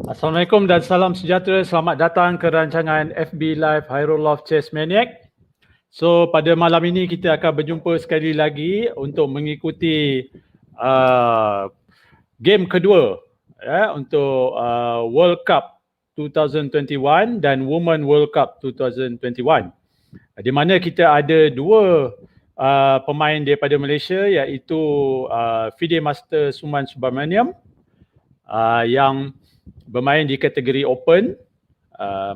Assalamualaikum dan salam sejahtera. Selamat datang ke rancangan FB Live Hyrule Love Chess Maniac. So pada malam ini kita akan berjumpa sekali lagi untuk mengikuti game kedua untuk World Cup 2021 dan Women World Cup 2021. Di mana kita ada dua pemain daripada Malaysia, iaitu FIDE Master Sumant Subramaniam yang bermain di kategori open,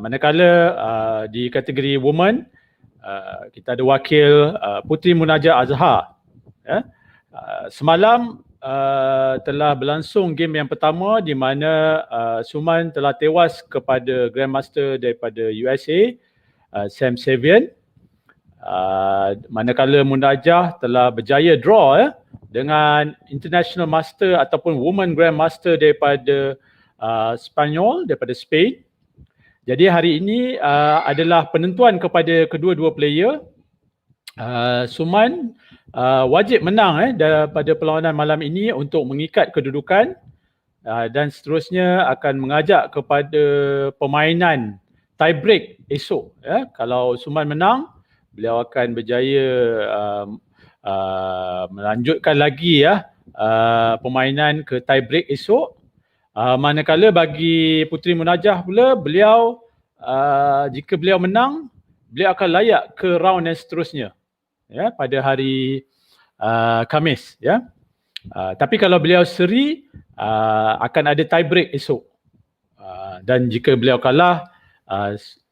manakala di kategori woman kita ada wakil Puteri Munajah Azhar. Semalam telah berlangsung game yang pertama di mana Suman telah tewas kepada Grandmaster daripada USA, Sam Savian. Manakala Munajah telah berjaya draw dengan International Master ataupun Woman Grandmaster daripada Spanyol, daripada Spain. Jadi hari ini adalah penentuan kepada kedua-dua player. Suman wajib menang daripada perlawanan malam ini untuk mengikat kedudukan dan seterusnya akan mengajak kepada permainan tie break esok. Kalau Suman menang, beliau akan berjaya melanjutkan lagi permainan ke tie break esok. Manakala bagi Puteri Munajah pula, beliau jika beliau menang, beliau akan layak ke round yang seterusnya pada hari Khamis. Tapi kalau beliau seri, akan ada tie break esok. Dan jika beliau kalah,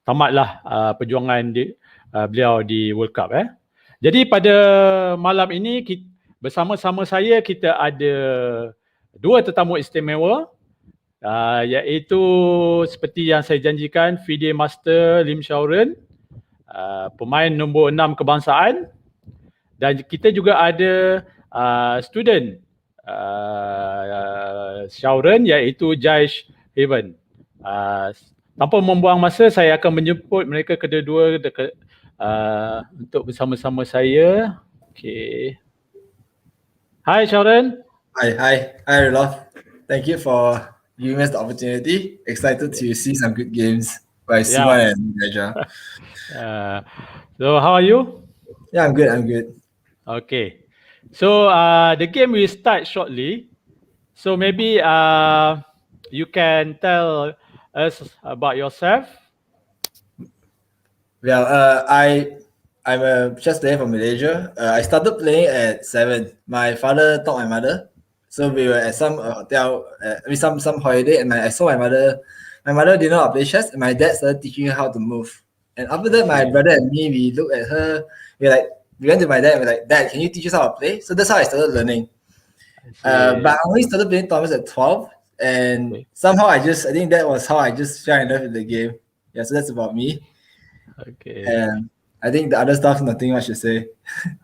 tamatlah perjuangan beliau di World Cup. Jadi pada malam ini bersama-sama saya kita ada dua tetamu istimewa, iaitu seperti yang saya janjikan, FIDE Master Lim Shaoren, pemain nombor 6 kebangsaan, dan kita juga ada student Shaoren, iaitu Jaish Heaven. Tanpa membuang masa, saya akan menjemput mereka kedua-dua untuk bersama-sama saya. Okay. Hi Shaoren. Hi Roloff. Thank you for giving us the opportunity. Excited to see some good games by Sumant and Munajah. So how are you? Yeah, I'm good. Okay. So the game will start shortly. So maybe you can tell us about yourself. Well, I'm a chess player from Malaysia. I started playing at 7. My father taught my mother. So we were at some hotel, some holiday, and I saw my mother. My mother didn't know how to play chess, and my dad started teaching her how to move. And after that, my brother and me, we looked at her. We went to my dad and we're like, Dad, can you teach us how to play? So that's how I started learning. But I only started playing Thomas at 12, and somehow I think that was how I just fell in love with the game. Yeah, so that's about me. Okay. And I think the other stuff, nothing much to say.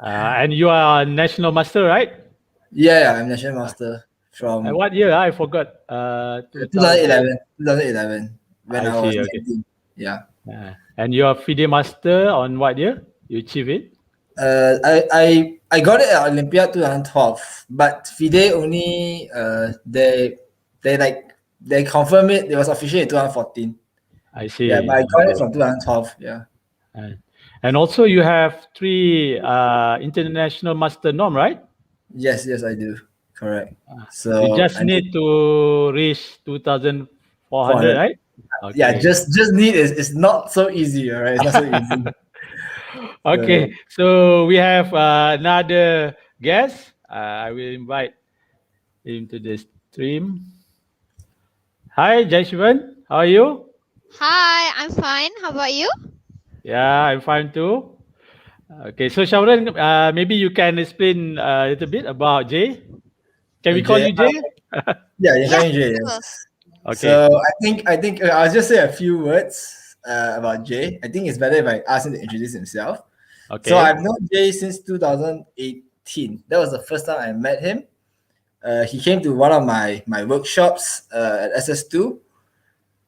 And you are a national master, right? Yeah, I'm national master from. And what year? I forgot. 2011. 2011. When I was 19. Yeah. And you are FIDE master on what year? You achieve it? I got it at Olympiad 2012, but FIDE only they confirmed it. It was official in 2014. I see. Yeah, but I got it from 2012. Yeah. And also you have 3 international master norm, right? Yes, I do. Correct. So you just need to reach 2,400, right? Okay. Yeah, just need is not so easy, right? It's not so easy. Okay, so we have another guest. I will invite him to the stream. Hi, Jaishwan. How are you? Hi, I'm fine. How about you? Yeah, I'm fine too. Okay, so Shaoren, maybe you can explain a little bit about Jay. Can we call you Jay? Yeah, you can Jay. Yes. Okay. So I think I'll just say a few words about Jay. I think it's better if I ask him to introduce himself. Okay. So I've known Jay since 2018. That was the first time I met him. He came to one of my workshops at SS2.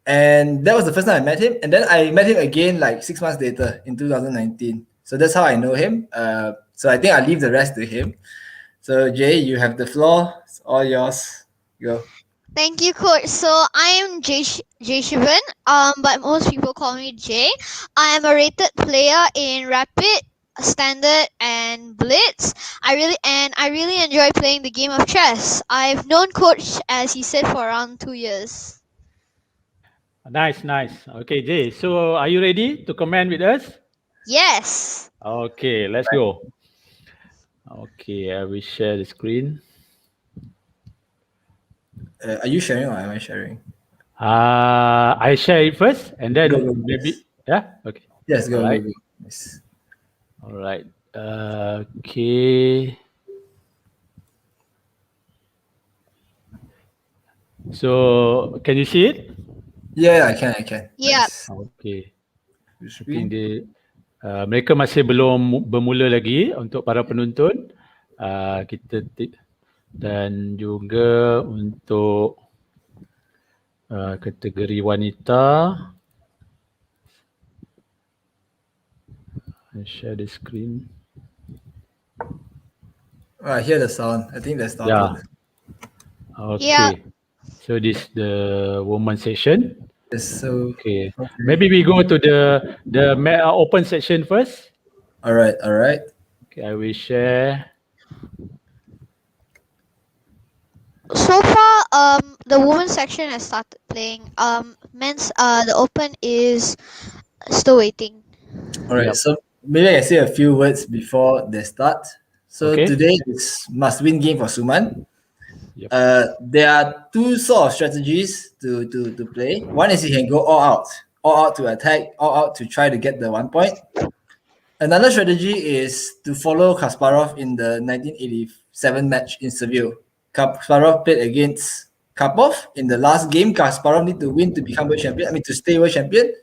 And that was the first time I met him. And then I met him again like 6 months later in 2019. So that's how I know him. So I think I'll leave the rest to him. So Jay, you have the floor. It's all yours. Go. Thank you, coach. So I am Jay Shivan, but most people call me Jay. I am a rated player in Rapid, Standard, and Blitz. I really enjoy playing the game of chess. I've known coach, as he said, for around 2 years. Nice. Okay, Jay. So are you ready to comment with us? Yes. Okay, let's go. Okay, I will share the screen. Are you sharing or am I sharing? I share it first and then Go, maybe, yeah? Okay. Yes, All go. right. Yes. All right. Okay. So, can you see it? Yeah, I can. Yeah. Nice. Okay. I think Screen. mereka masih belum bermula lagi untuk para penonton. Dan juga untuk kategori wanita. I share the screen. I hear the sound. I think that's started. Yeah. Okay. Yeah. So this is the woman session. Yes, so Okay. Maybe we go to the open section first. all right. Okay, I will share. So far, the women's section has started playing. The open is still waiting. All right. Yep. So maybe I can say a few words before they start. So Okay. today is must-win game for Sumant. Yep. There are two sort of strategies to play. One is you can go all out to attack, all out to try to get the 1 point. Another strategy is to follow Kasparov in the 1987 match in Seville. Kasparov played against Karpov in the last game. Kasparov need to win to become world champion. To stay world champion.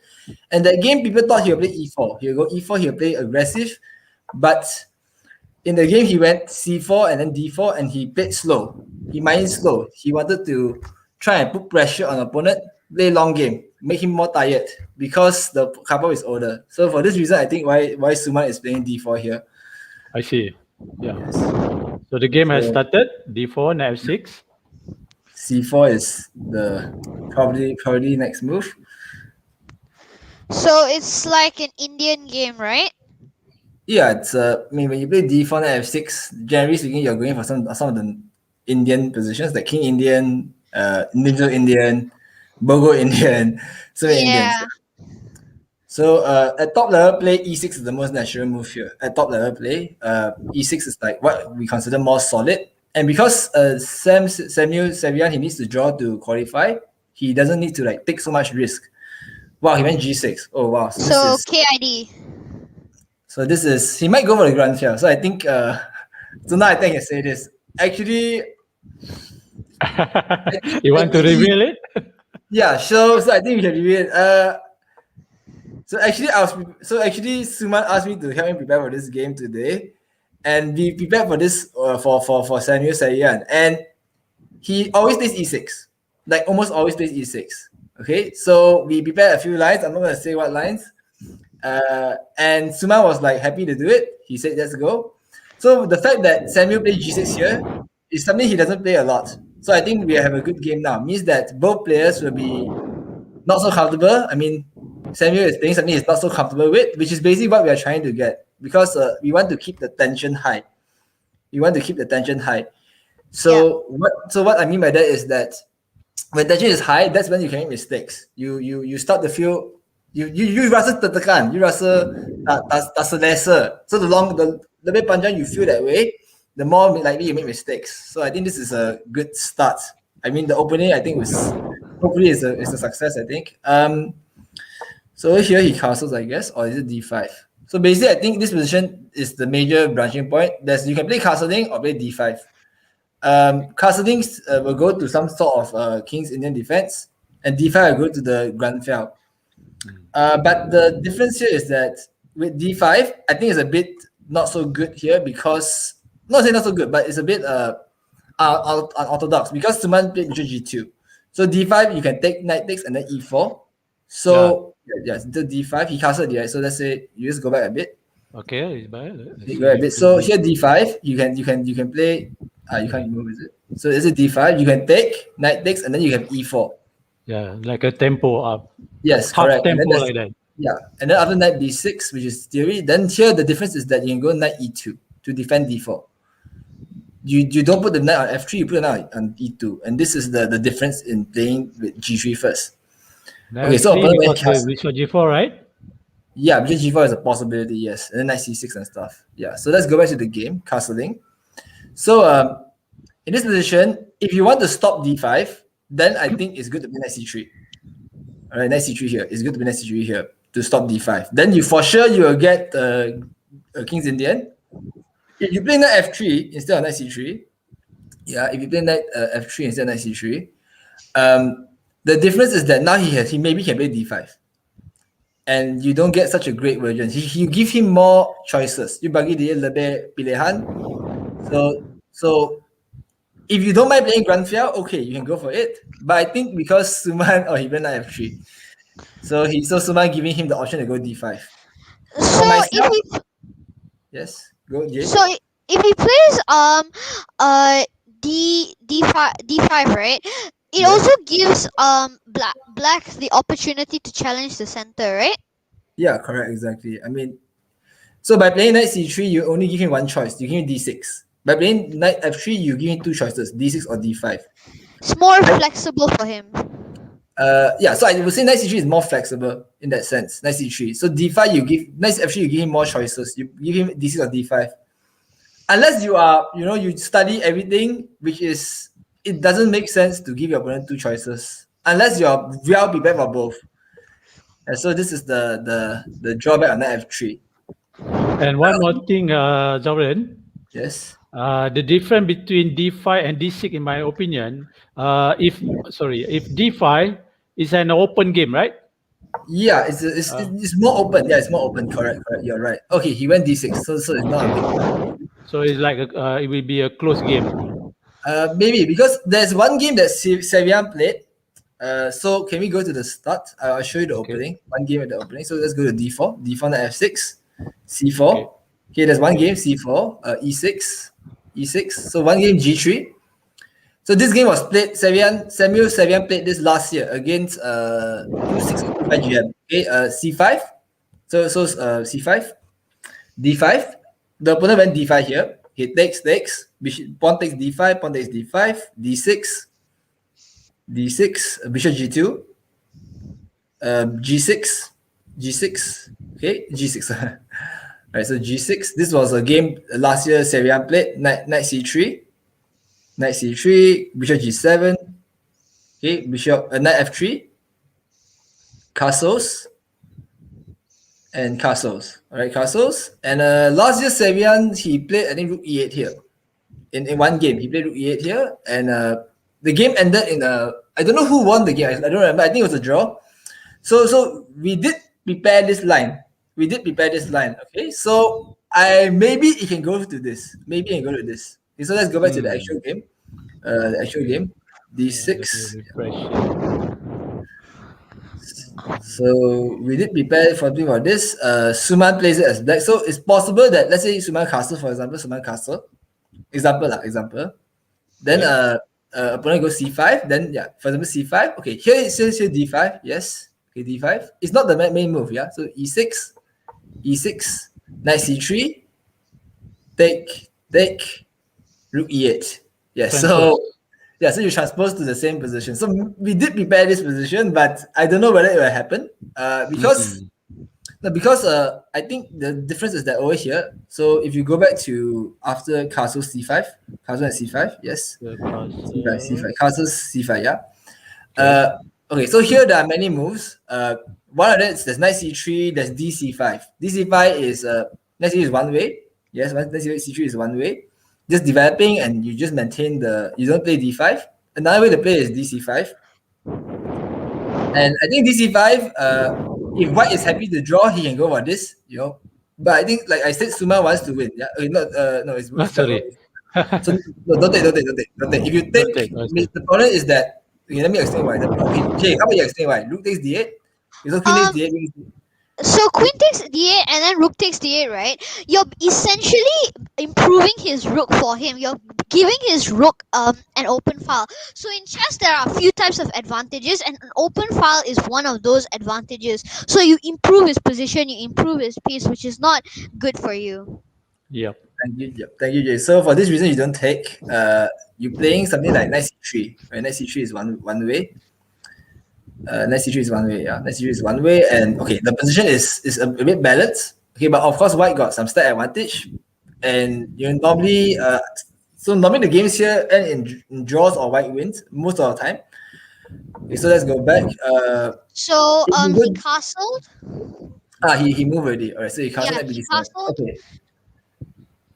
And that game, people thought he'll play e4. He'll go e4. He'll play aggressive, but in the game he went c4 and then d4, and he played slow. He mined slow. He wanted to try and put pressure on opponent, play long game, make him more tired because the Karpov is older. So for this reason, I think why Sumant is playing d4 here. I see. Yeah. So the game has started. D4, knight f6. c4 is the probably next move. So it's like an Indian game, right? Yeah, it's when you play d4 knight f6, generally speaking, you're going for some of the Indian positions like King Indian, Individual Indian, Bogo Indian, so many Indians. So at top level play, e6 is the most natural move here. At top level play, e6 is like what we consider more solid. And because Samuel Sevian, he needs to draw to qualify, he doesn't need to like take so much risk. Wow, he went g6. Oh wow. So KID. So this is, he might go for the grand final. So I think, so now I think I can say this. Actually, you want to reveal it? Yeah, so I think we can reveal it. So actually Sumant asked me to help him prepare for this game today, and we prepared for this for Samuel Sayan, and he always plays e6, like almost always plays e6. Okay, so we prepared a few lines. I'm not gonna say what lines. And Sumant was like happy to do it. He said, "Let's go." So the fact that Samuel played g6 here is something he doesn't play a lot. So I think we have a good game now. Means that both players will be not so comfortable. Samuel is playing something he's not so comfortable with, which is basically what we are trying to get, because we want to keep the tension high. So what I mean by that is that when tension is high, that's when you can make mistakes. You start to feel you rasa tertekan, you rasa tak selesa. So the lebih panjang you feel that way, the more likely you make mistakes. So I think this is a good start. The opening I think hopefully is a success. I think. So here he castles, I guess, or is it d5? So basically, I think this position is the major branching point. You can play castling or play d5. Castling will go to some sort of King's Indian defense, and d5 will go to the grand fell. But the difference here is that with d5, I think it's a bit not so good here, because not saying not so good, but it's a bit unorthodox, because Sumant played bishop g2. So d5 you can take knight takes and then e4. So the d5 he castled right. So let's say you just go back a bit. Okay, it's bad. Go a bit. So here d5 you can play. You can't move, is it? So is it d5? You can take, knight takes, and then you have e4. Yeah, like a tempo up. Yes, Half correct. And then tempo there's- like that. Yeah, and then after knight b6, which is theory, then here the difference is that you can go knight e2 to defend d4. You don't put the knight on f3, you put the knight on e2, and this is the difference in playing with g3 first. Okay, so Actually, opponent went because the bishop g4, right? Yeah, because g4 is a possibility, yes, and then knight c6 and stuff. Yeah, so let's go back to the game, castling. So in this position, if you want to stop d5, then I think it's good to be knight c3. All right, knight c3 here. It's good to be knight c3 here to stop d5. Then you for sure you will get King's Indian. If you play knight f3 instead of knight c3, yeah, if you play knight f3 instead of knight c3, the difference is that now he maybe can play d5, and you don't get such a great version. You give him more choices. You bagi dia lebih pilihan. So if you don't mind playing Grandfiel, okay, you can go for it. But I think because Sumant, he went knight f3, so Sumant giving him the option to go d5. So myself- if he Yes, go Jay. so if he plays d5, right? It Yeah. also gives black the opportunity to challenge the center, right? Yeah, correct, exactly. I mean, so by playing knight c3, you only give him one choice. You give him d6. By playing knight f3, you give him two choices, d6 or d5. It's more flexible for him. Yeah, so I would say knight c3 is more flexible in that sense. Knight c3. So d5, knight f3, you give him more choices. You give him d6 or d5. Unless you are, you study everything, which is, it doesn't make sense to give your opponent two choices unless you're well prepared for both. And so this is the drawback on knight f3. And one more thing, Zauren, Yes. the difference between d5 and d6, in my opinion, if d5 is an open game, right? Yeah, it's more open. Yeah, it's more open. Correct. You're right. Okay, he went d6, so it's not a big. So it's like it will be a close game. Maybe because there's one game that Sevian played. So can we go to the start? I'll show you the opening. One game at the opening. So let's go to d4. d4 to f6, c4. Okay, there's one game c4, e6, e6. So one game g3. So this game was played. Samuel Sevian played this last year against 265 GM. Okay, c5. So c5, d5. The opponent went d5 here. He takes, pawn takes d5, pawn takes d5, d6, bishop g2, g6, okay, g6. Right, so g6. This was a game last year Sevian played. Knight c3, bishop g7, okay, knight f3, castles, and castles. All right, castles. And last year Sevian, he played, I think, rook e8 here. In one game, he played rook e8 here, and the game ended in I don't know who won the game. I don't remember. I think it was a draw. So we did prepare this line. Okay, so maybe it can go to this. Maybe it can go to this. Okay, so let's go back to the actual game. D6. So we did prepare for this. Sumant plays it as black. So it's possible that, let's say Sumant castle, for example, example. Then opponent goes c5. Then for example c5. Okay, here it says here d5. Yes. Okay, d5. It's not the main move. Yeah. So e6, knight c3, take, rook e8. Yes. So you transpose to the same position. So we did prepare this position, but I don't know whether it will happen. Because I think the difference is that over here. So if you go back to after castle c5, castle and c5, yes, c5, castle c5, yeah. Okay, so here there are many moves. One of them is there's knight c3, there's dc5. dc5 is knight c3 is one way. Yes, knight c3 is one way. Just developing, and you just maintain you don't play d5. Another way to play is dc5. And I think dc5, if white is happy to draw, he can go for this, But I think, like I said, Sumant wants to win. Yeah, no, it's sorry. So no, don't take. If you take, the problem is that. Okay, let me explain why. Okay, how about you explain why? Rook takes d8. So queen takes d8. So queen takes d8 and then rook takes d8, right? You're essentially improving his rook for him. You're giving his rook an open file. So in chess there are a few types of advantages, and an open file is one of those advantages. So you improve his position, you improve his piece, which is not good for you. Yep. Thank you, Jay. So for this reason, you don't take. You're playing something like knight c3. Right, knight c3 is one way. Knight c3 is one way. Yeah, knight c3 is one way, and okay, the position is a bit balanced. Okay, but of course, white got some stat advantage, and you normally so normally the games here end in draws or white wins most of the time. Okay, so let's go back. So if you he go- castled. he moved already. All right, so he castled Yeah, at he BD7. castled. Okay.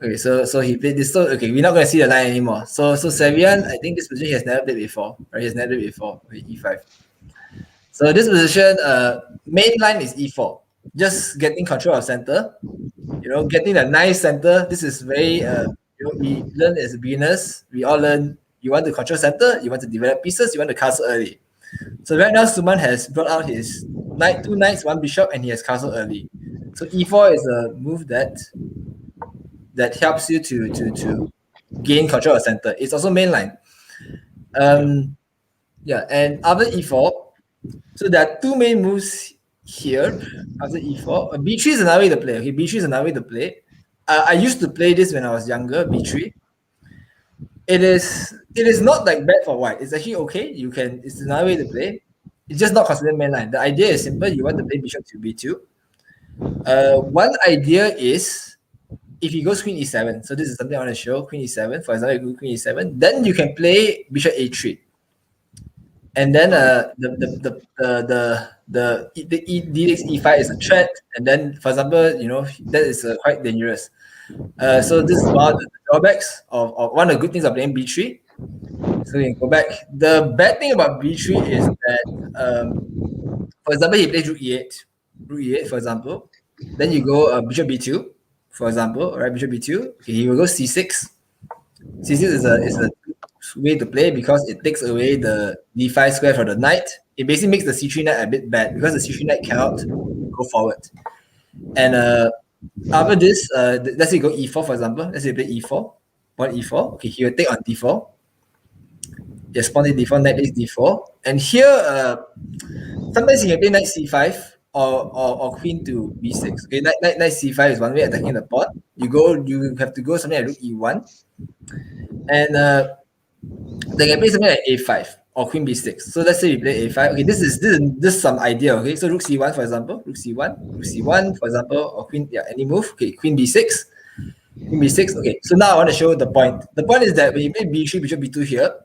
Okay, so he played this. So okay, we're not gonna see the line anymore. So Savian, I think this position he has never played before. Right, he has never played before. Okay, e5. So this position, main line is e4. Just getting control of center. You know, getting a nice center. This is very we learn as beginners. We all learn. You want to control center. You want to develop pieces. You want to castle early. So right now, Sumant has brought out his two knights, one bishop, and he has castle early. So e4 is a move that helps you to gain control of center. It's also mainline. Yeah, and after e4, so there are two main moves here after e4. B3 is another way to play. Okay, B3 is another way to play. I used to play this when I was younger. B3. It is not like bad for white. It's actually okay. It's another way to play. It's just not considered mainline. The idea is simple. You want to play bishop to b2. One idea is if he goes queen e7. So this is something I want to show. Queen e7. For example, you go queen e7. Then you can play bishop a3. And then the d takes e5 is a threat. And then, for example, you know that is quite dangerous. So this is one of the drawbacks of one of the good things of playing b3. So you can go back. The bad thing about b3 is that, for example, he plays rook e8, for example. Then you go bishop b2, for example, right? Bishop b2. Okay, he will go c6. C6 is a way to play because it takes away the d5 square for the knight. It basically makes the c3 knight a bit bad because the c3 knight cannot go forward. And after this, let's say you go e4, for example. Let's say you play e4, one e4. Okay, he will take on d4. Yes, pawn d4, knight takes d4. And here, sometimes you can play knight c5 or queen to b6. Okay, knight c5 is one way attacking the pawn. You have to go something like rook e1. And they can play something like a5 or queen b6. So let's say we play a5. Okay, this is some idea. Okay, so rook c1, for example, rook c1, for example, or queen, yeah, any move. Okay, queen b6, queen b6. Okay, so now I want to show the point. The point is that when you play b3, bishop b2 here,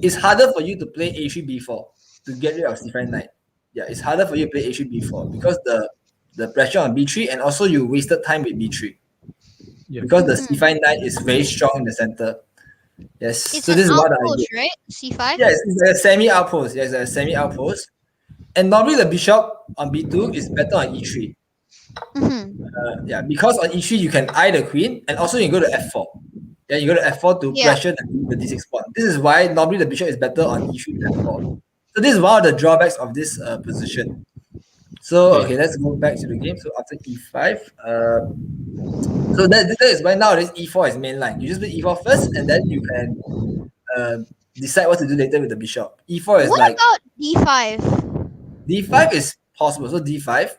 it's harder for you to play a3, b4 to get rid of c5 knight. Yeah, it's harder for you to play a3, b4 because the pressure on b3, and also you wasted time with b3 because the c5 knight is very strong in the center. Yes, It's so this is what I outpost, do. right? C5. Yes, it's a semi-outpost. Yes, a semi-outpost. And normally the bishop on b2 is better on e3. Yeah, because on e3 you can eye the queen, and also you go to f4. Yeah, you go to f4 to pressure the d6 pawn. This is why normally the bishop is better on e3 than f4. So this is one of the drawbacks of this position. So okay, let's go back to the game. So after e5, so that is why nowadays e4 is main line. You just play e4 first, and then you can decide what to do later with the bishop. E4 is What about d5? d5 is possible. So d5.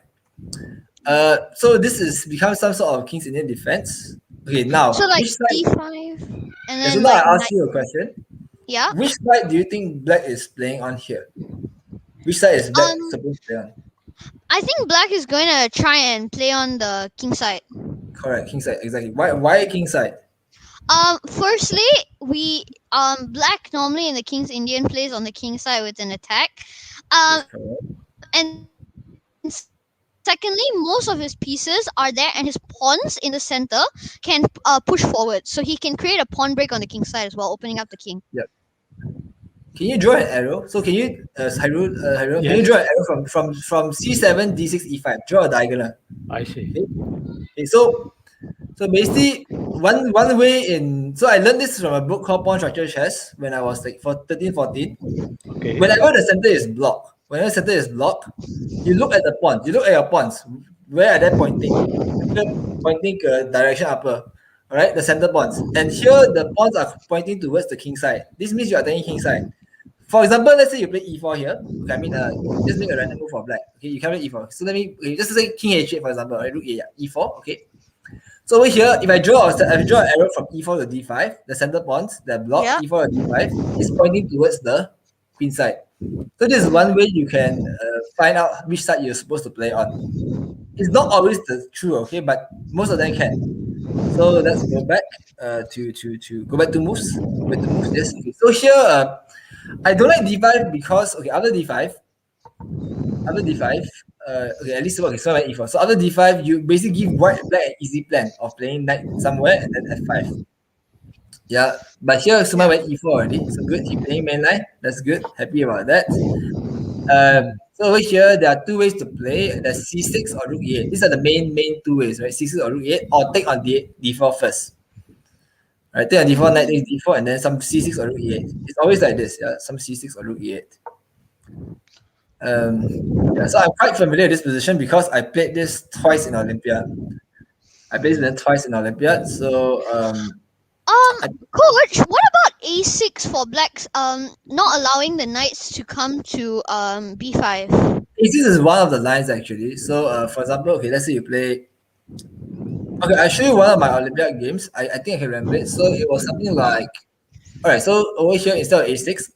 So this is becomes some sort of King's Indian defense. Okay, now So like which side? d5, and then So now like I ask you a question. yeah. Which side do you think black is playing on here? Which side is black supposed to play on? I think black is going to try and play on the king side. Correct, king side, exactly. Why king side? Firstly, we black normally in the King's Indian plays on the king side with an attack. And secondly, most of his pieces are there, and his pawns in the center can push forward, so he can create a pawn break on the king side as well, opening up the king. Yep. Can you draw an arrow? So can you, Hairul, Yes. can you draw an arrow from c7, d6, e5? Draw a diagonal. I see. Okay, so basically one way in, so I learned this from a book called Pawn Structure Chess when I was like 13, 14. Okay. Whenever the center is blocked, whenever center is blocked, you look at the pawns. You look at your pawns. Where are they pointing? They're pointing direction upper. All right, the center pawns. And here the pawns are pointing towards the king side. This means you are attacking king side. For example, let's say you play e4 here. Okay, I mean, just make a random move for black. Okay, you can play e4. So let me just say king h8 for example. Right, rook a, yeah, e4. Okay. So over here, if I draw an arrow from e4 to d5, the center pawns that block e4 to d5 is pointing towards the queen side. So this is one way you can find out which side you're supposed to play on. It's not always true, okay, but most of them can. So let's go back to go back to moves. Yes. Okay. So here, I don't like d5 because after d5, okay, at least okay, so like e4. So after d5, you basically give white and black an easy plan of playing knight somewhere and then f5. Yeah, but here Sumant went e4 already. So good, he playing main line. That's good. Happy about that. So over here, there are two ways to play. There's c6 or rook e8. These are the main two ways, right? C6 or rook e8, or take on d4 first. Right, take on d4, knight takes d4, and then some c6 or rook e8. It's always like this, yeah. Some c6 or rook e8. Yeah, so I'm quite familiar with this position because I played this twice in Olympiad. So Coach, what about a6 for blacks? Not allowing the knights to come to b5. a6 is one of the lines actually. So for example, okay, let's say you play. Okay, I'll show you one of my Olympiad games. I think I can remember it. So it was something like, all right. So over here instead of a6,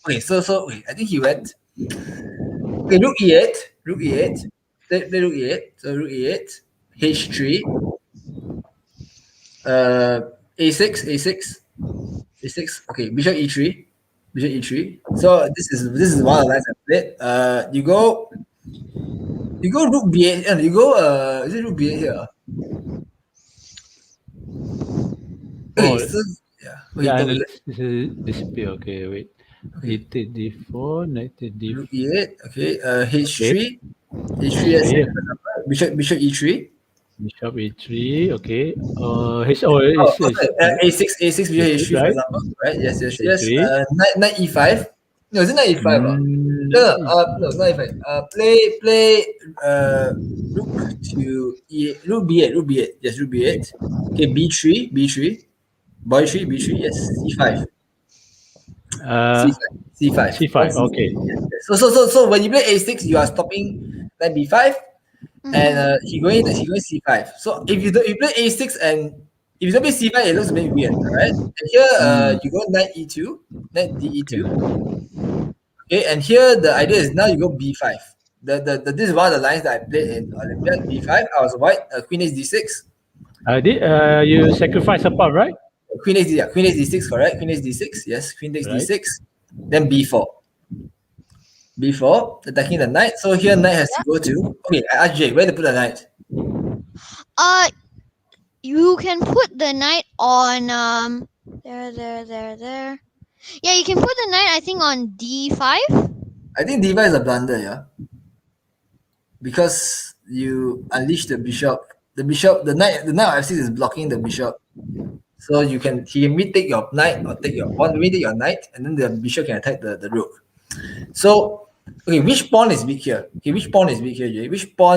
okay. So okay, I think he went. Okay, rook e8, play rook e8. So rook e8, h3. A6. Okay, bishop e3. So this is one of the lines I played. You go rook b8. And you go is it rook b8 here? Okay, so yeah, this is disappear. Okay, wait. Okay. Take d4, knight take d4. Rook e8. Okay, h3. H3 bishop e3. Bishop e3, okay. A6 bishop h3 for example, right? Yes. Knight e5. No, is it knight e5? No, it's not e5. Play rook to rook b8. Yes, rook b8. Okay, b3. Boy 3, b3. Yes, c5. C5. Okay. So when you play a6, you are stopping knight b5. And he going c5. So if you play a6 and if you don't play c5, it looks a bit weird, right? And here you go knight e2, knight d2. Okay, and here the idea is now you go b5. This is one of the lines that I played in Olympiad. b5. I was white. Queen h d6. You sacrifice a pawn, right? Queen h d6, correct? Queen h d6. Yes, queen takes d6. Then b4. B4, attacking the knight. So here knight has to go to. Okay, I asked Jay, where to put the knight? You can put the knight on there. Yeah, you can put the knight, I think, on d5. I think d5 is a blunder, yeah. Because you unleash the bishop. The knight of f6 is blocking the bishop. So he can take your knight or take your pawn, take your knight, and then the bishop can attack the rook. So, okay, which pawn is big here? Jay? Which pawn in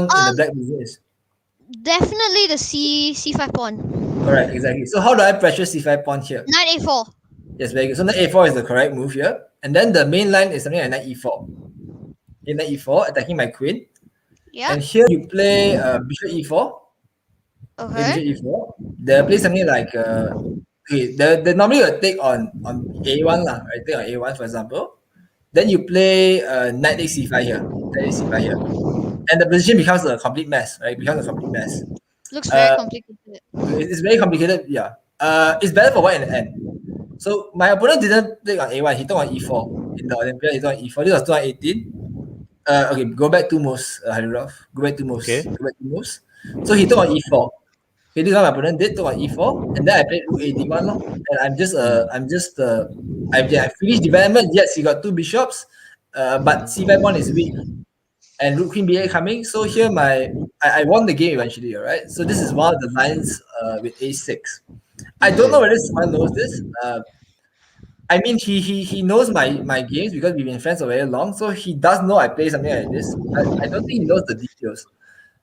the black position is? Definitely the c5 pawn. Correct, exactly. So how do I pressure c5 pawn here? Knight a4. Yes, very good. So knight a4 is the correct move here. And then the main line is something like knight e4. Okay, knight e4, attacking my queen. Yeah. And here you play bishop e4. Okay. Bishop e4. They'll play something like they normally will take on a1 lah, right? Take on a1 for example. Then you play knight takes c5 here. And the position becomes a complete mess, right? Looks very complicated. It's very complicated, yeah. It's better for white in the end. So my opponent didn't take on a1, he took on e4. In the Olympiad, he took on e4. This was 2018. Okay, go back two moves, Harirov. Go back two moves. So he took on e4. Okay, this is what my opponent did, took on e4, and then I played rook a d1, and I finished development. Yes, he got two bishops, but c5 pawn is weak, and rook queen b8 coming. So here I won the game eventually. All right. So this is one of the lines with a6. I don't know whether someone knows this. I mean, he knows my games because we've been friends for very long, so he does know I play something like this. But I don't think he knows the details.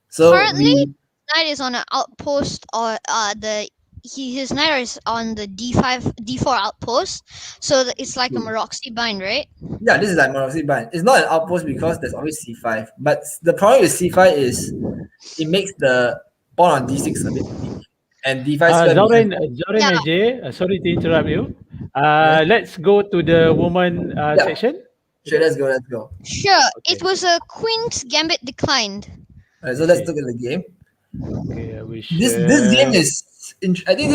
So Currently, knight is on an outpost, or his knight is on the d4 outpost, so it's like a Maroxy bind, right? yeah, this is like Maroxy bind. It's not an outpost because there's always c5. But the problem with c5 is it makes the pawn on d6 a bit weak, and d5 square Zoran, becomes Zoran Yeah. and Jay, sorry to interrupt you. Let's go to the woman Yeah. section. Sure, let's go. Sure. Okay. It was a queen's gambit declined. Alright, so let's Okay. look at the game. Okay, I wish. This game is. I think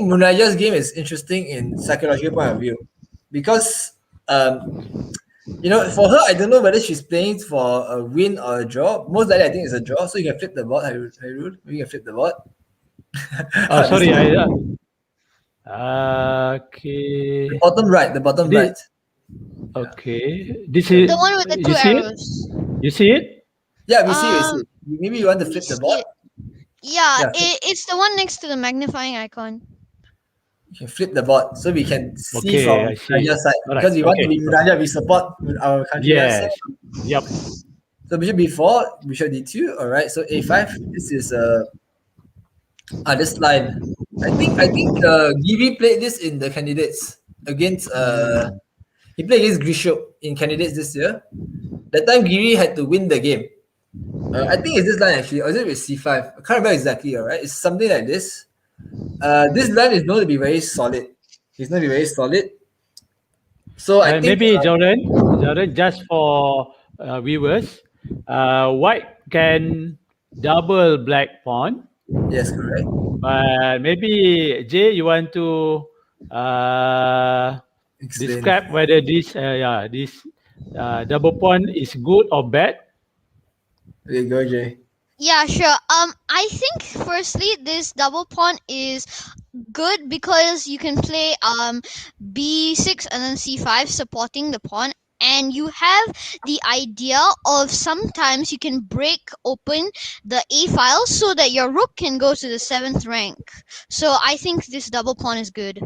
Munajah's game is interesting in psychological point of view, because for her, I don't know whether she's playing for a win or a draw. Most likely, I think it's a draw. So you can flip the board. Hyrule, you can flip the board. Oh, sorry. Okay. The bottom right. This- Okay. This is The one with the two you see it? arrows. You see it? Yeah, we see. Maybe you want to We flip the see board. it. Yeah, Yeah. it's the one next to the magnifying icon. You can flip the board so we can see Okay, from I see. Munajah's side, Alright, because we want to okay. be Munajah. We support our country. Yes. Yep. So bishop b4, bishop d2. All right. So a5. This is this line. I think Givi played this in the candidates against he played against Grishuk in candidates this year. That time Giri had to win the game. I think it's this line actually, or is it with c5? I can't remember exactly. All right, it's something like this. This line is going to be very solid. It's going to be very solid. So I think Maybe Zoran, just for viewers, white can double black pawn. yes, correct. But maybe Jay, you want to Explain. describe whether this double pawn is good or bad? Okay, go Jay. Yeah, sure. I think firstly this double pawn is good because you can play b6 and then c5 supporting the pawn, and you have the idea of sometimes you can break open the a file so that your rook can go to the 7th rank. So I think this double pawn is good.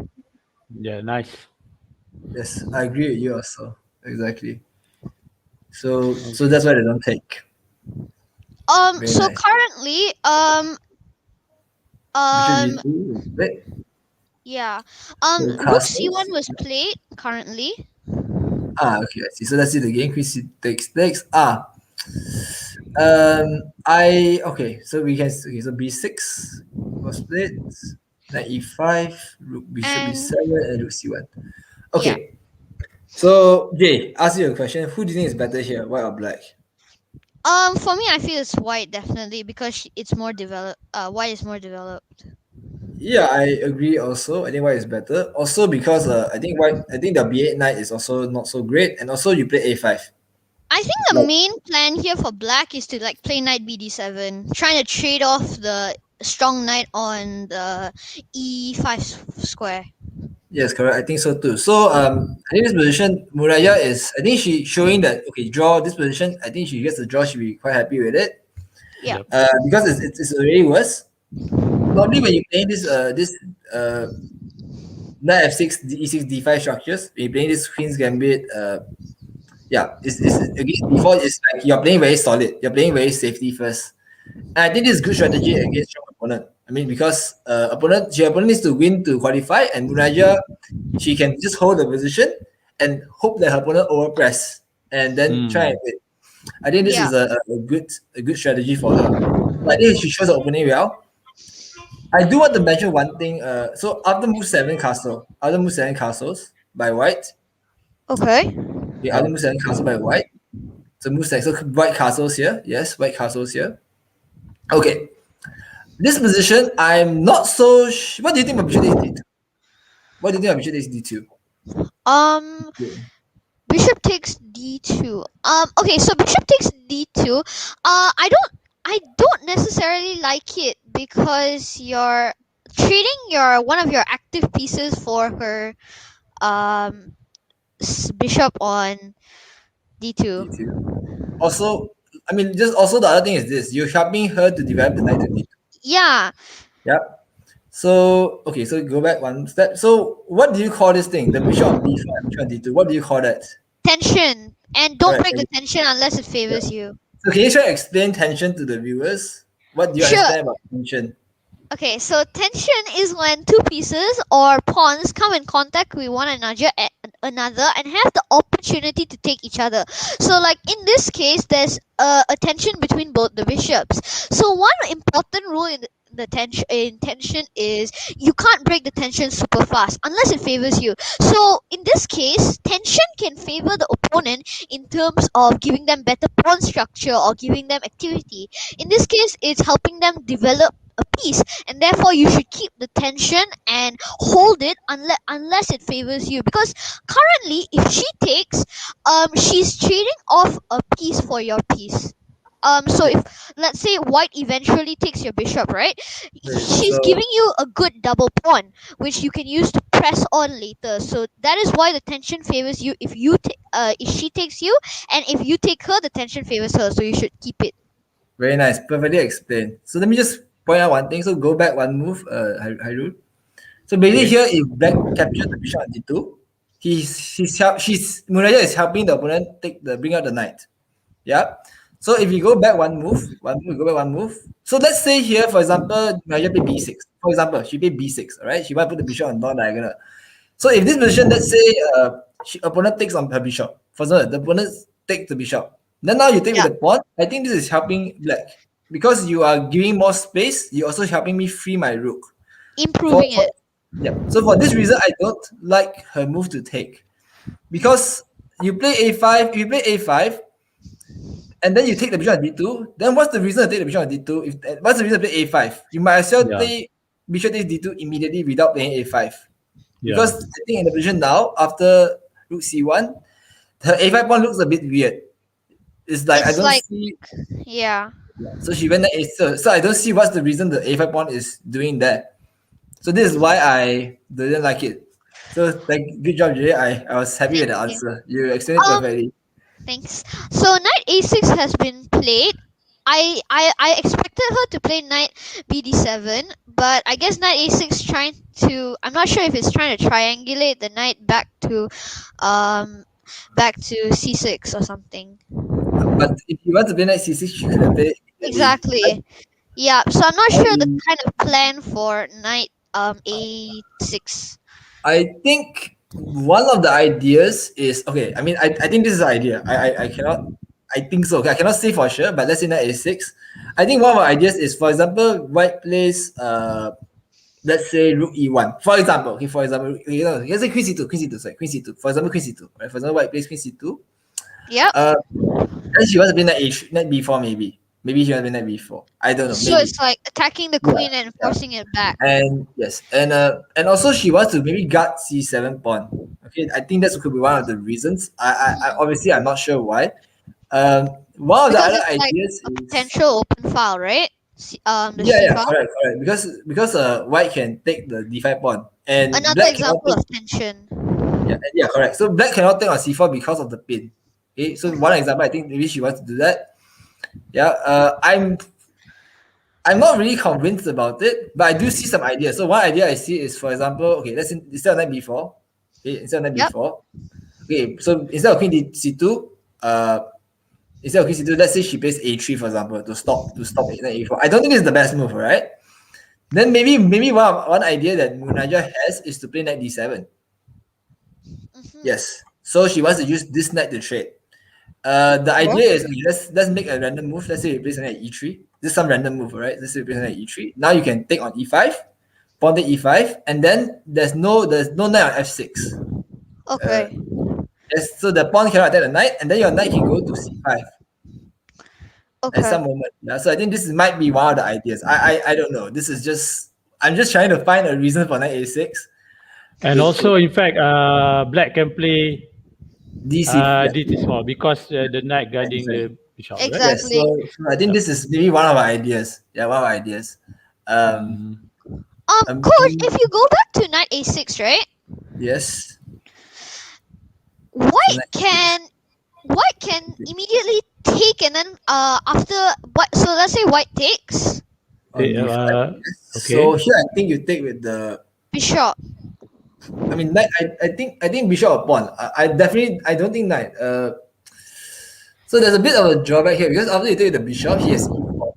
Yeah, nice. Yes, I agree with you also. Exactly. So that's why they don't take. Very So nice. currently Bishop d2. Wait. yeah, So rook castles. c1 was played currently. Okay, I see. So let's see the game. Queen takes. So we can. Okay, so b6 was played. Knight e5, rook bishop And- b7, and rook c1. Okay. So Jay, ask you a question. Who do you think is better here, white or black? For me, I feel it's white definitely because it's more developed. White is more developed. Yeah, I agree. Also, I think white is better. Also because I think the b8 knight is also not so great, and also you play a5. I think the main plan here for black is to like play knight bd7, trying to trade off the strong knight on the e5 square. Yes, correct. I think so too. So I think this position, Munajah is. I think she's showing that draw this position. I think she gets the draw. She'll be quite happy with it. Yeah. Because it's already worse. Normally, when you play this knight f6, e6, d5 structures, when you're playing this queen's gambit, it's against default. It's like you're playing very solid. You're playing very safety first. And I think this is good strategy against strong opponent. I mean, because your opponent needs to win to qualify, and Munajah, she can just hold the position and hope that her opponent overpress and then try and win. I think this is a good strategy for her. I think she shows the opening well. I do want to mention one thing. So after move 7 castles by white. Okay. Okay, after move 7 castle by white. So move 7, so white castles here. Yes, white castles here. Okay. This position, I'm not so what do you think about bishop takes d2? What do you think about bishop takes d2? Bishop takes d2. Okay, so bishop takes d2. I don't necessarily like it because you're trading one of your active pieces for her bishop on d2. d2. Also, I mean, just also the other thing is this: you're helping her to develop the knight to d2. Yeah. Yep. So okay, so go back one step. So what do you call this thing? The bishop on d5, bishop on d2. What do you call that? Tension. And don't Alright, break the tension unless it favors you. so can you try to explain tension to the viewers? What do you Sure. understand about tension? Okay, so tension is when two pieces or pawns come in contact with one another and have the opportunity to take each other. So, like in this case, there's a tension between both the bishops. So, one important rule in tension is you can't break the tension super fast unless it favors you. So, in this case, tension can favor the opponent in terms of giving them better pawn structure or giving them activity. In this case, it's helping them develop a piece, and therefore you should keep the tension and hold it unless it favors you, because currently if she takes, she's trading off a piece for your piece. So if let's say white eventually takes your bishop, right, she's So giving you a good double pawn which you can use to press on later. So that is why the tension favors you if if she takes you, and if you take her, the tension favors her, so you should keep it. very nice, perfectly explained. So let me just point out one thing. So go back one move, Hyrule. So basically here, if black captures the bishop on d2, Munajah is helping the opponent bring out the knight. Yeah. So if you go back one move, go back one move. So let's say here, for example, Munajah play b6. For example, she played b6. All right, she might put the bishop on non-diagonal. So if this position, let's say, opponent takes on her bishop. For example, the opponent takes the bishop. Then now you take with the pawn. I think this is helping black because you are giving more space. You're also helping me free my rook. Improving it. Yeah. So for this reason, I don't like her move to take, because you play a5. If you play a5, and then you take the bishop on d2, then what's the reason to take the bishop on d2? What's the reason to play a5? You might as well play bishop takes d2 immediately without playing a5. Because I think in the position now, after rook c1, her a5 pawn looks a bit weird. It's like I don't see. Yeah. So she went there. So I don't see what's the reason the a5 pawn is doing that. So this is why I didn't like it. So good job, Jay. I was happy with the answer. You explained it perfectly. Thanks. So knight a6 has been played. I expected her to play knight bd7, but I guess knight a6 trying to, I'm not sure if it's trying to triangulate the knight back to c6 or something. But if you want to play knight c6, you could have played exactly. Yeah, so I'm not sure the kind of plan for knight a6. I think one of the ideas is, okay, I mean, I think this is the idea. I cannot, I think so. Okay, I cannot say for sure, but let's say knight a6. I think one of our ideas is, for example, white plays, let's say rook e1. For example, let's say queen c2, queen c2. For example, queen c2, right? For example, white plays queen c2. Yep. Then she wants to play knight b4 maybe. Maybe she wants to play knight b4. I don't know. So maybe. it's like attacking the queen and forcing it back. And yes, and also she wants to maybe guard c7 pawn. Okay, I think that could be one of the reasons. I obviously I'm not sure why. One of the other ideas a potential open file, right? Correct. Because white can take the d5 pawn, and another example of tension. Yeah, correct. So black cannot take on c4 because of the pin. Okay, so one example, I think maybe she wants to do that. Yeah, I'm not really convinced about it, but I do see some ideas. So one idea I see is, for example, okay, let's instead of knight b4, b4. Okay, so instead of queen c2, let's say she plays a3, for example, to stop knight a4. I don't think it's the best move, right? Then maybe one idea that Munajah has is to play knight d7. Yes, so she wants to use this knight to trade. The idea is, let's make a random move. Let's say we place knight e3. This is some random move, right? Let's say we place knight e3. Now you can take on e5, pawn take e5, and then there's no knight on f6. Okay. Yes, so the pawn cannot attack the knight, and then your knight can go to c5. Okay. At some moment. Yeah. So I think this might be one of the ideas. I don't know. I'm just trying to find a reason for knight a6. And also, in fact, black can play d4 because the knight guarding the bishop. Exactly. Right? Yes, so I think this is maybe one of our ideas. Yeah, one of our ideas. Coach, if you go back to knight a6, right? Yes. White can immediately take, and then after what? So let's say white takes. on Okay, d5. okay. So here I think you take with the. Bishop. I mean, knight. I think bishop or pawn. I don't think knight. So there's a bit of a drawback here because after you take the bishop, he has e4.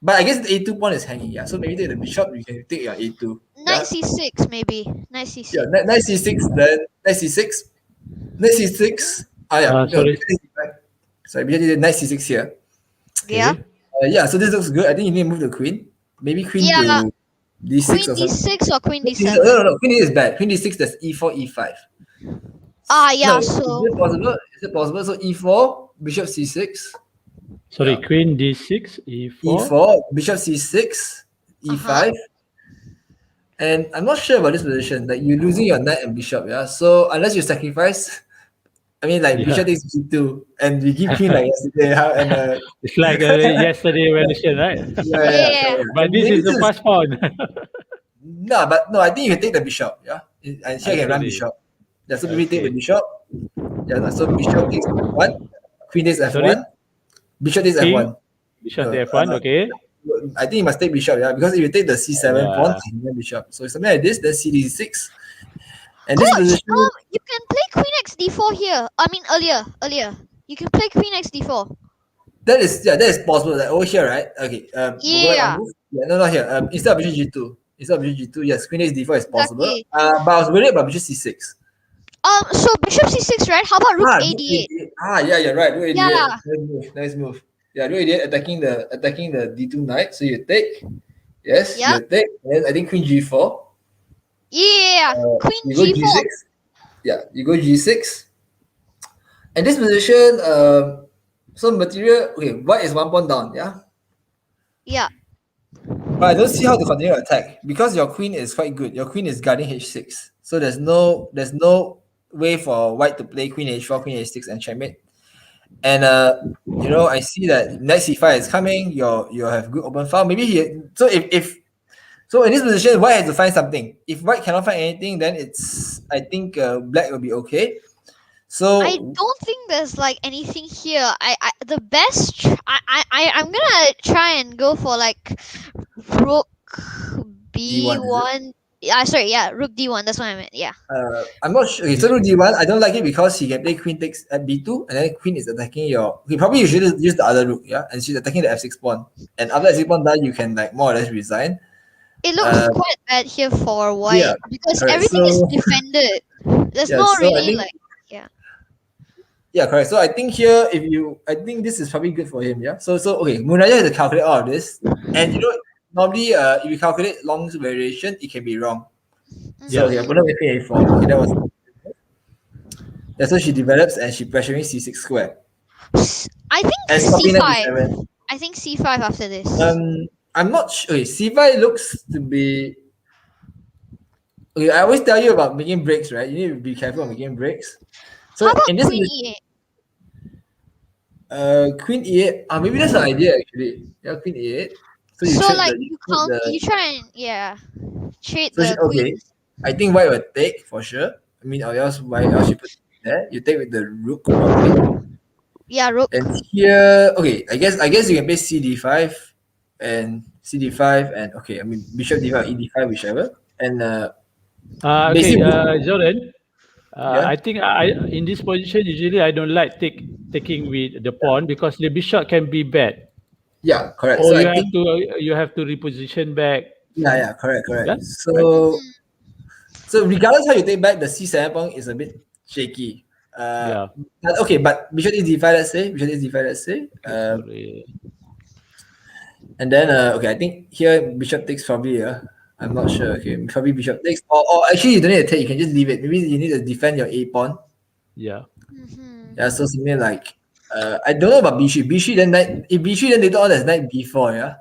But I guess the a2 pawn is hanging. Yeah. So maybe take the bishop. You can take your a2. Knight Yeah. c6 maybe. Knight c6. Yeah. Knight c6. Then knight c6. Knight c6. Ah yeah. No, Sorry. sorry. We did knight c6 here. Yeah. Okay. Yeah. So this looks good. I think you need to move the queen. Maybe queen Yeah. to d6 Queen or something. d6 or queen No, d7. no. Queen d6 is bad. Queen d6. That's e4, e5. Ah, yeah. No, So is it possible? Is it possible? So e4, bishop c6, Sorry, Yeah. Queen D6, E4. e4, bishop c6, e5. And I'm not sure about this position. Like you're losing your knight and bishop, yeah. So unless you sacrifice, I mean, like Yeah. bishop takes g2, and we give queen like yesterday, and It's like yesterday mentioned, right? Yeah. But this is the fast pawn. No, but no, I think you can take the bishop, yeah. And here I can run Actually. bishop. Yeah, so maybe take the Okay. bishop. Yeah, so bishop takes f1, queen takes f1, Sorry? bishop takes King, f1. Bishop No, F1, okay. I think you must take bishop, yeah, because if you take the c7 Yeah. pawn, and then bishop. So something like this, then cd6. And this Coach, position, you can play queen x d4 here. I mean earlier. You can play queen x d4. that is possible. Like over here, right? Okay. We'll go back Yeah. and move. Yeah, no, not here. Instead of bishop g2. Instead of bishop g2, yes, queen h d4 is possible. Exactly. But I was worried about bishop c6. So bishop c6, right? How about rook Ah, a8? yeah, you're right. Rook a8. Yeah. Nice move. Yeah, rook a8 attacking the d2 knight. So you take. Yes, Yeah. you take. And then I think queen g4. Yeah. Queen You go g4. g6. Yeah, you go g6. And this position, so material. Okay, white is 1 pawn down. Yeah. Yeah. But I don't see how to continue to attack because your queen is quite good. Your queen is guarding h6, so there's no way for white to play queen h4, queen h6, and checkmate. And I see that knight c5 is coming. You have good open file. Maybe if in this position, white has to find something. If white cannot find anything, then I think black will be okay. So I don't think there's like anything here. The best. I'm gonna try and go for like rook b1. Rook d1. That's what I meant. Yeah. I'm not sure. Okay, so rook d1, I don't like it because he can play queen takes at b2, and then queen is attacking your. Okay, probably you should use the other rook, yeah, and she's attacking the f6 pawn. And after f6 pawn die, you can like more or less resign. It looks quite bad here for white yeah, because correct. everything is So- defended. There's Yeah, no so I really think- like. Yeah. Yeah, correct. So I think here, I think this is probably good for him. Yeah. So okay, Munajah has to calculate all of this, and normally if you calculate long variation, it can be wrong. So Yes. okay, I'm gonna make it a4. Okay, that was. That's what she develops, and she pressuring c6 square. I think And stopping at c5. d7. I think c5 after this. I'm not sure. Okay, c5 looks to be. Okay, I always tell you about making breaks, right? You need to be careful of making breaks. So How about in this queen position, e8? queen e8. Maybe that's an idea actually. Yeah, queen e8. So you So trade like the- you trade count, the- you try and trade So the okay, queen. I think white will take for sure. I mean, or else why else you put it there? You take with the rook probably. Yeah, rook. And here, okay, I guess you can play cd5 and cd5 and okay, I mean bishop d5, ed5, whichever. And Okay, basically- Jordan. Yeah. I think in this position usually I don't like taking with the pawn because the bishop can be bad. yeah, correct. Or So you I think have to reposition back. yeah, correct. Yeah, So regardless how you take back, the c7 pawn is a bit shaky. Yeah. But bishop is d5, let's say. Sorry. And then okay, I think here bishop takes probably I'm not sure. Okay, probably bishop takes. Or actually you don't need to take, you can just leave it. Maybe you need to defend your a pawn. Yeah. Mhm. Yeah, so something like I don't know about b3. B3 then knight. If b3 then later on there's knight b4. Yeah.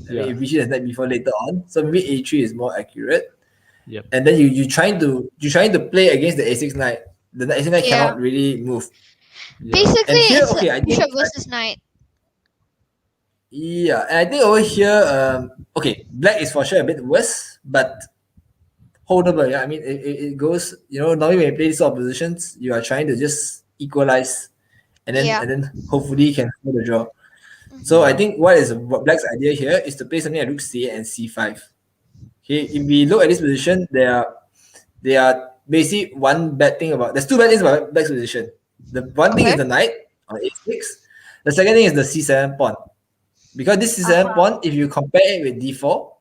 I mean, Yeah. if b3 there's knight b4 later on. So maybe a3 is more accurate. Yep. And then you trying to play against the a6 knight. The a6 knight Yeah. cannot really move. Yeah. Basically, And here, it's okay, I think- bishop versus knight. Yeah, and I think over here, okay, black is for sure a bit worse, but holdable. Yeah, I mean it goes. Normally when you play these sort of positions, you are trying to just equalize, and then Yeah. hopefully you can hold the draw. So I think what Black's idea here is to play something like rook c8 and c5. Okay, if we look at this position, there are basically there's two bad things about Black's position. The one thing is the knight on a6. The second thing is the c7 pawn. Because this c7 pawn, if you compare it with d4,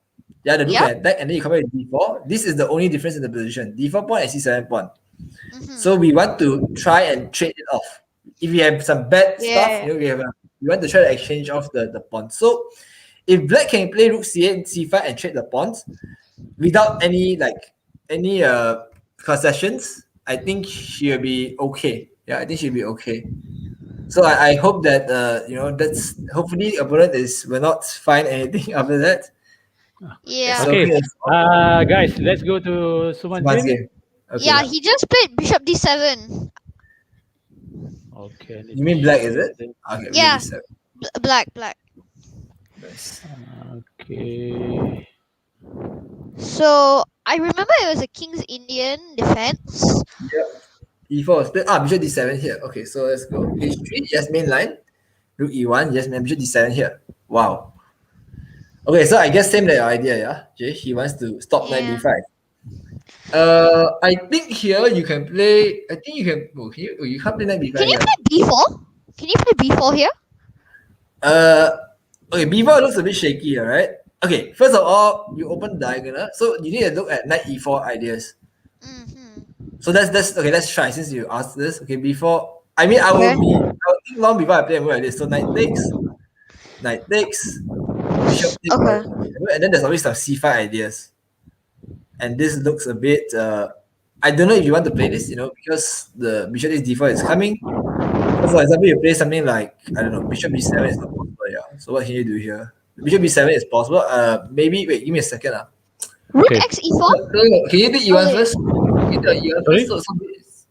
the rook can attack, and then you compare it with d4. This is the only difference in the position: d4 pawn and c7 pawn. So we want to try and trade it off. If we have some bad stuff, we want to try to exchange off the pawn. So if Black can play rook c8 and c5 and trade the pawns without any concessions, I think she'll be okay. Yeah, I think she'll be okay. So I hope that that's hopefully opponent will not find anything after that. Yeah. Okay. Guys, let's go to Sumant's game. Okay. Yeah, he just played bishop d7. Okay. You mean Black, is it? Okay. Yeah. D7. Black. Nice. Okay. So I remember it was a King's Indian defense. Yep. E4 split. Bishop d7 here. Okay, so let's go. H3, yes, main line. Rook e1, yes, bishop d7 here. Wow. Okay, so I guess same like your idea, yeah? Jay, he wants to stop knight b5. I think here you can play. I think you can. You can't play knight b5. Can you play b4? Can you play b4 here? Okay, b4 looks a bit shaky, alright? Okay, first of all, you open diagonal, so you need to look at knight e4 ideas. So that's okay. Let's try since you asked this. Okay, before I will think long before I play a move like this. So knight takes, bishop takes, and then there's always some c5 ideas. And this looks a bit. I don't know if you want to play this, because the bishop takes d4 is coming. So for example, you play something like bishop b7 is not possible. Yeah. So what can you do here? Bishop b7 is possible. Maybe wait. Give me a second. Rook x e4. No. Can you take e1 first?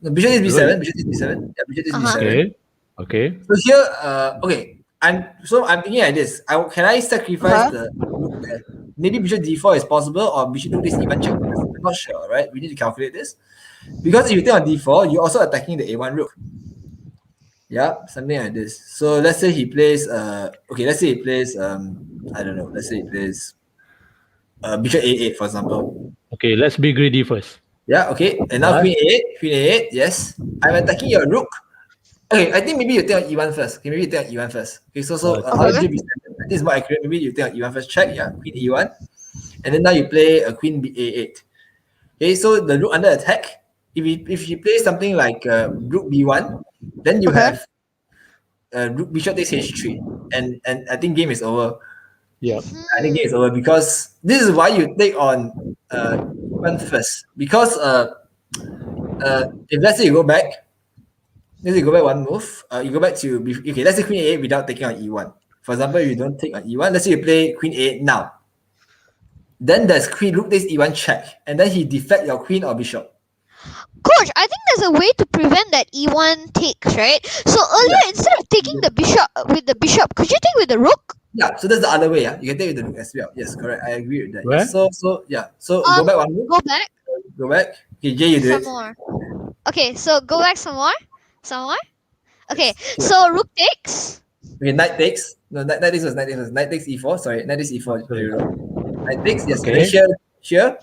So bishop is b7. Bishop is b7. Yeah, bishop is b7. Okay. So here, I'm thinking like this. Can I sacrifice the rook there? Maybe bishop d4 is possible, or bishop takes e1 check. I'm not sure, right? We need to calculate this because if you take on d4, you're also attacking the a1 rook. Yeah, something like this. So let's say he plays. Let's say he plays. I don't know. Let's say he plays. Bishop a8, for example. Okay, let's be greedy first. Yeah, okay. And now queen a8, yes. I'm attacking your rook. Okay, I think maybe you take on e1 first. Okay, maybe you take on e1 first. Okay, how do you be standard? I think it's more accurate. Maybe you take on e1 first, check, yeah, queen e1. And then now you play a queen a8. Okay, so the rook under attack. If you play something like rook b1, then you have rook bishop takes h3. And I think game is over. Yeah. I think game is over because this is why you take on e1 first. Because if let's say you go back one move, you go back to let's say queen a8 without taking on e1. For example, if you don't take on e1, let's say you play queen a8 now. Then there's rook takes e1 check, and then he defect your queen or bishop. Coach, I think there's a way to prevent that e1 takes, right? So earlier, instead of taking the bishop with the bishop, could you take with the rook? Yeah, so that's the other way. Yeah, you can take with the rook as well. Yes, correct. I agree with that. Where? So go back one move. Go back. Go back. Okay, Jay, you do it. Some more. Okay, so go back some more. Okay, so rook takes. Okay, knight takes. No, knight takes was knight takes e4. Sorry, knight takes e4. Knight takes. Yes. Okay. Here.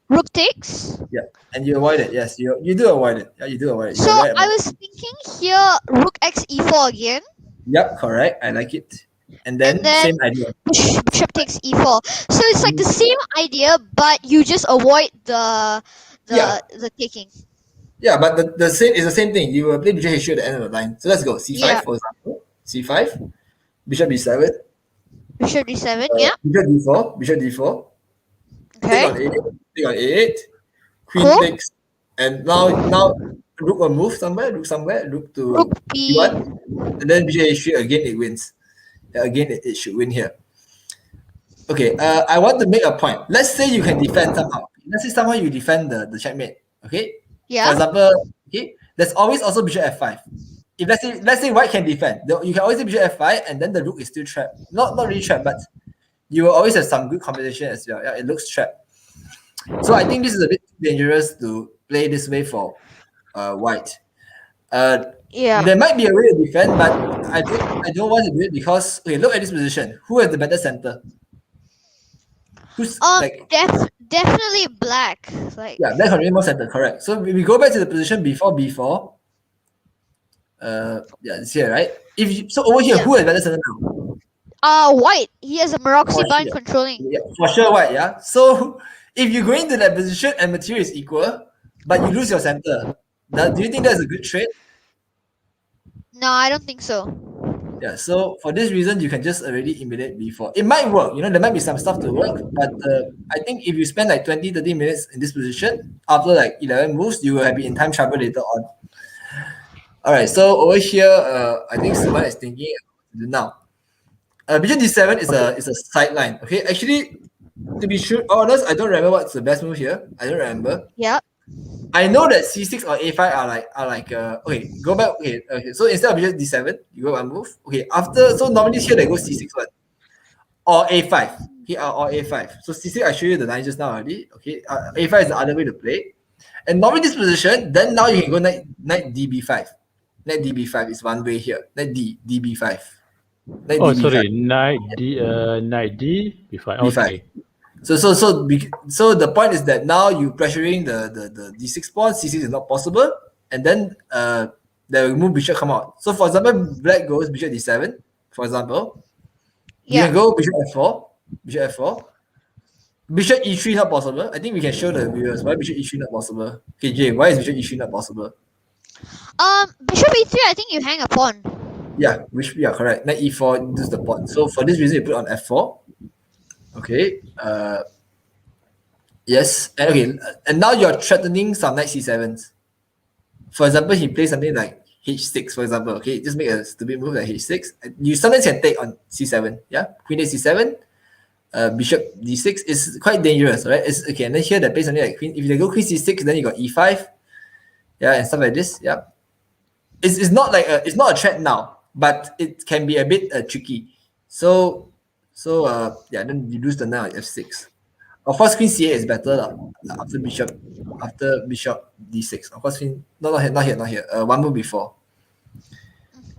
Rook takes. Yeah, and you avoid it. Yes, you do avoid it. Yeah, you do avoid it. So I was thinking here, rook x e4 again. Yep, correct. I like it. And then same idea. Bishop takes e4. So it's like the same idea, but you just avoid the taking. Yeah, but the same is the same thing. You will play bishop h3 at the end of the line. So let's go. C5 for example. C5. Bishop b7. Bishop d7. Yeah. Bishop d4. Bishop d4. Okay. Take on a8. Queen takes. And now rook will move somewhere. Rook to rook b1. And then bishop h3 again. It wins. Again, it should win here. Okay. I want to make a point. Let's say you can defend somehow. Let's say somehow you defend the checkmate. Okay. Yeah. For example, okay, there's always also bishop f5. If let's say white can defend, you can always do bishop f5, and then the rook is still trapped. Not really trapped, but you will always have some good competition as well. Yeah, it looks trapped. So I think this is a bit dangerous to play this way for white. Yeah. There might be a way to defend, but I don't want to do it because okay, look at this position. Who has the better center? Who's like Definitely black. Like yeah, black controlling more center, correct. So we go back to the position before B4. Yeah, it's here, right? If you, so over here, Yeah. who has better center now? White. He has a Maroxy For bind sure. controlling. Yeah, for sure, white. Yeah. So if you go into that position and material is equal, but you lose your center, do you think that's a good trade? No, I don't think so. Yeah, so for this reason, you can just already eliminate B4. It might work, you know, there might be some stuff to work, but I think if you spend like 20, 30 minutes in this position, after like 11 moves, you will be in time trouble later on. All right, so over here, I think Sumant is thinking now. Bishop D7 is a sideline. Okay, actually, to be honest, I don't remember what's the best move here. I don't remember. Yeah. I know that C6 or A5 are like okay, go back. Okay, so instead of bishop D7, you go one move. Okay, after so normally here they go C6 one or A5. Here or A5. So C6 I show you the line just now already. Okay, A5 is the other way to play. And normally this position, then now you can go knight DB5. Knight DB5 is one way here. Knight DB5. Knight Oh, DB5. sorry, knight D B5. B5. Okay. So the point is that now you pressuring the D6 pawn, C6 is not possible, and then the move bishop come out. So for example, black goes bishop D7, for example. You Yeah. can go bishop F4, bishop F4. Bishop E3 not possible. I think we can show the viewers why bishop E3 not possible. Okay, Jay, why is bishop E3 not possible? Bishop E3, I think you hang a pawn. Yeah, correct. Knight E4 does the pawn. So for this reason, you put on F4. Okay. Yes. And okay. And now you're threatening some knight C7s. For example, he plays something like H6, for example. Okay, just make a stupid move like H6. You sometimes can take on C7. Yeah. Queen A7. Bishop D6 is quite dangerous, right? It's okay. And then here they play something like queen. If they go queen C6, then you got E5. Yeah, and stuff like this. Yeah. It's not like it's not a threat now, but it can be a bit tricky. So yeah, then you lose the knight on F6. Of course, queen C8 is better after bishop D6. Of course, queen not here. One move before.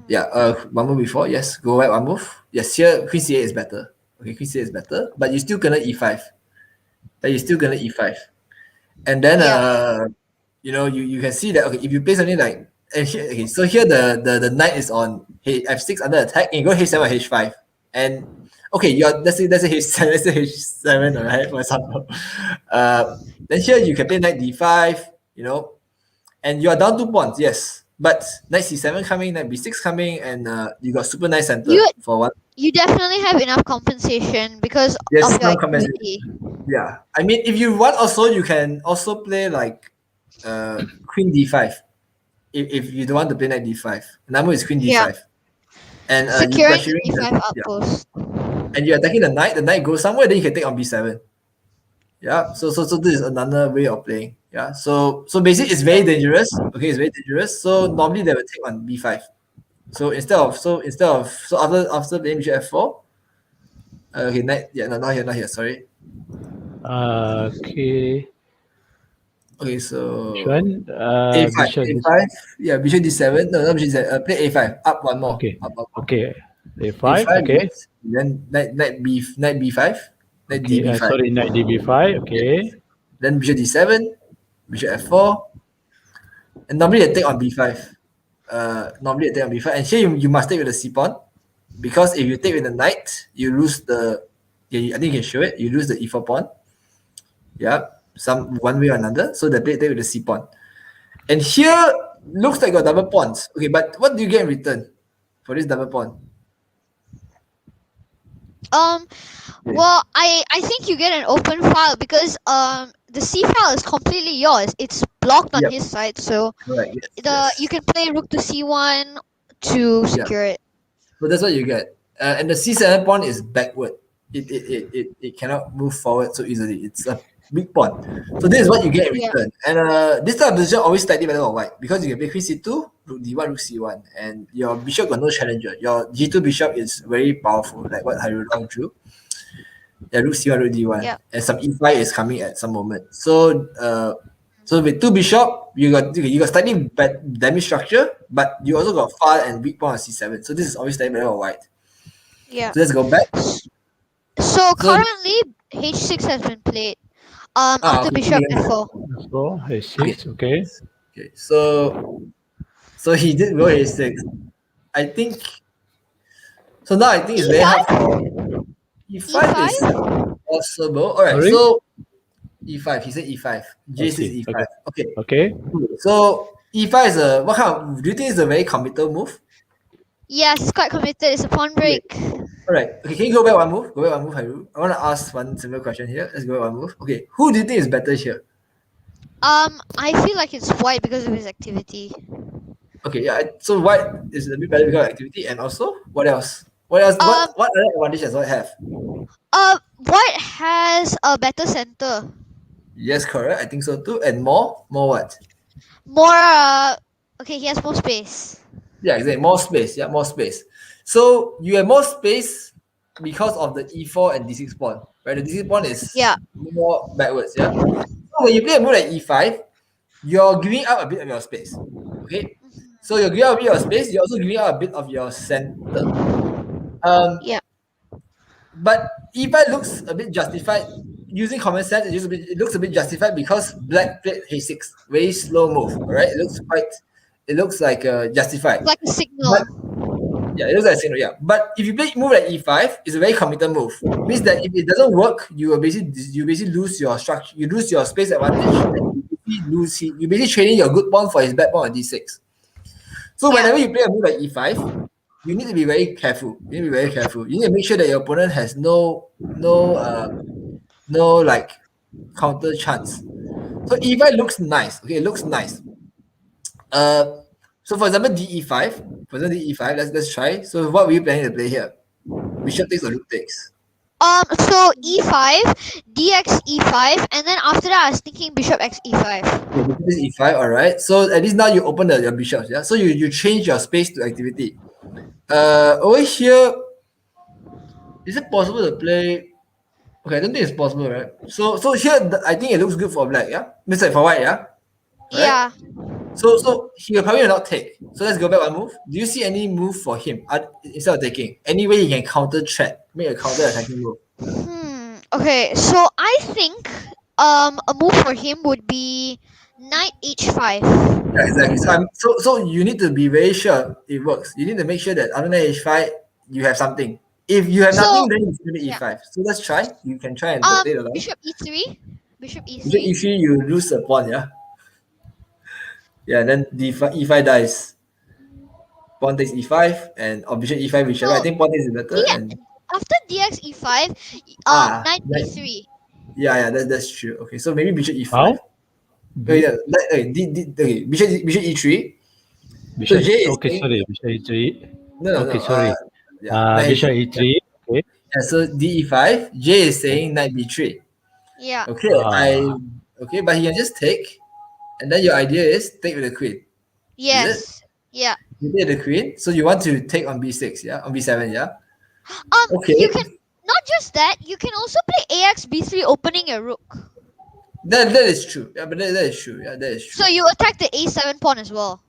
Yeah, one move before. Yes, go right one move. Yes, here queen C8 is better. Okay, queen C8 is better, but you still gonna E5. And then you know you can see that okay if you play something like okay so here the knight is on F6 under attack and you go H7 or H5 and okay you're let's say H7 alright for example then here you can play knight D5 you know and you are down 2 pawns yes but knight C7 coming knight B6 coming and you got super nice center for one. You definitely have enough compensation because Yes, of your no compensation. Yeah, I mean, if you want, also you can also play like queen D5. If you don't want to play knight D5, number is queen D5, Yeah. and securing you're the pressuring D5 outpost. and you're attacking the knight. The knight goes somewhere, then you can take on B7. Yeah, so this is another way of playing. Yeah, so basically it's very dangerous. Okay, it's very dangerous. So normally they will take on B5. So instead of after playing bishop F4. Okay, knight. Yeah, no, not here. Sorry. Okay. Okay, so Which one? A5. Bishop A5. Yeah, bishop D7. No, not bishop D7. Play A5. Up one more. Okay. Up one more. Okay. A5. A5. Okay. Yes. Then knight B5. Knight Okay. DB5. Sorry, knight DB5. Okay. Yes. Then bishop D7. Bishop F4. And normally they take on B5. Normally they take on B5. And here you must take with the C pawn. Because if you take with the knight, you lose the... Yeah, I think you can show it. You lose the E4 pawn. Yeah. Some one way or another. So they play with the C pawn. And here looks like got double pawns. Okay, but what do you get in return for this double pawn? Well, I think you get an open file because the C file is completely yours. It's blocked on Yep. his side, so Correct. Yes. you can play rook to C1 to secure it. So that's what you get. And the C7 pawn is backward. It cannot move forward so easily. It's a big pawn. So this is what you get in Yeah. return. And this type of position always slightly better on white because you can play queen C2, rook D1, rook C1, and your bishop got no challenger. Your G2 bishop is very powerful, like what Hairullah drew. Yeah, rook C1, rook D1, Yeah. and some E5 is coming at some moment. So So with 2 bishop, you got slightly bad damage structure, but you also got far and weak pawn on c7. So this is always slightly better for white. Yeah. So let's go back. So currently h6 has been played. After okay, bishop yeah. f4. Let's go h6. Okay. Okay, so he did go h6. I think so. Now I think it's very hard for e5 is possible. All right, Sorry? so e5. He said e5. Jay says Okay. e5. Okay. Okay. So e5 is a what kind of? Do you think it's a very committal move? Yes, it's quite committed. It's a pawn break. All right. Okay, can you go back one move? Go back one move, Haru. I want to ask one simple question here. Let's go back one move. Okay, who do you think is better here? I feel like it's white because of his activity. Okay, yeah. So white is a bit better because of activity, and also what else? What else? What other advantage does white have? White has a better center. Yes, correct. I think so too. And more what? More okay, he has more space. Yeah, exactly. More space. Yeah, more space. So you have more space because of the e4 and d6 pawn, right? The d6 pawn is more backwards. Yeah. So when you play a move like e5, you're giving up a bit of your space. Okay. So you're giving up a bit of your space. You're also giving up a bit of your center. Yeah. But e5 looks a bit justified. Using common sense, it looks a bit justified because black played h6, very slow move. All right, it looks like justified. Like a signal. But, yeah, it looks like a signal. Yeah, but if you play move like e5, it's a very committed move. It means that if it doesn't work, you basically lose your structure. You lose your space advantage. And you basically trading your good pawn for his bad pawn on d6. So whenever you play a move like e5, you need to be very careful. You need to be very careful. You need to make sure that your opponent has no like counter chance. So e5 looks nice. Okay, it looks nice. So for example, de5. For example, de5. Let's try. So what were you planning to play here? Bishop takes or rook takes? So e5, dx e5, and then after that I was thinking bishop x e5. Okay, bishop is e5. All right. So at least now you open your bishops. Yeah. So you change your space to activity. Over here, is it possible to play? Okay, I don't think it's possible, right? So here, I think it looks good for black, yeah? Means like for white, yeah? Right? Yeah. So he will probably not take. So let's go back one move. Do you see any move for him instead of taking? Any way he can counter threat, make a counter attacking move? Okay, so I think a move for him would be knight h5. Yeah, exactly. So you need to be very sure it works. You need to make sure that other than h5, you have something. If you have nothing, then it's going to be e5. So let's try. You can try and play the line. Bishop e3. Bishop e3. Bishop e3, you lose a pawn, yeah? Yeah, then e5 dies. Pawn takes e5 and bishop e5, whichever. I think pawn takes is better. And after dx e5, knight e3. Yeah, that's true. Okay, so maybe bishop e5. How? Okay, bishop e3. Bishop, so J is okay, sorry, bishop e3. No. Sorry. Bishop e3. Okay. Yeah, so d e5. J is saying knight b3. Yeah. Okay, but he can just take, and then your idea is take with the queen. Yes. Yeah. You take the queen, so you want to take on b6, yeah, on b7, yeah. Okay. You can not just that. You can also play ax b3, opening your rook. That is true. Yeah, but that is true. Yeah, that is true. So you attack the a7 pawn as well.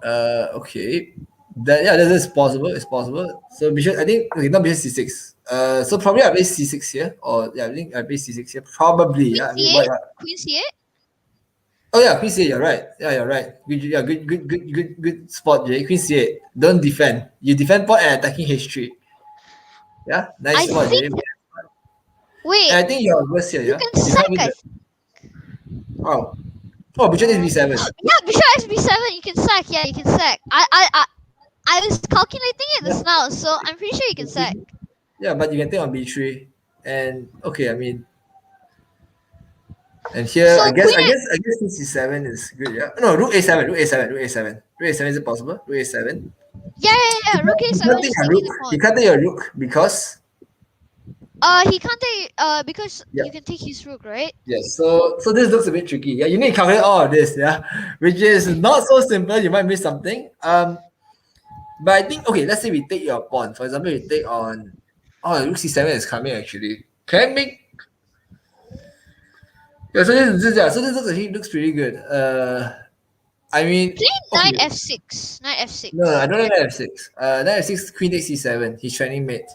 Okay. That is possible. It's possible. So bishop, I think not bishop c6. So probably I play c6 here, or I think I play c6 here. Probably. Queen Yeah. c8. Queen c8. Oh yeah, Queen c8. You're right. Yeah, you're right. Good spot, Jay. Queen c8. Don't defend. You defend pawn and attacking h3. Yeah, nice spot, Jay. Wait. And I think you're worse here. You can sack. Oh, bishop is b7. Yeah, bishop x b7. You can sack. Yeah, you can sack. I was calculating it just now, so I'm pretty sure you can sack. Yeah, but you can take on b3, and okay, I mean, and here So I guess Queen c7 is good. Yeah, no, rook a7. Rook a7 is it possible? Rook a7. Yeah. Rook a7. You can't take your rook because. He can't take because you can take his rook, right? Yes. So this looks a bit tricky. Yeah, you need to calculate all of this. Yeah, which is not so simple. You might miss something. But I think okay. Let's say we take your pawn. For example, we take on. Oh, rook c7 is coming actually. Can I make? Yeah, so this actually looks pretty good. I mean, Play knight okay. f6. Knight f6. No, I don't like knight f6. Knight f6, queen takes c7. He's training mate.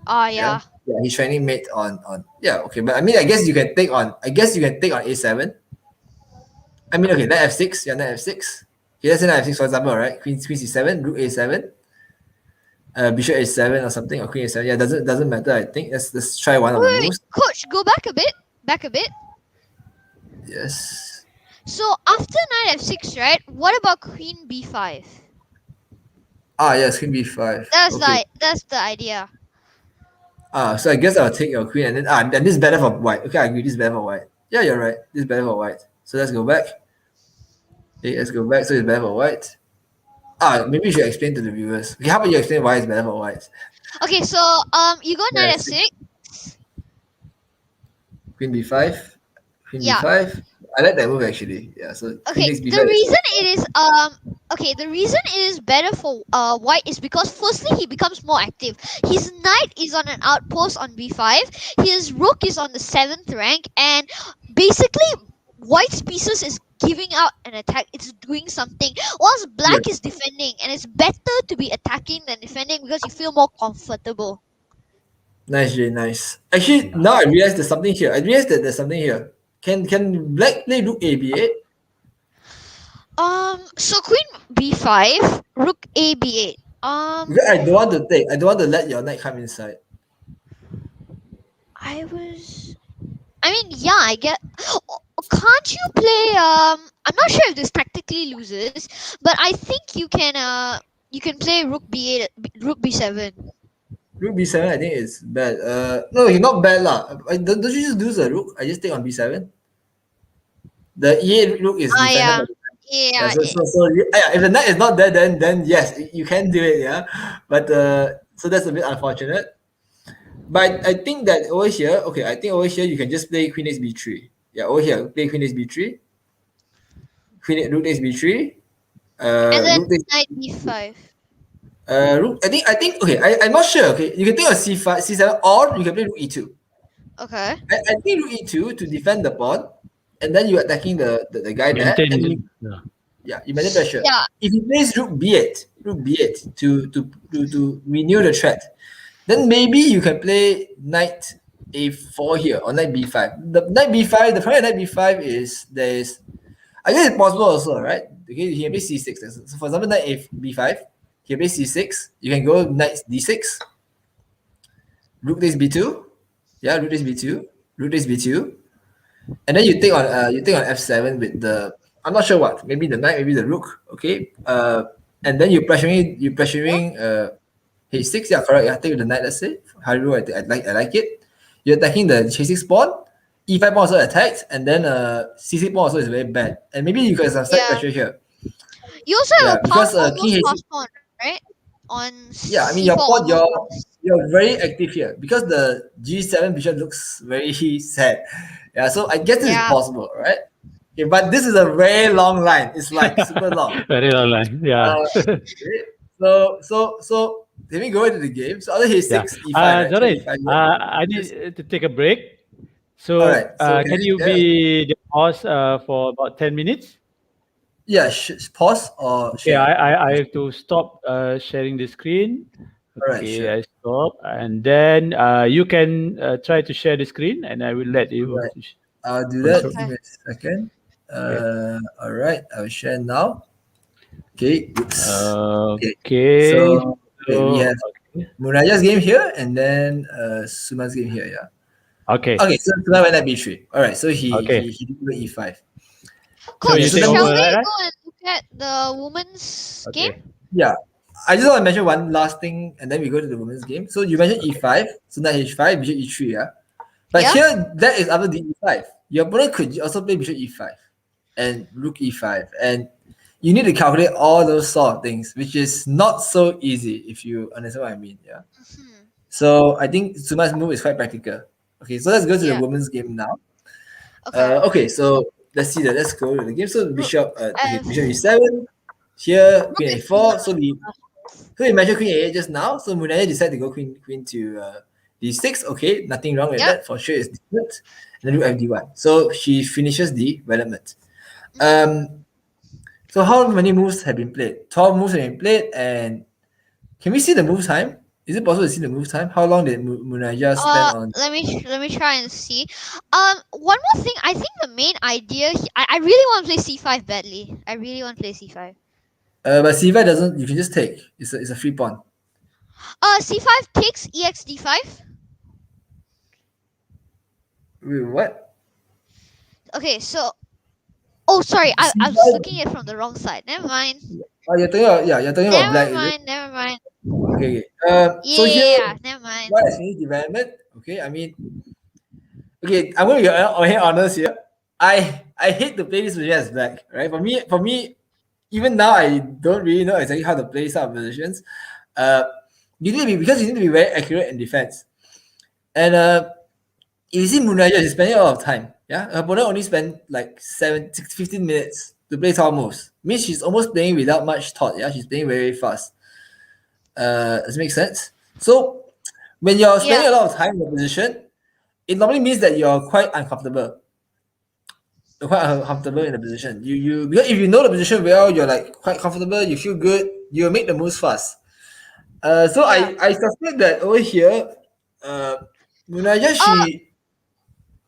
Yeah. Yeah, he's training mate on. Yeah, okay, but I mean, I guess you can take on a7. I mean, okay, knight f6. Yeah, knight f6. Okay, let's say knight f6 for example, right? Queen c7, rook a7, bishop a7 or something, or queen a7. Yeah, doesn't matter. I think let's try one of the Wait, moves. coach, go back a bit. Back a bit. Yes. So after knight f6, right? What about queen b5? Yes, queen b5. Okay. That's the idea. So I guess I'll take your queen and then this is better for white. Okay, I agree. This is better for white. Yeah, you're right. This is better for white. So let's go back. Okay, let's go back. So it's better for white. Maybe you should explain to the viewers. Okay, how about you explain why it's better for white? Okay, so you go knight f6. Queen b5. Queen Yeah. b5. I like that move actually. Yeah. So queen Okay, takes b5. the reason it is better for white is because firstly he becomes more active. His knight is on an outpost on b5. His rook is on the 7th rank, and basically white's pieces is giving out an attack. It's doing something, whilst black is defending, and it's better to be attacking than defending because you feel more comfortable. Nice, Jay, nice. Actually, now I realize there's something here. I realized that there's something here. Can black play rook a b8? So queen b5, rook a b8. Because I don't want to take. I don't want to let your knight come inside. I mean, yeah, I get. Can't you play? I'm not sure if this tactically loses, but I think you can play rook b8, rook b7. Rook b7, I think it's bad. No, you're not bad lah. Don't you just lose the rook? I just take on b7. The e8 rook is defended. Yeah. by the knight. Yeah. If the knight is not there, then yes, you can do it. Yeah, but so that's a bit unfortunate. But I think that over here, okay, I think over here you can just play queen takes b3. Yeah, over here play queen takes b3. Rook takes b3. And then rook takes knight b5. rook. I think okay. I'm not sure. Okay, you can take on c5, c7, or you can play rook e2. Okay. I think rook e2 to defend the pawn, and then you're attacking the guy there. You maintain pressure. Yeah. If he plays rook b8 to renew the threat, then maybe you can play knight a4 here or knight b5. The knight b5, the problem with knight b5 is I guess it's possible also, right? Okay, he can play c6. So for example, knight b5, he can play c6. You can go knight d6. Rook takes b2. Yeah, rook takes b2. Rook takes b2. And then you take on f7 with the, I'm not sure what, maybe the knight, maybe the rook. Okay. And then you're pressuring h6. Yeah, correct. Yeah, take the knight. Let's say I like it. You're attacking the h6 pawn. E5 pawn also attacked, and then c6 pawn also is very bad. And maybe you can have slight pressure here. You also have a because pawn king almost pawn, right? On I mean your pawn, you're very active here because the g7 bishop looks very sad. Yeah, so I guess this is possible, right? Okay, but this is a very long line. It's like super long. Very long line. Yeah. So let me go into the game. So other h6, e5. Sorry, I need to take a break. So, can you be the host for about 10 minutes? Yeah, pause or share? I have to stop sharing the screen. Okay, sure. I stop, and then you can try to share the screen, and I will let you. Right. I'll do that. Give me a second. All right, I'll share now. Okay. Okay. So we have Munajah's game here, and then Sumant's game here. Yeah. Okay. Okay. So Sumant went at b3. All right. So he did e5. Coach, So shall we over, go and look at the women's game? Yeah. I just want to mention one last thing, and then we go to the women's game. So you mentioned e5, so knight h5, bishop e3, yeah. But here that is after the e5. Your opponent could also play bishop e5 and rook e5, and you need to calculate all those sort of things, which is not so easy if you understand what I mean. Yeah. So I think Sumant's move is quite practical. Okay, so let's go to the women's game now. Okay, so let's see that. Let's go to the game. So bishop e7. Here queen a4. So we mentioned queen a8 just now. So Munajah decided to go queen to D6, okay, nothing wrong with Yep. that. For sure, it's different. And then rook FD1. So she finishes the development. So how many moves have been played? 12 moves have been played, and can we see the move time? Is it possible to see the move time? How long did Munajah spend on? Let me try and see. One more thing. I think the main idea. I really want to play c5 badly. I really want to play c5. But c5 doesn't. You can just take. It's a free pawn. C5 takes ex d5. Wait, what? Okay, so. Oh, sorry. I was C5 looking at it from the wrong side. Never mind. Oh, you're talking about you're talking about black. Never Is it? mind. Never mind. Okay. So here, Yeah. Never mind. what is finished development? Okay, I mean, okay, I'm going to be honest here. I hate to play this position as black, right? For me, even now I don't really know exactly how to play some positions. You need to be because you need to be very accurate in defense. And if you see Munajah, she's spending a lot of time. Yeah, her opponent only spent like 15 minutes to play 12 moves. Means she's almost playing without much thought. Yeah, she's playing very, very fast. Does it make sense? So when you're spending a lot of time in a position, it normally means that you're quite uncomfortable. You're quite uncomfortable in the position. You because if you know the position well, you're like quite comfortable. You feel good. You make the moves fast. So I suspect that over here, Munajah, she.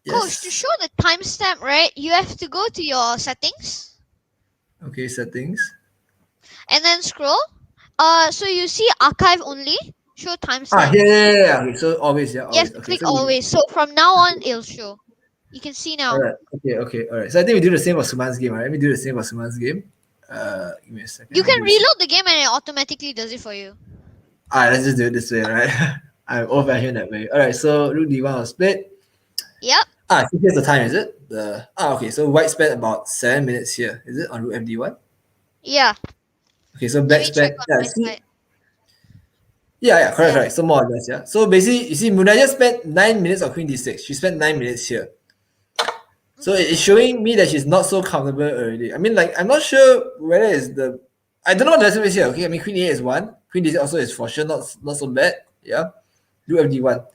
Coach, to show the timestamp, right? You have to go to your settings. Okay, settings. And then scroll. So you see archive only. Show timestamp. Yeah. Okay, so always, yeah. Always. Yes, Okay, click so always. So from now on, it'll show. You can see now. Alright. Okay. Alright. So I think we do the same for Sumant's game. Alright, let me do the same for Sumant's game. Give me a second. You can reload the game and it automatically does it for you. Alright, let's just do it this way, alright? I'm old-fashioned that way. Alright, so rook d1 was split. Yep. So here's the time, is it? Okay, so white spent about 7 minutes here. Is it on rook fd1? Yeah. Okay, so Let black me spent. check on my side. Yeah, correct. So more or less, yeah. So basically, you see, Munajah spent 9 minutes on queen d6. She spent 9 minutes here. So it's showing me that she's not so comfortable already. I mean, like, I'm not sure whether it's the. I don't know what the rest of it is here. Okay, I mean, queen e8 is 1. Queen d6 also is for sure not so bad. Yeah. Rook fd1.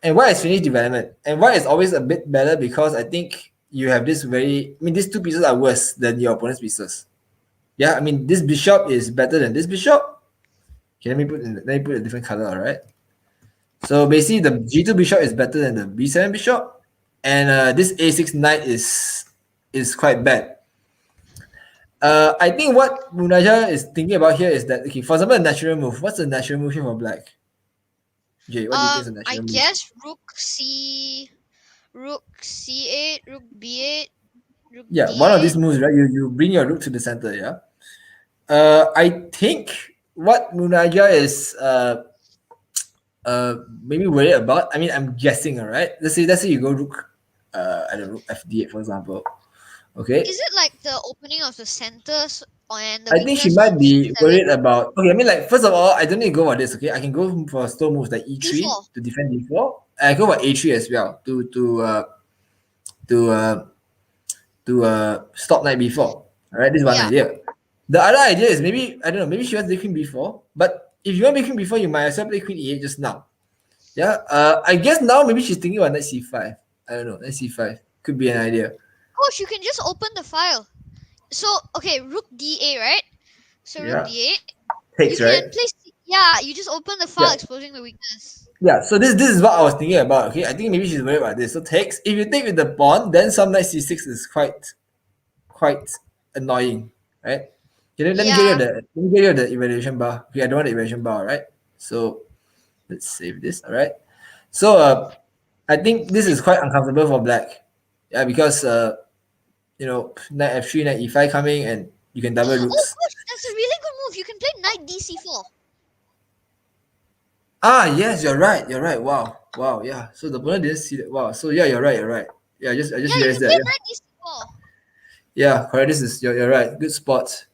And white is finished development. And white is always a bit better because I think you have this these two pieces are worse than your opponent's pieces. Yeah, I mean, this bishop is better than this bishop. Okay, let me put a different color, alright? So basically, the g2 bishop is better than the b7 bishop. And this a6 knight is quite bad. I think what Munajah is thinking about here is that, okay, for example, a natural move. What's the natural move here for black? Jay, what do you think is a natural I move? guess rook c8, rook b8, rook Yeah, d8. one of these moves, right? You bring your rook to the center, yeah? I think what Munajah is maybe worried about, I mean, I'm guessing, alright? Let's say you go rook, I don't know, fd8, for example. Okay? Is it like the opening of the centers and the I think she weakness might on be C7? worried about. Okay, I mean, like, first of all, I don't need to go for this. Okay, I can go for slow moves like e3 D4. to defend d4. I go for a3 as well to stop knight b4. All right, this is one idea. The other idea is maybe I don't know. Maybe she wants to play queen b4. But if you want to play queen b4, you might as well play queen e8 just now. Yeah. I guess now maybe she's thinking about knight c5. I don't know. Knight c5 could be an idea. Coach, you can just open the file. So okay, rook d8, right? So rook d8. Takes, you right? can place. Yeah, you just open the file, exposing the weakness. Yeah, so this is what I was thinking about. Okay, I think maybe she's worried about this. So takes. If you take with the pawn, then some knight c6 is quite annoying, right? Okay, let me get you the evaluation bar. Okay, I don't want the evaluation bar, right? So let's save this. All right. So I think this is quite uncomfortable for black. Yeah, because knight f3, knight e5 coming, and you can double rooks. Oh, coach, that's a really good move. You can play knight dc4. Yes, you're right. Wow. Yeah. So the opponent didn't see that. Wow. So yeah, you're right. Yeah, I just realized that. Play knight dc4. Yeah, correct. This is you're right. Good spot.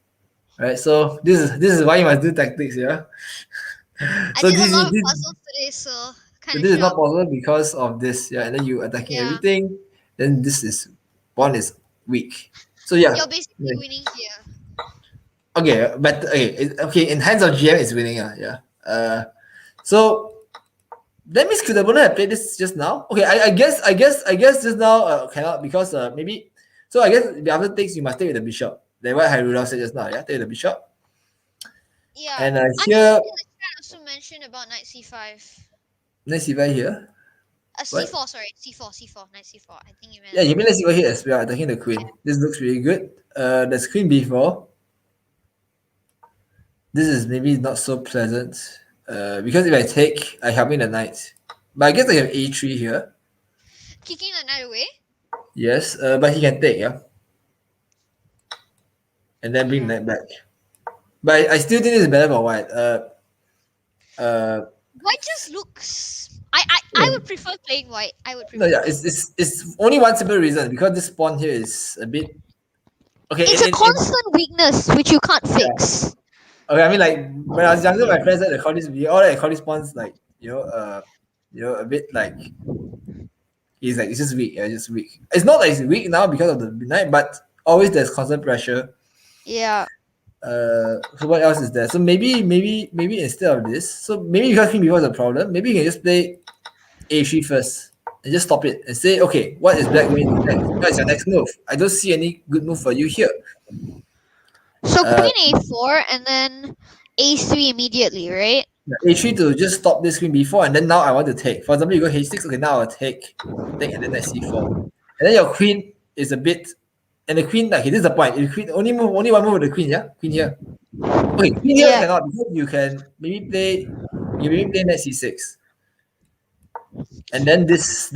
Right. So this is why you must do tactics. Yeah. I did a lot of puzzles today, so kind of. This is not possible because of this. Yeah, and then you attacking everything. Then pawn is weak. So yeah. You're basically winning here. Okay, but okay. In hands of GM, it's winning. Yeah. So That means could the opponent have played this just now? Okay, I guess just now cannot because maybe. So I guess the other takes you must take with the bishop. Like what Rudolph said just now. Yeah, take with the bishop. Yeah. And I here, mean, the chat also mentioned about knight c5. let's see right here. What? C4, sorry. C4, knight c4. I think you meant. Yeah, you mean let's see over here as well. Attacking the queen. This looks really good. There's queen b4. This is maybe not so pleasant. Because if I take, I help in the knight. But I guess I have a3 here. Kicking the knight away? Yes, but he can take, yeah. And then bring the knight back. But I still think this is better for white. White just looks. I would prefer playing white. I would prefer. No, yeah, it's only one simple reason because this pawn here is a bit. Okay, It's a constant weakness which you can't fix. Okay, I mean, like when I was younger, my friends had to call this video, all that call these pawns like a bit like he's like it's just weak, yeah, just weak. It's not like it's weak now because of the knight, but always there's constant pressure. Yeah. So what else is there? So maybe instead of this, so maybe because queen b4 is a problem, maybe you can just play a3 first and just stop it and say, okay, what is black going to do next? What is your next move? I don't see any good move for you here. So queen a4 and then a3 immediately, right? a3 to just stop this queen b4, and then now I want to take. For example, you go h6. Okay, now I'll take, and then I c4, and then your queen is a bit. And the queen, okay, this is the point. The queen, only one move with the queen, yeah? Queen here. Okay, queen here cannot because you can maybe play knight c6. And then this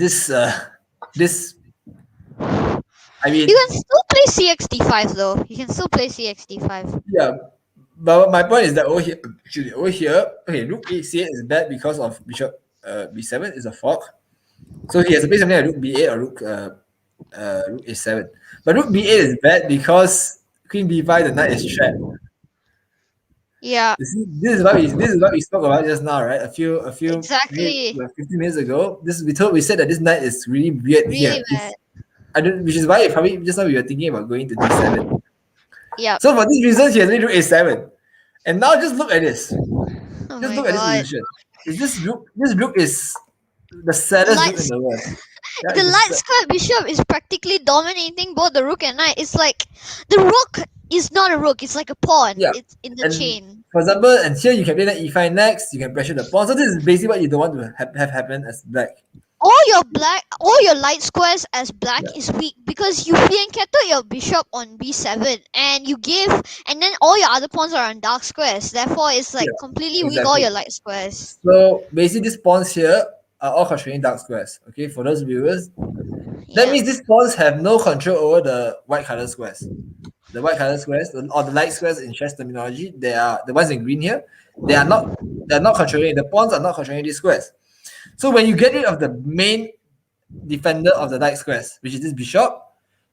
I mean you can still play cx d5 though. You can still play cx d5. Yeah. But my point is that over here, okay, rook a8 is bad because of bishop b7 is a fork. So he has to play something like rook b8 or rook a7. But rook b8 is bad because queen b5, the knight is trapped. Yeah. You see, this is what we spoke about just now, right? A few Exactly. 15 minutes ago. We said that this knight is really weird here. Bad. Which is why probably just now we were thinking about going to d7. Yeah. So for this reason, he has only rook a7. And now just look at this. Oh Just my look at God. this position. This rook is the saddest rook in the world. Yeah, The light square bishop is practically dominating both the rook and knight. It's like the rook is not a rook, it's like a pawn. Yeah. It's in the And chain. For example, and here you can play knight e5 next, you can pressure the pawn. So this is basically what you don't want to have happen as black. All your light squares as black is weak because you encounter your bishop on b7 and then all your other pawns are on dark squares. Therefore, it's like completely weak all your light squares. So basically, these pawns here are all controlling dark squares. Okay, for those viewers, that means these pawns have no control over the white color squares. The white color squares or the light squares in chess terminology, they are the ones in green here. They're not controlling. The pawns are not controlling these squares. So when you get rid of the main defender of the light squares, which is this bishop,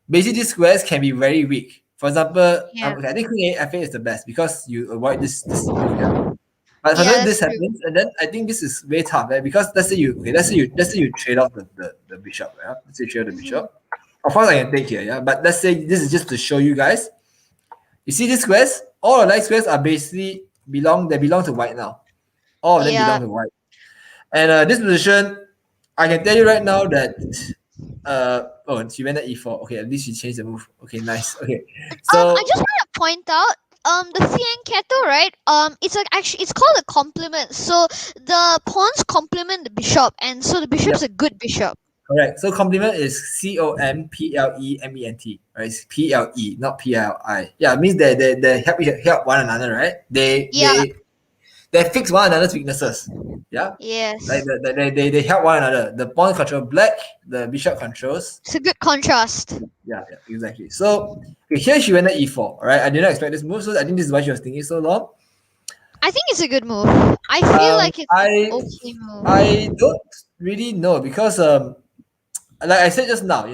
basically these squares can be very weak. For example, I think queen a8 is the best because you avoid this move here. But for example, this happens, and then I think this is very tough, right? Because let's say you trade off the bishop, yeah? Let's say you trade the bishop. Of course, I can take here, yeah. But let's say this is just to show you guys. You see these squares? All the light squares are basically belong to white now. All of them belong to white. And this position, I can tell you right now that she went at e4. Okay, at least she changed the move. Okay, nice. Okay. So I just want to point out the fianchetto, right? It's called a complement. So the pawns complement the bishop, and so the bishop's a good bishop. Correct. So complement is complement, right? It's ple, not pli. Yeah, it means they help one another, right? They fix one another's weaknesses. Yeah. Yes. Like they help one another. The pawn control black, the bishop controls. It's a good contrast. Yeah, exactly. So here she went at e4. All right, I did not expect this move, so I think this is why she was thinking so long. I think it's a good move. I feel like it's an okay move. I don't really know because like I said just now,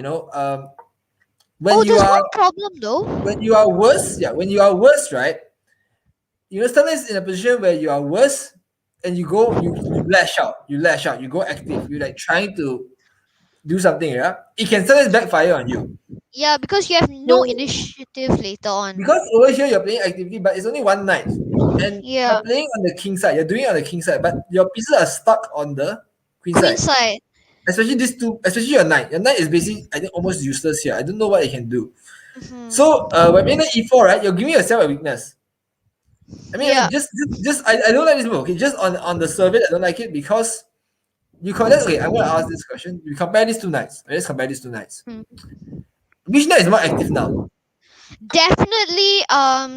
when there's one problem though. When you are worse, right? Sometimes in a position where you are worse and you lash out, you go active, you're like trying to do something, yeah? It can sometimes backfire on you. Yeah, because you have no initiative later on. Because over here you're playing actively, but it's only one knight. And you're playing on the king side, you're doing it on the king side, but your pieces are stuck on the Queen Queen side. side. Especially these two, especially your knight. Your knight is basically, I think, almost useless here. I don't know what it can do. Mhm. So when in e4, right, you're giving yourself a weakness. I mean, Yeah. I don't like this move. Okay, just on the survey, I don't like it because you compare. Okay, I'm gonna ask this question. You compare these two knights. Let's compare these two knights. Hmm. Which knight is more active now? Definitely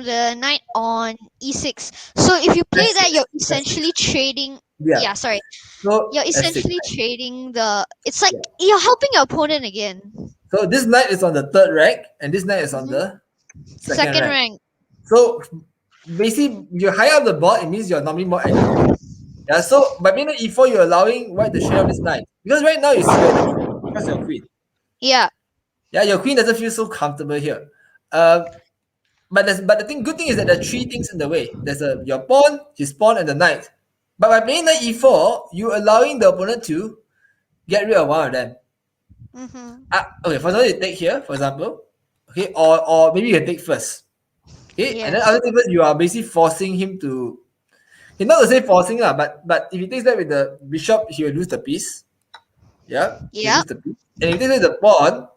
the knight on e6. So if you play that, F6. you're essentially trading. Yeah. Yeah, sorry. So You're F6. essentially trading the. It's like Yeah. you're helping your opponent again. So this knight is on the third rank, and this knight is on the second Second rank. rank. So basically, you're higher up the board, it means you're normally more active. Yeah. So by being at e4, you're allowing white to trade off this knight because right now you see you're the king because your queen. Yeah. Yeah, your queen doesn't feel so comfortable here. But the good thing is that there are three things in the way. There's your pawn, his pawn, and the knight. But by playing knight e4, you're allowing the opponent to get rid of one of them. Mm-hmm. Okay, for example, you take here, for example. Okay, or maybe you can take first. Okay, and then Yes. other people you are basically forcing him to. Okay, not to say forcing but if he takes that with the bishop, he will lose the piece. Yeah, he'll Yeah. lose the piece. And if he takes with the pawn,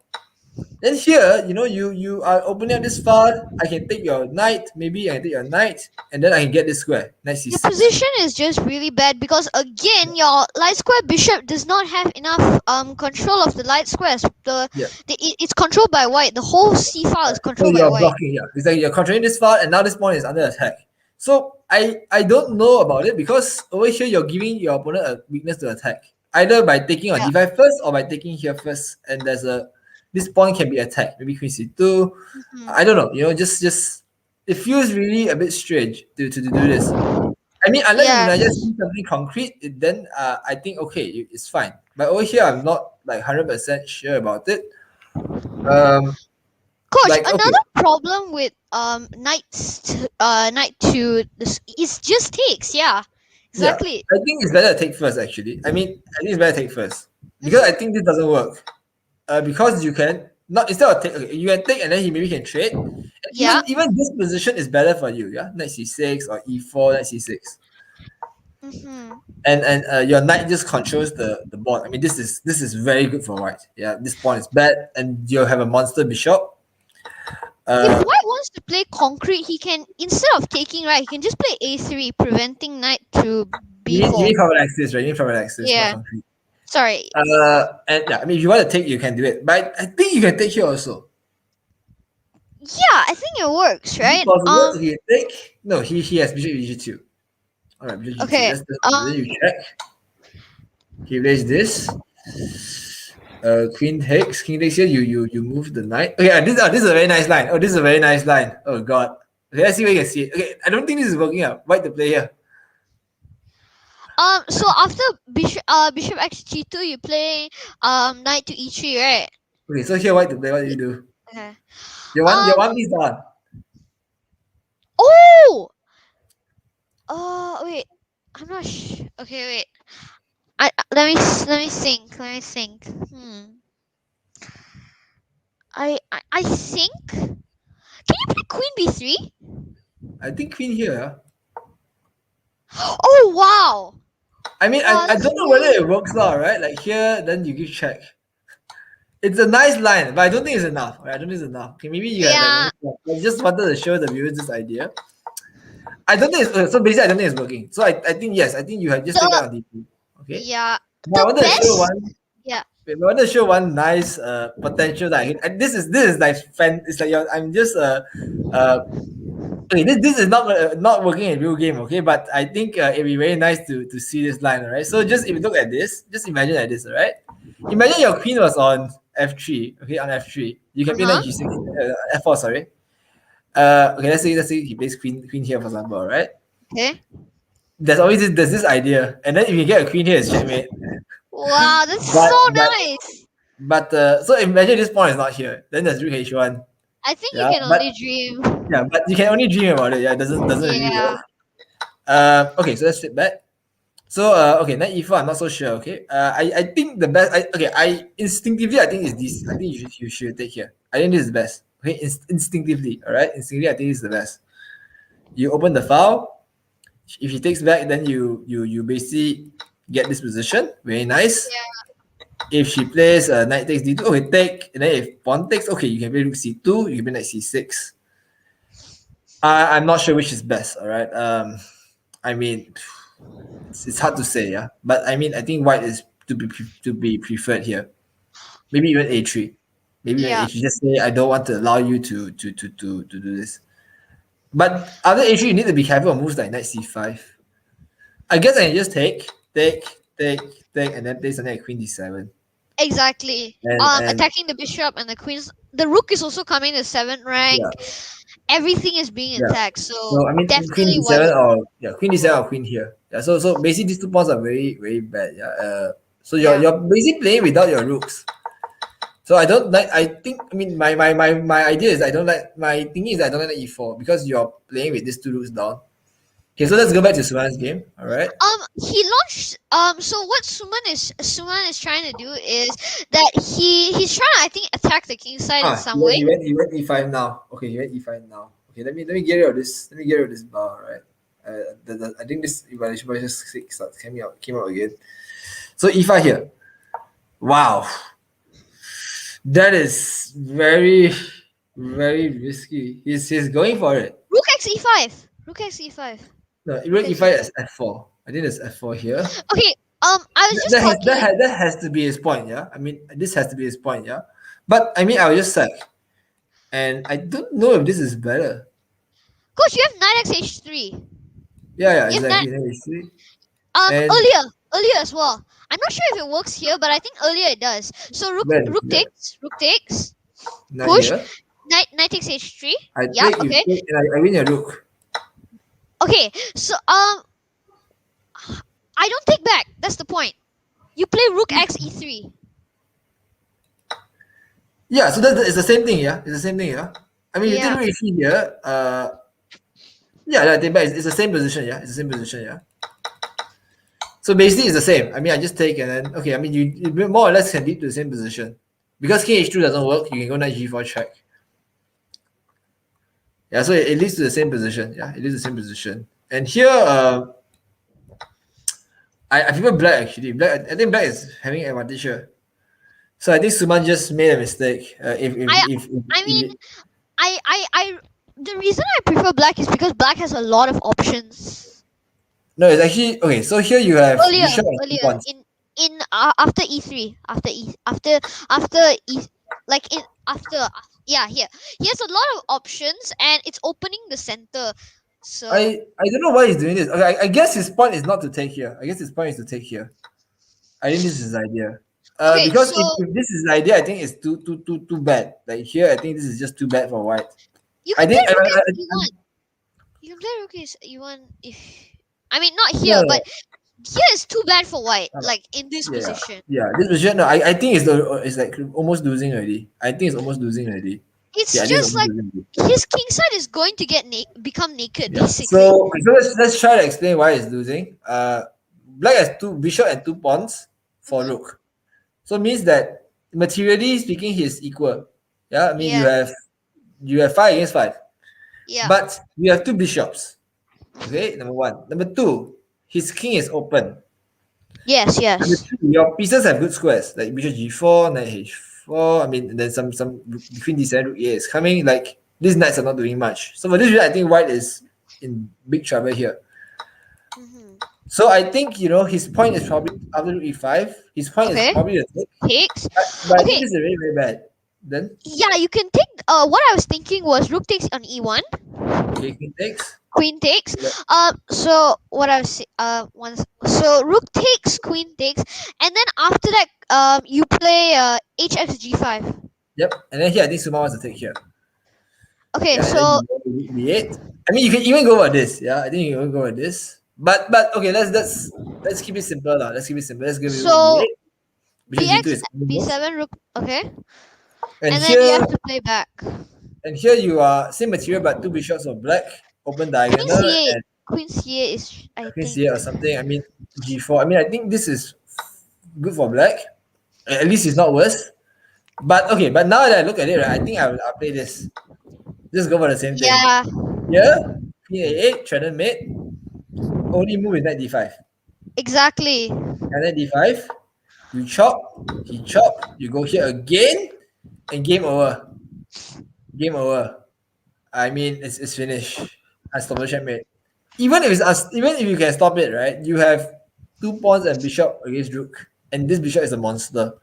then here, you are opening up this far. I can take your knight. Maybe I can take your knight, and then I can get this square. Knight Your c6. position is just really bad because again, your light square bishop does not have enough control of the light squares. Yeah. It's controlled by white. The whole c file is So controlled by you're white. blocking here. It's like you're controlling this far, and now this pawn is under attack. So I don't know about it because over here you're giving your opponent a weakness to attack, either by taking on Yeah. d5 first or by taking here first. And this pawn can be attacked. Maybe queen c2. Mhm. I don't know. Just it feels really a bit strange to do this. I mean, unless Yes. Munajah sees something concrete, then I think okay, it's fine. But over here, I'm not like 100% sure about it. Coach, Like, okay. another problem with knight to this is just takes. Yeah. Exactly. Yeah, I think it's better to take first. Actually, I think it's better to take first because I think this doesn't work. Because you can not instead of take, okay, you can take and then he maybe can trade. And Yeah. Even this position is better for you. Yeah, knight c6 or e4, knight c6, Mm-hmm. and your knight just controls the board. I mean, this is very good for white. Yeah, this pawn is bad, and you have a monster bishop. If white wants to play concrete, he can instead of taking right, he can just play a3, preventing knight to You b4. need covered access, right? You need covered access, Yeah. not concrete. Sorry. And yeah, I mean, if you want to take, you can do it. But I think you can take here also. Yeah, I think it works, right? Possible? He take? No, he has bishop g2. All right, bishop g2. Okay. Then you check. He raised this. Queen takes. King takes here. You move the knight. Okay, this is a very nice line. Oh, this is a very nice line. Oh god. Okay, let's see where you can see it. Okay, I don't think this is working out. White to play here. So after bishop x g2, you play knight to e3, right? Okay, so here white to play. What do you do? Okay. Your one piece on. Oh. Wait. I'm not sure. Okay, wait. Let me think. Let me think. I think. Can you play queen b3? I think queen here. Oh wow. I mean, Wow, I that's don't know whether really- it works now, right? Like here, then you give check. It's a nice line, but I don't think it's enough. Right? I don't think it's enough. Okay, maybe you Yeah. I just wanted to show the viewers this idea. I don't think it's so basically I don't think it's working. So I think yes, I think you have just take that on DP. Okay. Yeah. Now I wanted to show one. Yeah. I wanted to show one nice potential that this is like it's like I'm just okay, this is not working in real game, okay, but I think it'd be very nice to see this line, alright. So just if you look at this, just imagine like this, alright. Imagine your queen was on f3, okay, on f3. You can play knight g6, f4, sorry. Okay, let's say he plays queen here, for example, alright. Okay. There's this idea, and then if you get a queen here, it's checkmate. Wow, that's But- so but- nice. But so imagine this pawn is not here, then there's rook h1. I think Yeah, you can but- only dream. Yeah, but you can only dream about it. Yeah, it doesn't really Yeah. work. Okay, so let's flip back. So okay, knight e4, I'm not so sure. Okay, I think the best. I instinctively I think is this. I think you should take here. I think this is the best. Okay, instinctively, all right. Instinctively, I think this is the best. You open the file. If he takes back, then you basically get this position. Very nice. If she plays knight takes d2, okay, take. And then if pawn takes, okay, you can play rook c2, you can play knight c6. I'm not sure which is best, all right? I mean, it's hard to say, yeah. But I mean, I think white is to be preferred here. Maybe even a3. Maybe even a3. Just say I don't want to allow you to do this. But after a3, you need to be careful of moves like knight c5. I guess I can just take, and then play something like queen d7. Exactly. And Attacking the bishop and the queens. The rook is also coming to 7th rank. Yeah. Everything is being attacked. So I mean, definitely queen d7 or queen d7 or queen here. Yeah. So basically these 2 pawns are very very bad. Yeah. So you're basically playing without your rooks. So I don't like. I think. I mean, my idea is I don't like. My thinking is I don't like e4 because you're playing with these 2 rooks down. Okay, so let's go back to Sumant's game. All right. He launched. So what Sumant is trying to do is that he's trying to, I think, attack the king side in some way. He went e5 now. Okay, he went e5 now. Okay, let me get rid of this. Let me get rid of this bar. Right. I think this evaluation bar just came out again. So e5 here. Wow. That is very, very risky. He's going for it. Rook x e5. Rook x e5. No, rook e5 is f4. I think there's f4 here. Okay. I was just talking. That has to be his point, yeah. I mean, this has to be his point, yeah. But I mean, I'll just sack, and I don't know if this is better. Coach, you have knight x h3. Yeah, exactly. Earlier as well. I'm not sure if it works here, but I think earlier it does. So rook takes. Push. Knight takes h3. I win your rook. Okay, so I don't take back. That's the point. You play rook x e3. Yeah, so it's the same thing, yeah. It's the same thing, yeah. I mean, you take rook e3 here. I take back. It's the same position, yeah. It's the same position, yeah. So basically, it's the same. I mean, I just take and then okay. I mean, you more or less can lead to the same position because king h2 doesn't work. You can go knight g4 check. Yeah, so it leads to the same position. Yeah, it leads to the same position. And here, I prefer black actually. I think black is having an advantage here. So I think Sumant just made a mistake. The reason I prefer black is because black has a lot of options. No, it's actually okay. So here you have earlier in after e3, here he has a lot of options and it's opening the center. So I don't know why he's doing this. Okay, I guess his point is not to take here. I guess his point is to take here. I think this is his idea. Because if this is the idea, I think it's too bad. Like here, I think this is just too bad for white. You can play rook as e1. You can play rook as e1 if. I mean, not here, but here is too bad for white. Like in this position. Yeah, this position. No, I think it's like almost losing already. I think it's almost losing already. It's just like his king side is going to become naked, basically. So let's try to explain why it's losing. Black has 2 bishop and 2 pawns for rook. So it means that materially speaking, he's equal. Yeah, I mean you have 5 against 5. Yeah. But you have 2 bishops. Okay, number 1. Number 2, his king is open. Yes. Number 2, your pieces have good squares like bishop g4, knight h4. I mean, and then some between d7 rook a is coming. Like these knights are not doing much. So for this reason, I think white is in big trouble here. So I think his point is probably after rook e5. His point is probably a take. But I think this is very very bad. Then you can take. What I was thinking was rook takes on e1. Okay, queen takes. Queen takes. So what I was so rook takes, queen takes, and then after that, you play hx g5. Yep, and then here I think Sumant wants to take here. Okay, so b8. I mean, you can even go with this. Yeah, I think you can go with this. But okay, let's keep it simple now. Let's keep it simple. Let's give it so bx, b7 rook. Okay, and then here, you have to play back. And here you are same material but 2 bishops of black, open diagonal. Queen c8 is Queen c8 or something. I mean g4. I mean I think this is good for black. At least it's not worse. But okay, but now that I look at it, right, I think I'll play this. Just go for the same thing. Yeah. Here, queen a8, threaten mate. Only move with knight d5. Exactly. and then d5. You chop, he chop, you go here again, and game over. Game over. I mean, it's finished. Unstoppable checkmate. Even if even if you can stop it, right? You have 2 pawns and bishop against rook, and this bishop is a monster.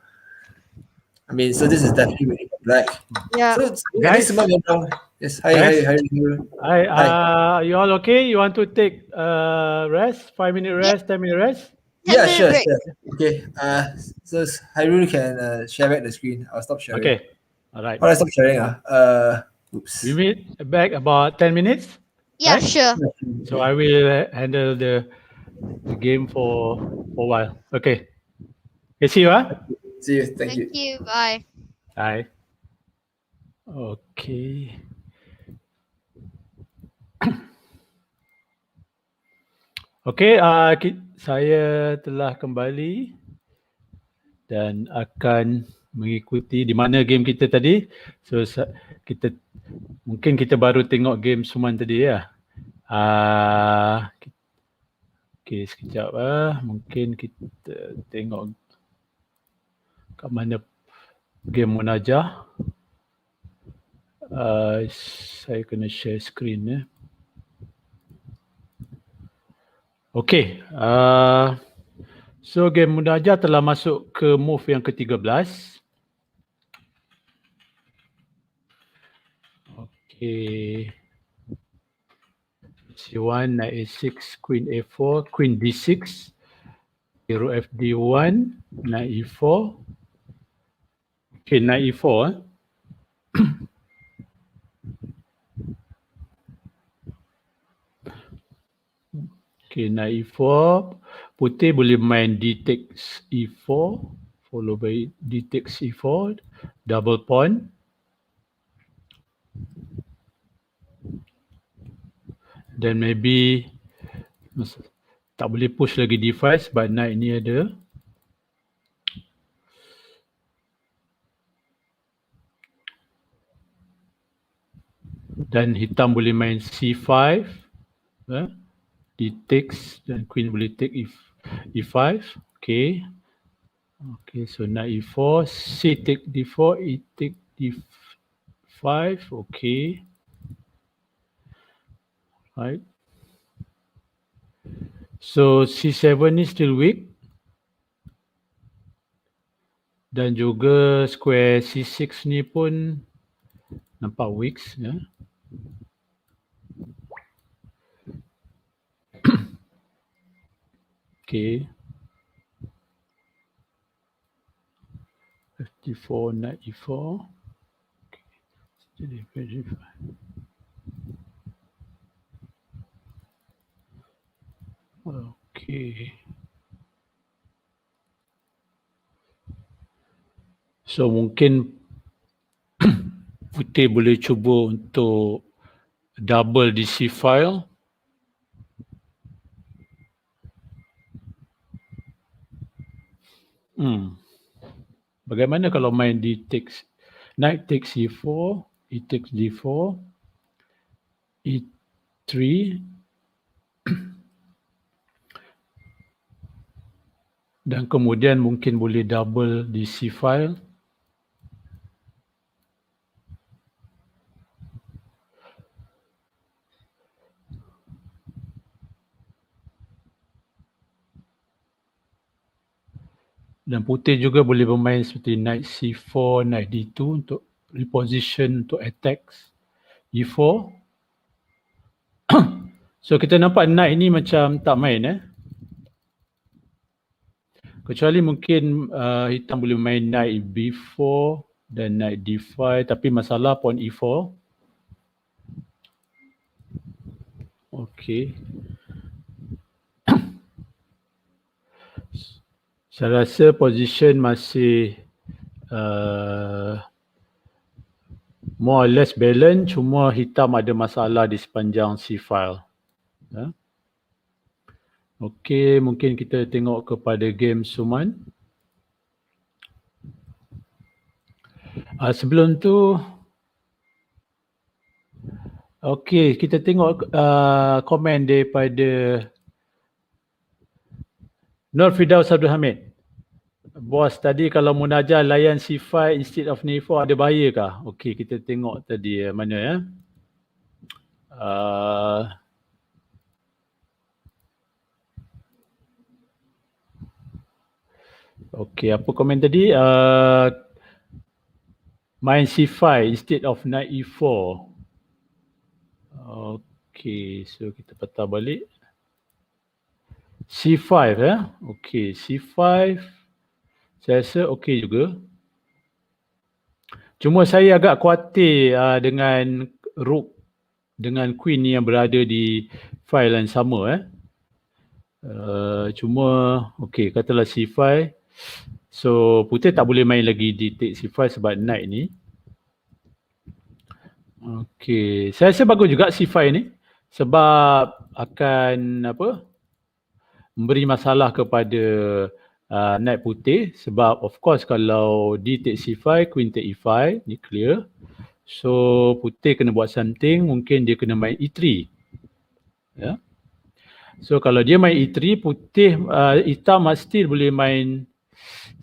I mean, so this is definitely winning for black. Yeah. So Guys. yes. Hi. Hi, you all okay? You want to take rest? 5-minute rest, 10-minute rest? 10 Yeah, minute sure, break. sure. Okay. So Hyrule can share back the screen. I'll stop sharing. Okay. All right. How do I stop sharing? Oops. We meet back about 10 minutes. Yeah, Right? sure. So I will handle the game for a while. Okay. Okay, see you, huh? See you. Thank you. Thank you. Bye. Bye. Okay. Okay, saya telah kembali dan akan mengikuti di mana game kita tadi. So kita mungkin kita baru tengok game Sumant tadi ya. Okay, sekejap mungkin kita tengok kat mana game Munajah. Saya kena share screen Okay. So game Munajah telah masuk ke move yang ke-13. Okay. C1, knight A6, queen A4, queen D6, hero FD1, knight E4. Okay, knight E4. Okay, knight E4. Putih boleh main D takes E4, followed by D takes E4, double pawn. Then maybe tak boleh push lagi D5 sebab knight ni ada. Dan hitam boleh main C5. D takes dan queen boleh take E5. Okay. Okay, so knight E4, C take D4, E take D5. Okay. Right. So C7 ni still weak. Dan juga square C6 ni pun nampak weak. Ya. Okay. F4, knight E4. Okay. Okay. So mungkin Putih boleh cuba untuk double DC file. Bagaimana kalau main D takes, knight takes E4, E takes D4, E3, dan kemudian mungkin boleh double DC file. Dan Putih juga boleh bermain seperti knight C4, knight D2 untuk reposition untuk attacks E4. So kita nampak knight ni macam tak main Kecuali mungkin hitam boleh main knight B4 dan knight D5, tapi masalah pawn E4. Okay. Saya rasa position masih more or less balance, cuma hitam ada masalah di sepanjang C file. Okey, mungkin kita tengok kepada game Sumant. Sebelum tu, okey, kita tengok komen daripada Nur Firdaus Abdul Hamid. Bos, tadi kalau Munajah layan C5 instead of Knight 4 ada bahaya kah? Okey, kita tengok tadi mana ya. Okey, apa komen tadi? Main C5 instead of Knight E4. Okey, so kita patah balik. C5 ya. Okey, C5 saya rasa okey juga. Cuma saya agak khawatir dengan rook dengan queen ni yang berada di file yang sama cuma okey, katalah C5. So putih tak boleh main lagi di take C5 sebab knight ni. Okey, saya rasa bagus juga C5 ni sebab akan memberi masalah kepada knight putih sebab of course kalau di take C5, queen take E5 ni clear. So putih kena buat something, mungkin dia kena main E3. Ya. So kalau dia main E3, putih hitam still boleh main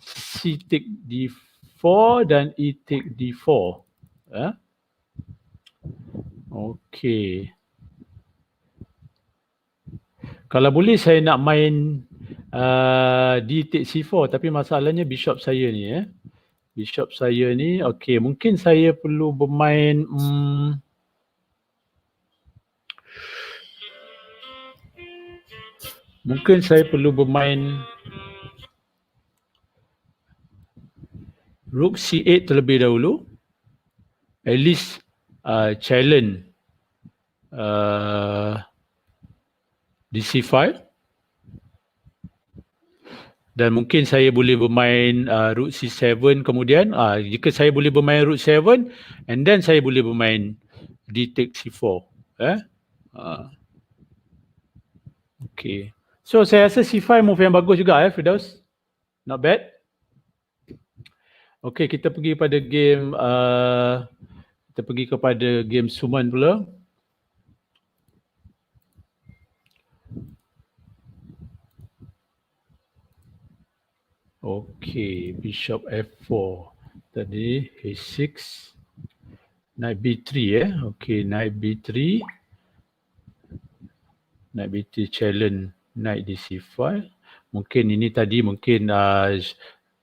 C take D4 dan E take D4. Ya. Okey. Kalau boleh saya nak main D take C4 tapi masalahnya bishop saya ni Bishop saya ni, okey, mungkin saya perlu bermain mungkin saya perlu bermain Rook C8 terlebih dahulu. At least challenge di C5. Dan mungkin saya boleh bermain rook C7 kemudian. Jika saya boleh bermain rook 7 and then saya boleh bermain D take C4. Okay. So saya rasa C5 move yang bagus juga Firdaus. Not bad. Okay, kita pergi pada game Sumant pula. Okay, bishop F4. Tadi H6. Knight B3 Okay, knight B3. Knight B3 challenge knight di C5. Mungkin ini tadi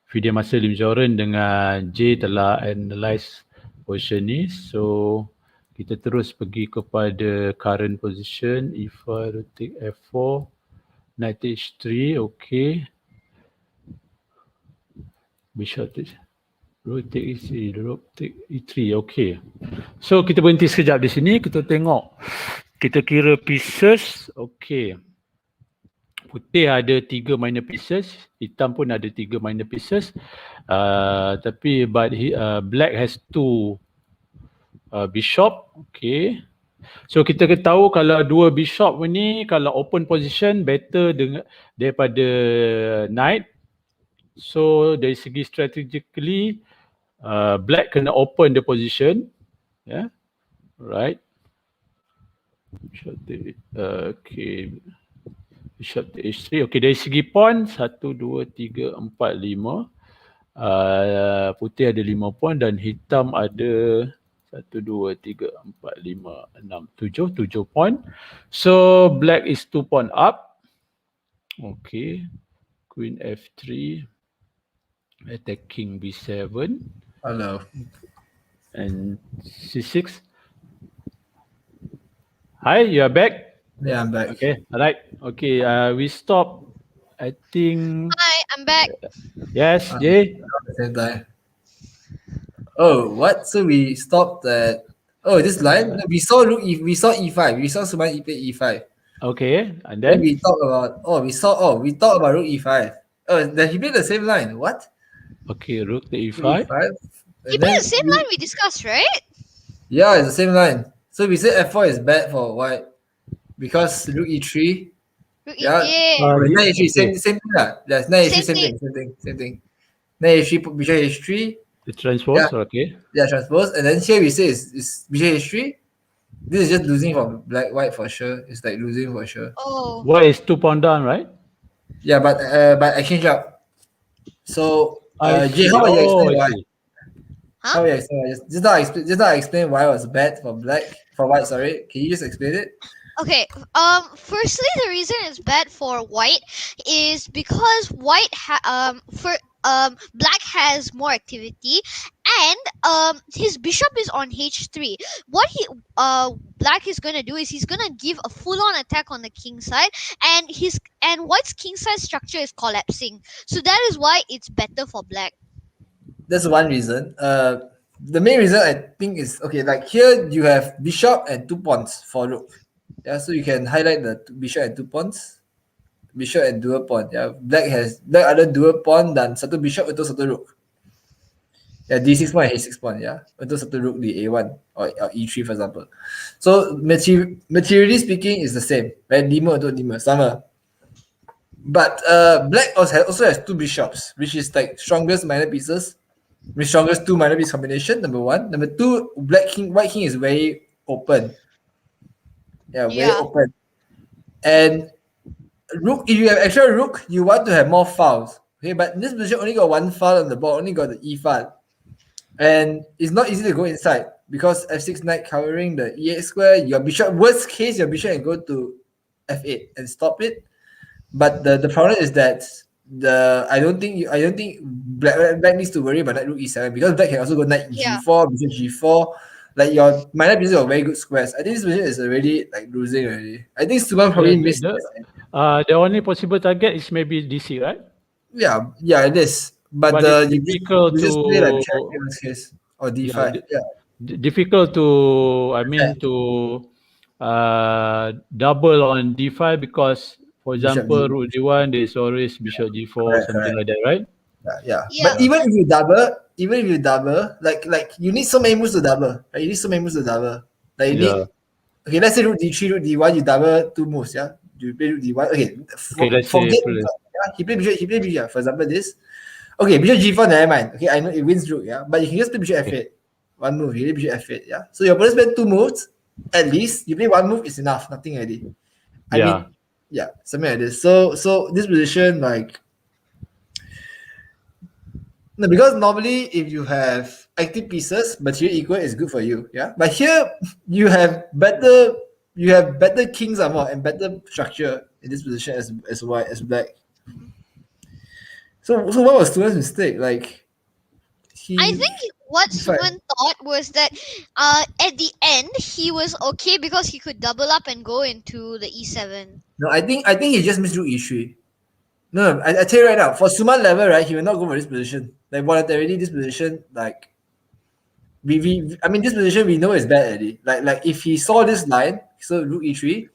FIDE Master Lim Joran dengan J telah analyse position ni. So kita terus pergi kepada current position. E5, rook take F4. Knight H3, okay. Bishop take, rook take E3, rook take E3, okay. So kita berhenti sekejap di sini, kita tengok. Kita kira pieces, okay. Putih ada 3 minor pieces, hitam pun ada 3 minor pieces. Tapi black has 2 bishop, okay. So kita tahu kalau 2 bishop ni kalau open position better daripada knight. So dari segi strategically black kena open the position, right. Bishop take, okay. Bishop take H3. Okay, dari segi pawn 1, 2, 3, 4, 5. Putih ada 5 pawn dan hitam ada 1, 2, 3, 4, 5, 6, 7 pawn. So black is 2 pawn up. Okay. Queen F3. Attacking B7. Hello. And C6. Hi, you are back? Yeah, I'm back. Okay, alright. Okay, we stop. I think. Hi, I'm back. Yes, Jay. At the same time. Oh, what? So we stopped at. Oh, this line. We saw E5. We saw Sumant E5. Okay, and Then then we talked about. We talked about rook E5. Oh, then he played the same line. What? okay, rook to Rook E5. E5. You play the same line we discussed, right? Yeah, it's the same line. So we said F4 is bad for white because rook E3. Rook Yeah. E8. Knight H3, same thing lah. Yes, Knight H3, Same same thing. Knight H3, bishop H3. The transpose, Yeah. okay. Yeah, transpose. And then here we say is bishop H3. This is just losing for white for sure. It's like losing for sure. Oh. White is 2 pawn down, right? Yeah, but I changed up. So I Jay, see. how about you Oh, explain I why? see. How about you explain why? Just now I explained why I was bad for white. Sorry, can you just explain it? Okay. Firstly, the reason it's bad for white is because black has more activity, and his bishop is on h3. What black is gonna do is he's gonna give a full-on attack on the king side, and white's king side structure is collapsing. So that is why it's better for black. That's one reason. The main reason I think is okay. Like here, you have bishop and 2 pawns for rook. Yeah, so you can highlight the bishop and 2 pawns. Bishop and dual pawn. Yeah, black ada dual pawn dan satu bishop untuk satu rook. Yeah, d6 pawn and h6 pawn. Yeah, untuk satu rook di a1 or e3 for example. So materially speaking, is the same. Right, 5 untuk 5 sama. But black also has 2 bishops, which is like strongest minor pieces. With strongest 2 minor piece combination, number 1. Number 2, white king is very open. Yeah, very Yeah. open. And rook, if you have extra rook, you want to have more files. Okay, but this position only got 1 file on the board, only got the e file. And it's not easy to go inside because f6 knight covering the e8 square. Your bishop, worst case, your bishop can go to f8 and stop it. But the problem is that I don't think black needs to worry about knight rook e7 because black can also go knight Yeah. g4, bishop g4. Like your minor pieces are very good squares. I think this position is already like losing already. I think Sumant probably missed. The only possible target is maybe DC, right? Yeah, it is. But it's you difficult just play like to bishop in this case or d5. difficult to double on d5 because, for Bishop example, D. rook d1 there's always bishop g4, Correct, something correct. like that, right? Yeah. Yeah. But even if you double, like you need so many moves to double. Right? You need so many moves to double. Like you need. Okay, let's say rook d3, rook d1, you double 2 moves. Yeah, you play rook d1. Okay, let's forget. say Yeah, he played bishop. For example, this. Okay, bishop g4, never mind. Okay, I know it wins rook. Yeah, but you can just play bishop f8. One move. You play bishop f8. Yeah. So your opponent spend 2 moves. At least you play 1 move is enough. Nothing already. I mean, yeah, something like this. So this position, like, no, because normally if you have active pieces, material equal is good for you. Yeah, but here you have better kings more and better structure in this position as white as black. So what was Sumant's mistake? Like, I think what Sumant thought was that at the end he was okay because he could double up and go into the e7. No, I think he just missed rook e3. No, I tell you right now, for Sumant level, right, he will not go for this position. Like voluntarily, this position, like I mean, this position we know is bad already. Like if he saw this line, so rook e3,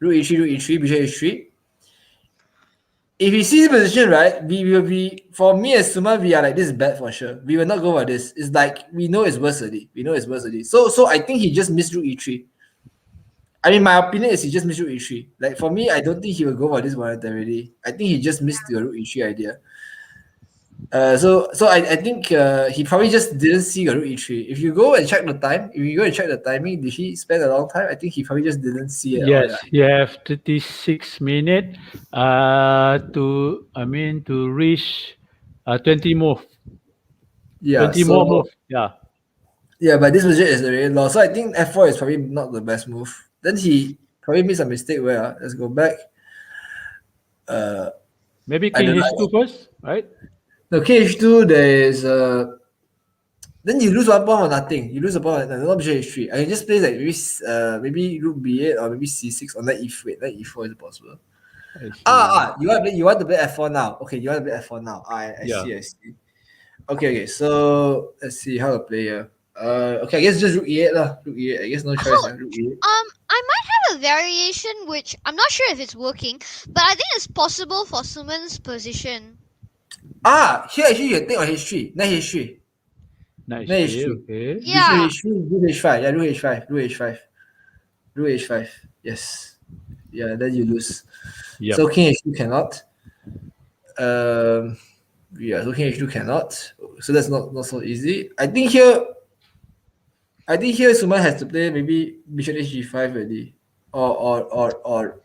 bishop h3. If he sees this position, right, we will be, for me as Sumant, we are like, this is bad for sure. We will not go for this. It's like we know it's worse already. So I think he just missed rook e3. I mean, my opinion is he just missed rook e3. Like for me, I don't think he will go for this voluntarily. I think he just missed the rook e3 idea. So I think he probably just didn't see rook e3. If you go and check the timing, did he spend a long time? I think he probably just didn't see it. Yes, you have 36 minutes to reach 20 move. Yeah, 20 more move. Yeah. Yeah, but this position is already lost. So I think f4 is probably not the best move. Then he probably made a mistake where let's go back. Maybe king h2 first, right? No, kh2 there is then you lose 1 pawn for nothing. You lose a pawn, not bishop h3. I can just play like maybe rook b8 or maybe c6 on that e4. That e4 is possible. You want to play f4 now. Okay, you want to play f4 now. I see. Okay. So let's see how to play here. Okay, I guess just rook e8 lah. Rook e8. I guess no choice. Rook e8. I might have a variation which I'm not sure if it's working, but I think it's possible for Sumant's position. Here actually you take on h3. Knight h3. Knight h3. Okay. Yeah. Rook h5. Yeah, rook h5. Yes. Yeah, then you lose. Yep. So king h2 cannot. So king h2 cannot. So that's not so easy. I think here Sumant has to play maybe bishop hg5 already. Or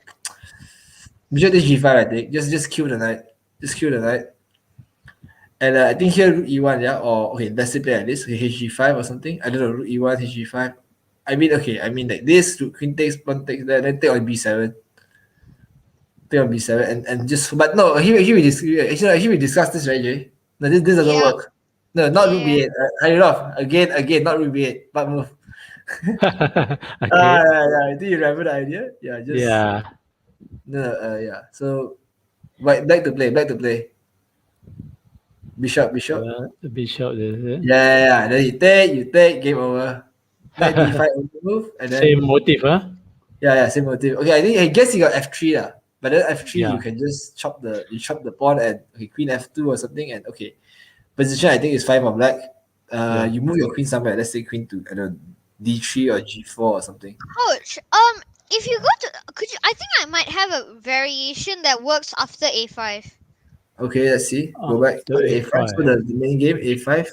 Bishop takes g5, I think. Just kill the knight. Just kill the knight. And I think here rook e1, yeah, or okay, let's say play like this, okay, hg5 or something. I don't know, rook e1, hg5. I mean, okay, I mean like this, rook queen takes, pawn takes that, then take on b7. Take on b7 and just, but no, here we discuss this, right, Jay? No, this doesn't Yeah. work. No, not rook Yeah. b8. Hide it off. Again, not rook b8, but move. Okay. Yeah, I think you remember the idea. Yeah, just Yeah. no, yeah. So, right, back to play. Bishop. The bishop. Yeah. Then you take, game over. Knight d5 move, and then Same motive, huh? yeah, same motive. Okay, I guess you got f3 lah. But then f3 Yeah. you can just chop the pawn and okay, queen f2 or something, and okay, position I think is fine for black. You move your queen somewhere. Let's say queen to I don't know, d3 or g4 or something. Coach, if you go to, I think I might have a variation that works after a5. Okay, let's see. Go back to After a5. So the main game a5.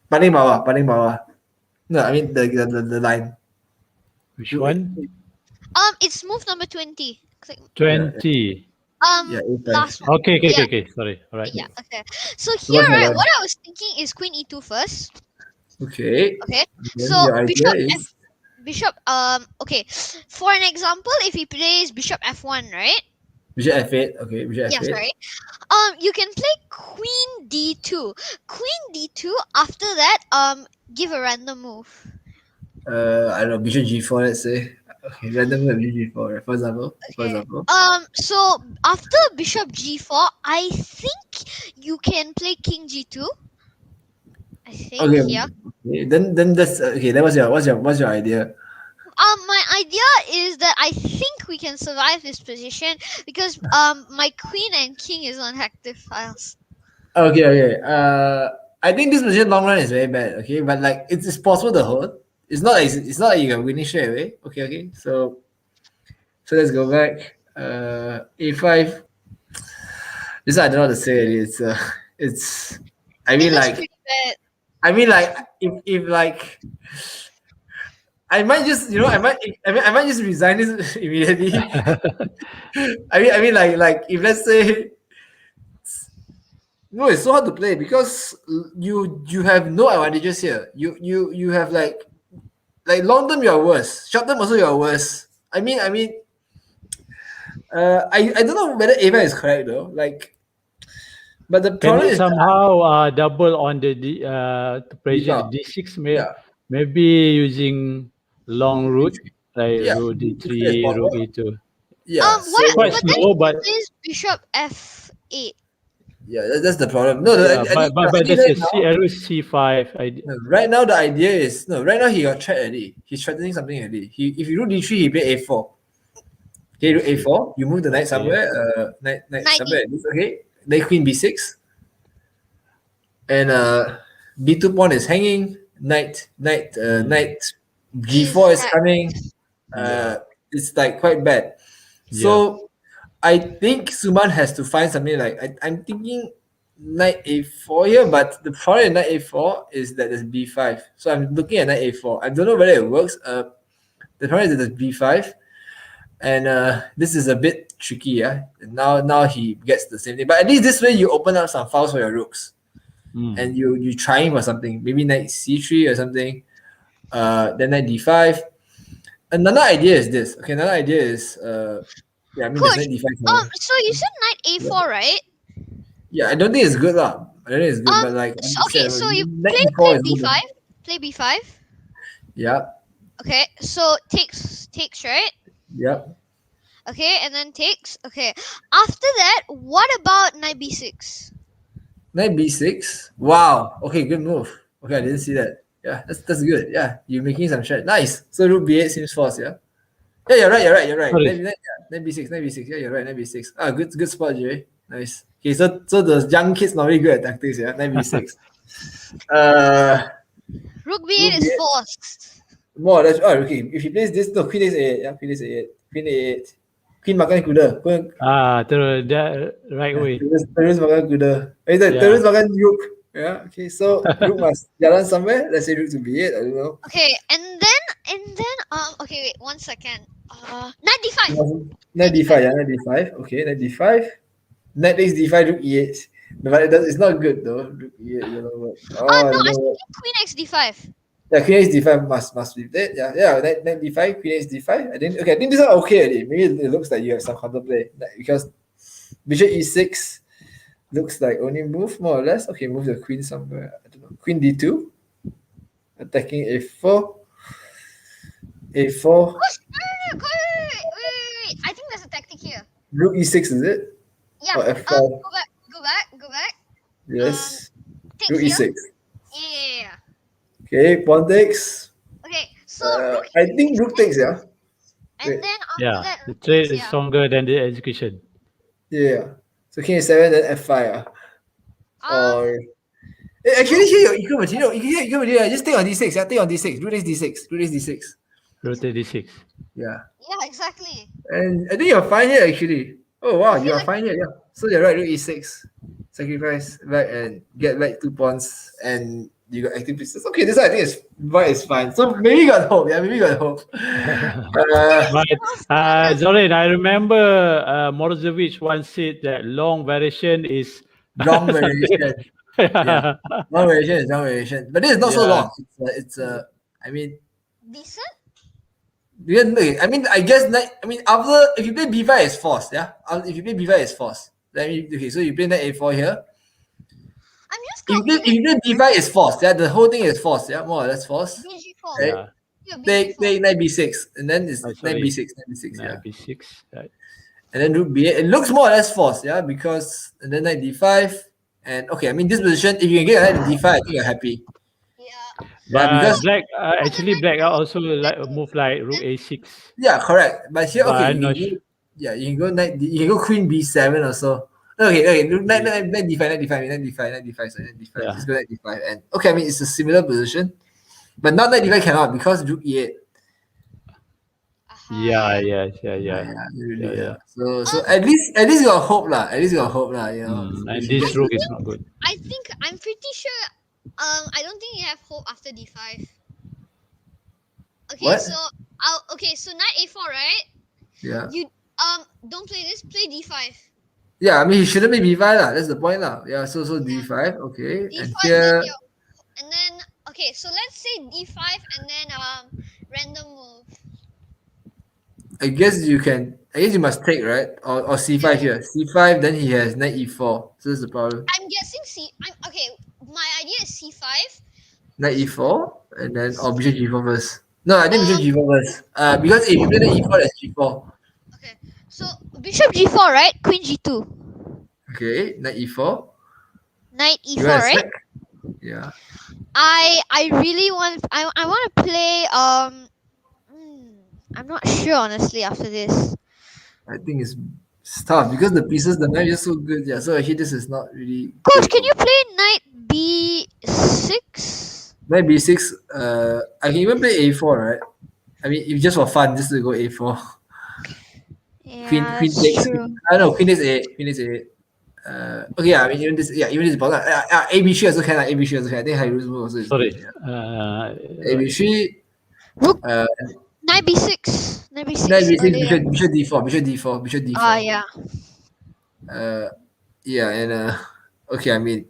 Paling bawah. No, I mean the line. Which one? It's move number 20. Click. 20. Yeah, a5. Last one. Okay. Yeah. Sorry. All right. Yeah. Okay. So So here, what's the right, line? what I was thinking is queen e2 first. Okay. Okay. Then So your idea is bishop. Okay. For an example, if he plays bishop f1, right? bishop f8. Okay, bishop Yeah, f8. sorry. You can play queen d2. Queen d2. After that, give a random move. I don't know, bishop g4, let's say. Okay, random move g4, right? For example. So after bishop g4, I think you can play king g2. I think, Okay. yeah. Okay, then that's okay. Then what's your idea? My idea is that I think we can survive this position because my queen and king is on active files. Okay. I think this position long run is very bad. Okay, but like it's possible to hold. It's not like you can win it straight away. Okay. So let's go back. A5. This I don't know how to say it. It's. I mean It looks like. pretty bad. I mean like if like. I might just I might just resign this immediately. I mean like if let's say. No, it's so hard to play because you have no advantages here. You have like long term you're worse. Short term also you're worse. I don't know whether Ava is correct though. Like, but the Can problem you is somehow double on the to pressure Yeah. the d6? Yeah. Maybe using long route like Yeah. rook That's d3, possible. rook e2. yeah. Quite But then slow, he but plays bishop f8. Yeah, that's the problem. No, yeah, I think but right that's a now, arrow c5. right now the idea is right now he got threat already. He's threatening something already. If you rook d3, he play a4. Okay, rook a4. You move the knight somewhere. Knight somewhere. Okay. Then queen b6. And b2 pawn is hanging. Knight g4 is coming. It's like quite bad. So I think Sumant has to find something like I'm thinking knight a4 here, but the problem with knight a4 is that there's b5. So I'm looking at knight a4. I don't know whether it works. The problem is that there's b5, and this is a bit tricky. Yeah. Now he gets the same thing, but at least this way you open up some files for your rooks, and you trying for something. Maybe knight c3 or something. Then knight d5. Another idea is this. Okay, another idea is yeah, I mean Coach, there's knight d5. so you said knight a4, right? Yeah, I don't think it's good lah. I don't think it's good, but like Okay, so you knight play e4 is good. b5. Play b5. Yeah. Okay, so takes, right? Yep. Okay, and then takes. Okay, after that, what about knight b6? Knight b6. Wow. Okay, good move. Okay, I didn't see that. Yeah, that's good. Yeah, you're making some shit. Nice. So rook b8 seems false. Yeah. Yeah, you're right. Knight b6. Yeah, you're right. Knight b6. Good spot, Jay. Nice. Okay, so the young kids not very good at tactics. Yeah, knight b6. Rook b8 is forced. More. Okay. If he plays this, no, queen takes a8. Yeah, queen takes a8. Queen a8. Queen makan kuda. Terus that right way. Terus makan kuda. Terus makan rook. Yeah. Okay. So rook must jalan somewhere. Let's say rook to b8. I don't know. Okay, and then okay, wait 1 second. Knight d5. Knight d5, yeah, knight d5. Okay, knight d5. Knight takes d5, rook e8. But it's not good though. Rook e8, you know what? Oh, I No, don't I know what. think Queen x d5. Yeah, Queen x d5 must be dead. Yeah. Knight d5, Queen x d5. I think this one okay already. Maybe it looks like you have some counterplay because Bishop e6 looks like only move more or less. Okay, move the queen somewhere. I don't know. Queen d2, attacking a4. A4. Oh, wait. I think there's a tactic here. Rook e6 is it? Yeah. Or f5. Go back. Yes. Take Rook here. e6. Yeah. Okay, pawn takes. Okay, so rook I think rook takes, yeah. and wait. then after Yeah, that, the rook trade takes, is stronger than the execution. Yeah. So king a7, then f5. Or actually here your equal material. Equal material. Just take on d6. Yeah, take on d6. Rook takes d6. Rook takes d6. Rotate d6. Yeah. Yeah, exactly. And I think you're fine here actually. Oh wow, you are fine here. Yeah. So you're right. Rook e6. Sacrifice back and get back 2 pawns, and you got active pieces. Okay, this one I think white is fine. So maybe you got hope. Yeah, maybe you got hope. But Zoran, I remember Morozevich once said that long variation is Long variation. Yeah. Long variation is long variation. But this is not so Yeah. long. It's I mean, Decent. I mean, I guess after if you play b5 it's forced, yeah. If you play b5 it's forced. Okay, so you play knight a4 here. I'm just If you play b5 it's forced, yeah. The whole thing is forced, yeah, more or less forced. BG4. Right? Yeah. Yeah, Take BG4. knight b6, and then it's Oh, knight sorry. b6, yeah. Knight b6. Right. And then rook b8. It looks more or less forced, yeah, because and then knight d5. And okay, I mean this position, if you can get a knight d5, I think you're happy. Yeah. But because black black also like move like rook a6. yeah, correct. But here, But okay, I'm not you can go you can go queen b7 also. Okay, knight d5, knight d5, sorry, knight d5. Yeah. Just go knight d5, and okay, I mean it's a similar position, but not knight d5 cannot because rook e8. Yeah. Really, yeah. So at least you got hope lah. At least you got hope lah. You know. And this rook is not good. I think I'm pretty sure. I don't think you have hope after d5. Okay, What? so knight a4, right? Yeah. You don't play this. Play d5. Yeah, I mean he shouldn't be b5 lah. That's the point lah. Yeah. So d5. Okay. D5 And here. and then okay, so let's say d5 and then random move. I guess you must take, right? Or c5 here. c5, then he has knight e4. So that's the problem. I'm guessing okay. My idea is c5. Knight e4, and then bishop g4 first. No, I think bishop g4 first. Because if you play knight e4, that's g4. Okay, so bishop g4, right? Queen g2. Okay, knight e4. Knight You e4, want to right? check? Yeah. I really want. I want to play. I'm not sure honestly after this. I think it's tough because the knight is so good. Yeah. So actually, this is not really. Coach, can you play knight b6? Knight b6. I can even play a4, right? I mean, if just for fun, just to go a4. Yeah, Queen that's takes. true. I know queen takes a8. Queen takes a8. Okay, yeah. I mean, even this is important. A b3 also can. A b3 also can. I think Hairu's move also is Sorry. good, yeah. A b3. Rook. Uh, Knight b6. Knight b6. Knight b6. earlier. Bishop d4. Bishop d4. Yeah. Yeah, and okay. I mean,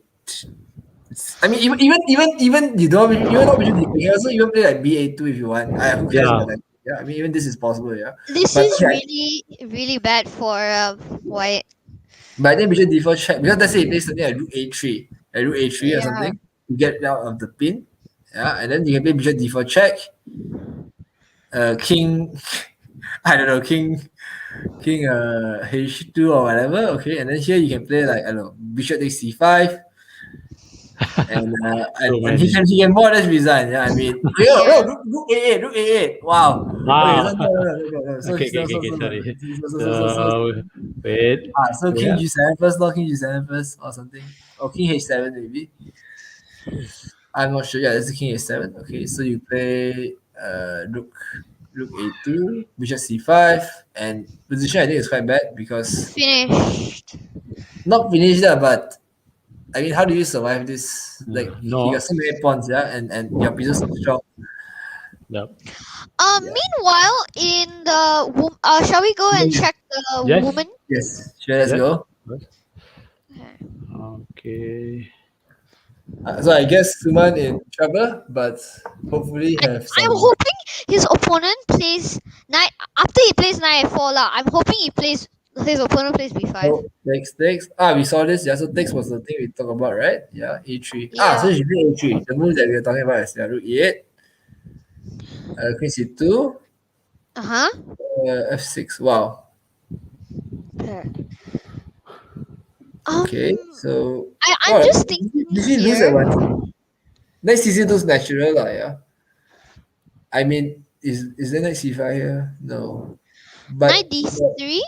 even you don't even not bishop d4. You can also even play like ba2 if you want. Who cares about that? Yeah, I mean, even this is possible. Yeah. This But is okay, really, really bad for white. But I think bishop d4 check because let's say you play something like rook a3, or Yeah. something, you get out of the pin. Yeah, and then you can play bishop d4 check. King, I don't know, king h2 or whatever. Okay, and then here you can play like I don't know, bishop takes c5. And he can more or less resign. Yeah, I mean, rook a8. Wow. Okay, sorry. So, wait. So king g7 first, king g7 first, or something, or king h7 maybe. I'm not sure. Yeah, it's king h7. Okay, so you play rook a2, bishop c5, and position I think is quite bad because Finished. not finished but I mean, how do you survive this? Like, No. you got so many pawns, yeah, and your pieces so strong. Yep. Meanwhile, in the shall we go and check the Yes. woman? Yes, sure, let's Yes. go. Okay. So I guess Suman in trouble, but hopefully have some. I'm hoping his opponent plays knight after he plays knight f4 lah. I'm hoping his opponent plays b5. Oh, takes. We saw this. Yeah, so takes was the thing we talked about, right? Yeah, a3. Yeah. So she played a3. The move that we were talking about is rook e8, queen c2, Uh-huh. f6. Wow. Okay, so I'm just thinking did she lose here. at one? Knight c6 looks natural, yeah. I mean, is there knight c5 here? No. But Knight d3.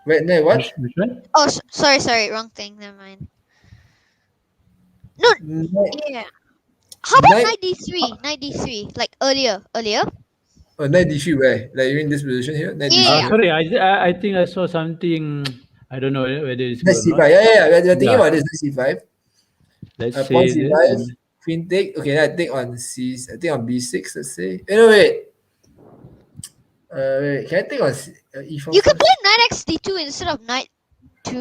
wait, knight what? Which one? Oh, sorry, wrong thing. Never mind. No, Knight, yeah. How about Knight- knight d3? Knight d3, like earlier. knight d3 where? Like you're in this position here? Knight d3. Yeah. Sorry, I think I saw something. I don't know whether it's Knight good c5. or not. Yeah. We're thinking Yeah. about this. Knight c5. Let's Pawn say c5. this. Queen take. Okay, then I take on I think on b6. Let's say. No, wait. Wait. Can I take on e4? You can first? play knight x d2 instead of knight to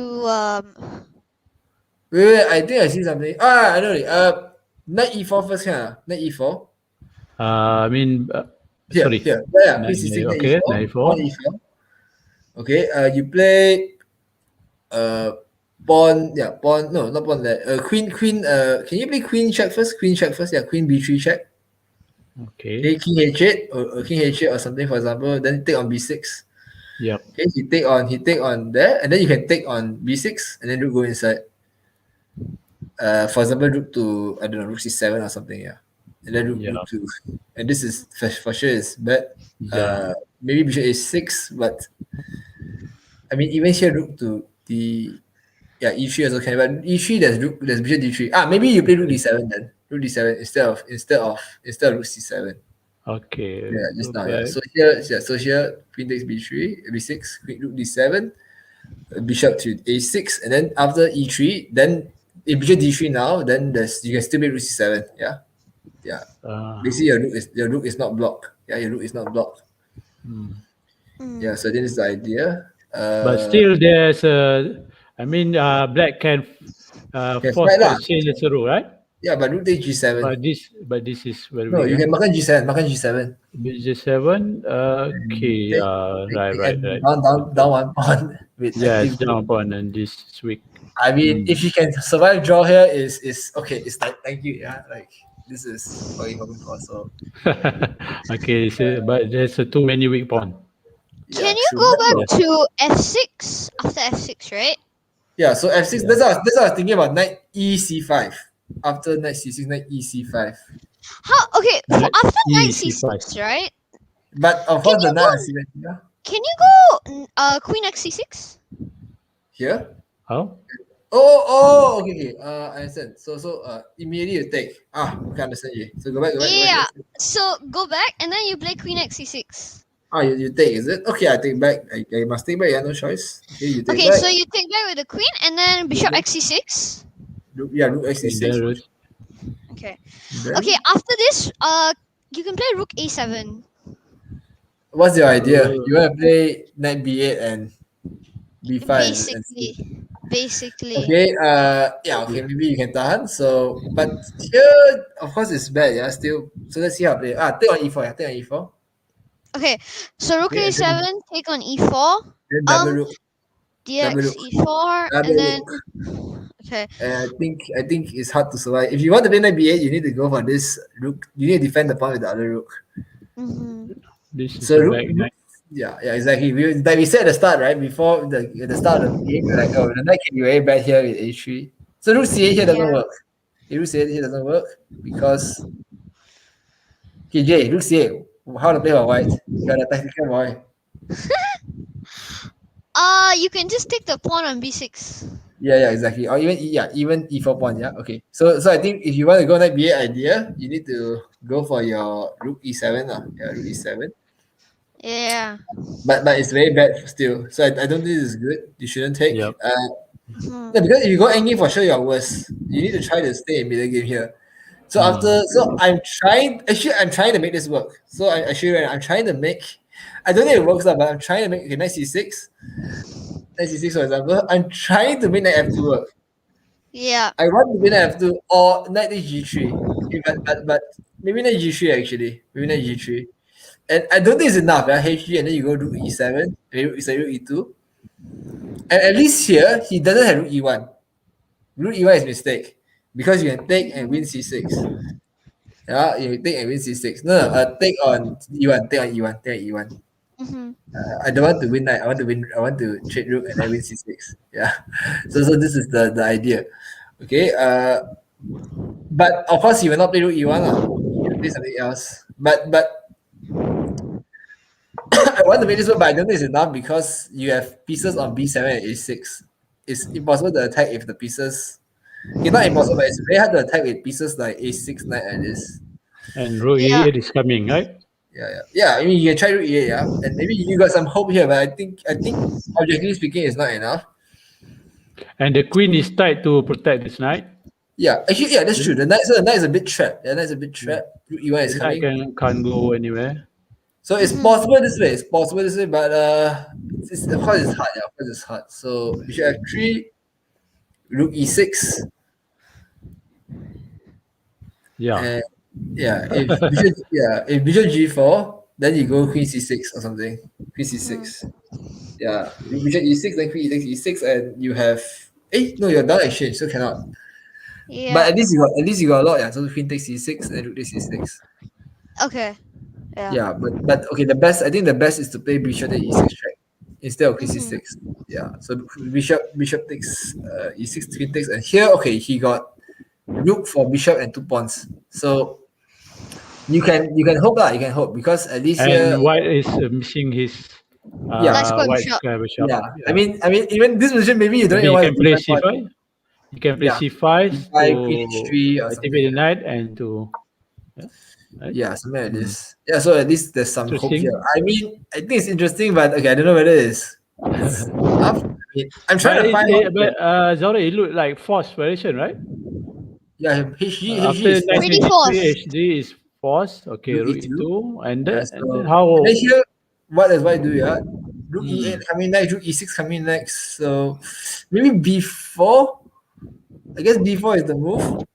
Wait. I think I see something. I know it. Knight e4 first, knight e4. I mean, Here, sorry. here. Yeah. Knight- Please see knight okay, e4. knight e4. Pawn e4. Okay. You play. Pawn. Yeah. Pawn. No, not pawn. Queen. Queen. Can you play queen check first? Queen check first. Yeah. Queen b3 check. Okay. Okay. King h8 or king h8 or something, for example. Then take on b6. Yep. Okay. He take on there, and then you can take on b6, and then rook go inside. For example, rook to I don't know, rook c7 or something. Yeah. And then rook Yeah. to, and this is for sure is bad. Yeah. Maybe bishop a6, but I mean even here rook to the e3 also can, but e3 there's bishop d3. Maybe you play rook d7 then. Rook d7 instead of rook c7. Okay. Yeah, just now. Okay. Yeah. So here queen takes b3, b6, queen rook d7, bishop to a6, and then after e3, then if bishop d3 now, then you can still play rook c7. Yeah. Basically your rook is not blocked. Yeah, your rook is not blocked. Yeah, so this is the idea. But still, there's I mean, black can force fight the lah. exchange as a rule, right? Yeah, but rook takes g7. But this is very No, weak. you can makan g7. G7. Okay. Right. Down one pawn. With Yes, active- down pawn, and this is weak. I mean, if you can survive draw here, is okay. It's like thank you. Yeah, like this is what you're hoping for. So Okay, so, but there's too many weak pawn. Can yeah, you true. go back to f6 after f6, right? Yeah, so f6. That's what I was thinking about. Knight e c5. After knight c6, knight e c5. Okay, Knight after knight e5. c6, right? But of course, the knight c5. Yeah. Can you go queen x c6? Here. How? Okay. I understand. So immediately you take. Okay, understand you. So go back. Yeah. So go back and then you play queen x c6. You take, is it? Okay, I take back. I must take back. Yeah, no choice. Okay, you take Okay, back. so you take back with the queen and then bishop x c6. rook And x6. then rook- Okay. Then, Okay, after this, you can play rook a7. what's your idea? Oh. You want to play knight b8 and b5? Basically. Okay. Okay. Maybe you can tahan. So, but here, of course, it's bad. Yeah. Still. So let's see how I play. Take on e4. Yeah. Take on e4. Okay, so rook Okay, a7, take on e4, Then double rook. dx Double rook. e4, Double and then rook. okay. And I think it's hard to survive. If you want to play knight b8, you need to go for this rook. You need to defend the pawn with the other rook. Mhm. This is So a rook. back knight. Yeah, exactly. Like we said at the start, right? Before at the start of the game, we're like, the knight can be very bad here with a3. So rook c8 here doesn't work. Rook c8 here doesn't work because Jay, rook c8. How to play for white? You got a tactical boy. You can just take the pawn on b6. Yeah, exactly. Or even e4 pawn. Yeah, okay. So I think if you want to go knight b8 idea, you need to go for your rook e7. Yeah, rook e7. Yeah. But it's very bad still. So I don't think this is good. You shouldn't take. Yep. Yeah, because if you go endgame, for sure you're worse. You need to try to stay in middle game here. So I'm trying to make this work. So I show you right now, I'm trying to make, I don't think it works out, but I'm trying to make, okay, knight c6, for example. I'm trying to make knight f2 work. Yeah. I want to win knight f2 or knight g3. Okay, but maybe knight g3 actually. Maybe knight g3. And I don't think it's enough. Yeah, h3 and then you go rook e7, it's a rook e2. And at least here he doesn't have rook e1. Rook e1 is a mistake because you can take and win c6. Yeah, you take and win c6. No, take on e1, take on e1, take on e1. Mm-hmm. I don't want to win knight. I want to trade rook and then win c6. Yeah. So this is the idea. Okay. But of course he will not play rook e1 lah. He will play something else. But I want to make this work, but I don't think it's enough because you have pieces on b7 and a6. It's impossible to attack if the pieces. Okay, not impossible, but it's very hard to attack with pieces like a6, knight, and this. And rook Yeah. e8 is coming, right? Yeah. I mean, you can try rook e8, yeah, and maybe you got some hope here, but I think objectively speaking, it's not enough. And the queen is tied to protect this knight. Yeah, actually, yeah, that's true. The knight is a bit trapped. Yeah, knight's a bit trapped. Rook e1 is The knight coming. can't go anywhere. So it's possible this way. It's possible this way, but of course it's hard. Yeah, of course it's hard. So bishop f3, rook e6. Yeah. And if bishop g4, then you go queen c6 or something. Queen c6. Yeah, bishop e6, then queen e6, e6, and you have. No, you're down exchange, so cannot. Yeah. But at least you got a lot. Yeah, so queen takes c6 and rook takes c6. Okay. Yeah. Yeah, but okay, I think the best is to play bishop at e6 check instead of queen c6. Yeah, so bishop takes e6, queen takes, and here he got rook for bishop and 2 pawns. So you can hope lah. You can hope because at least And here. white is missing his That's quite white sharp. square bishop. Yeah, I mean even this position maybe you don't Maybe even you want can play to defend pawn. c5. You can play Yeah. c5 queen h3 or something. activate the knight and to Yeah, something like this. Yeah, so at least there's some hope Interesting. here. I mean, I think it's interesting, but okay, I don't know whether it's enough. I mean, I'm trying to find out. But Zora, it looked like forced variation, right? Yeah, HG After is forced. Pretty forced. HD is forced. Okay, Rook rook e2. e2, and Yeah, then how? and then here, what does white do? Yeah, rook e8 coming next, rook e6 coming next. So maybe b4. I guess b4 is the move. To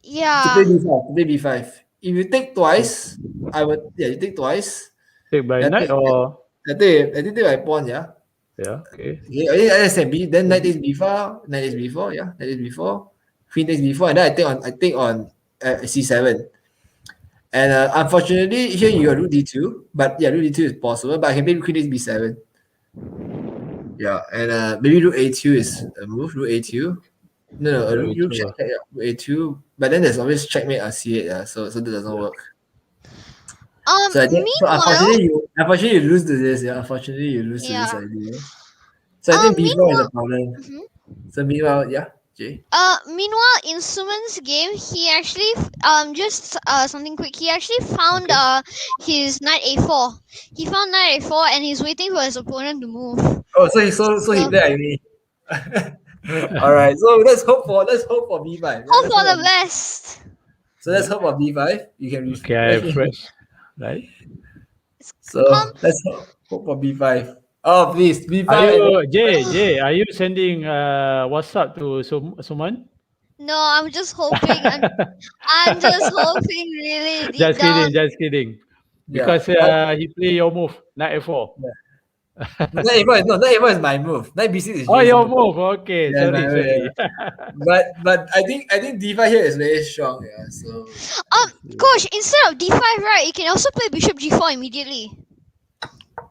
Yeah. play b5. If you take twice, you take twice. Take by knight or I think take by pawn, yeah. yeah, okay. Okay, I said then knight takes b4, knight takes b4, yeah, knight takes b4, queen takes b4, and then I take on c7. And unfortunately, here you got rook d2, but yeah, rook d2 is possible, but I can play queen takes b7. Yeah, and maybe rook a2 is a move, rook a2. No, rook check, yeah, rook a2, but then there's always checkmate on c8, yeah, so that doesn't work. So I think, unfortunately you lose to this, yeah. Unfortunately you lose to this idea. So I think b4 is a problem. So meanwhile, yeah, Jay. Meanwhile, in Sumant's game, he actually just something quick. He actually found his knight a4. He found knight a4, and he's waiting for his opponent to move. Oh, so he played like me. All right, so let's hope for b5. Hope for the best. So let's hope for b5. You can Okay, I refresh, right? So let's hope for b5. Oh, please, b5. Are you, Jay, are you sending WhatsApp to Sumant? No, I'm just hoping. I'm just hoping really. Just kidding. Because he play your move, knight a4. Knight a4 is my move. Knight b6 is your move. Okay, yeah, sorry. But I think d5 here is very strong. Yeah. So. Coach, instead of d5, right, you can also play bishop g4 immediately.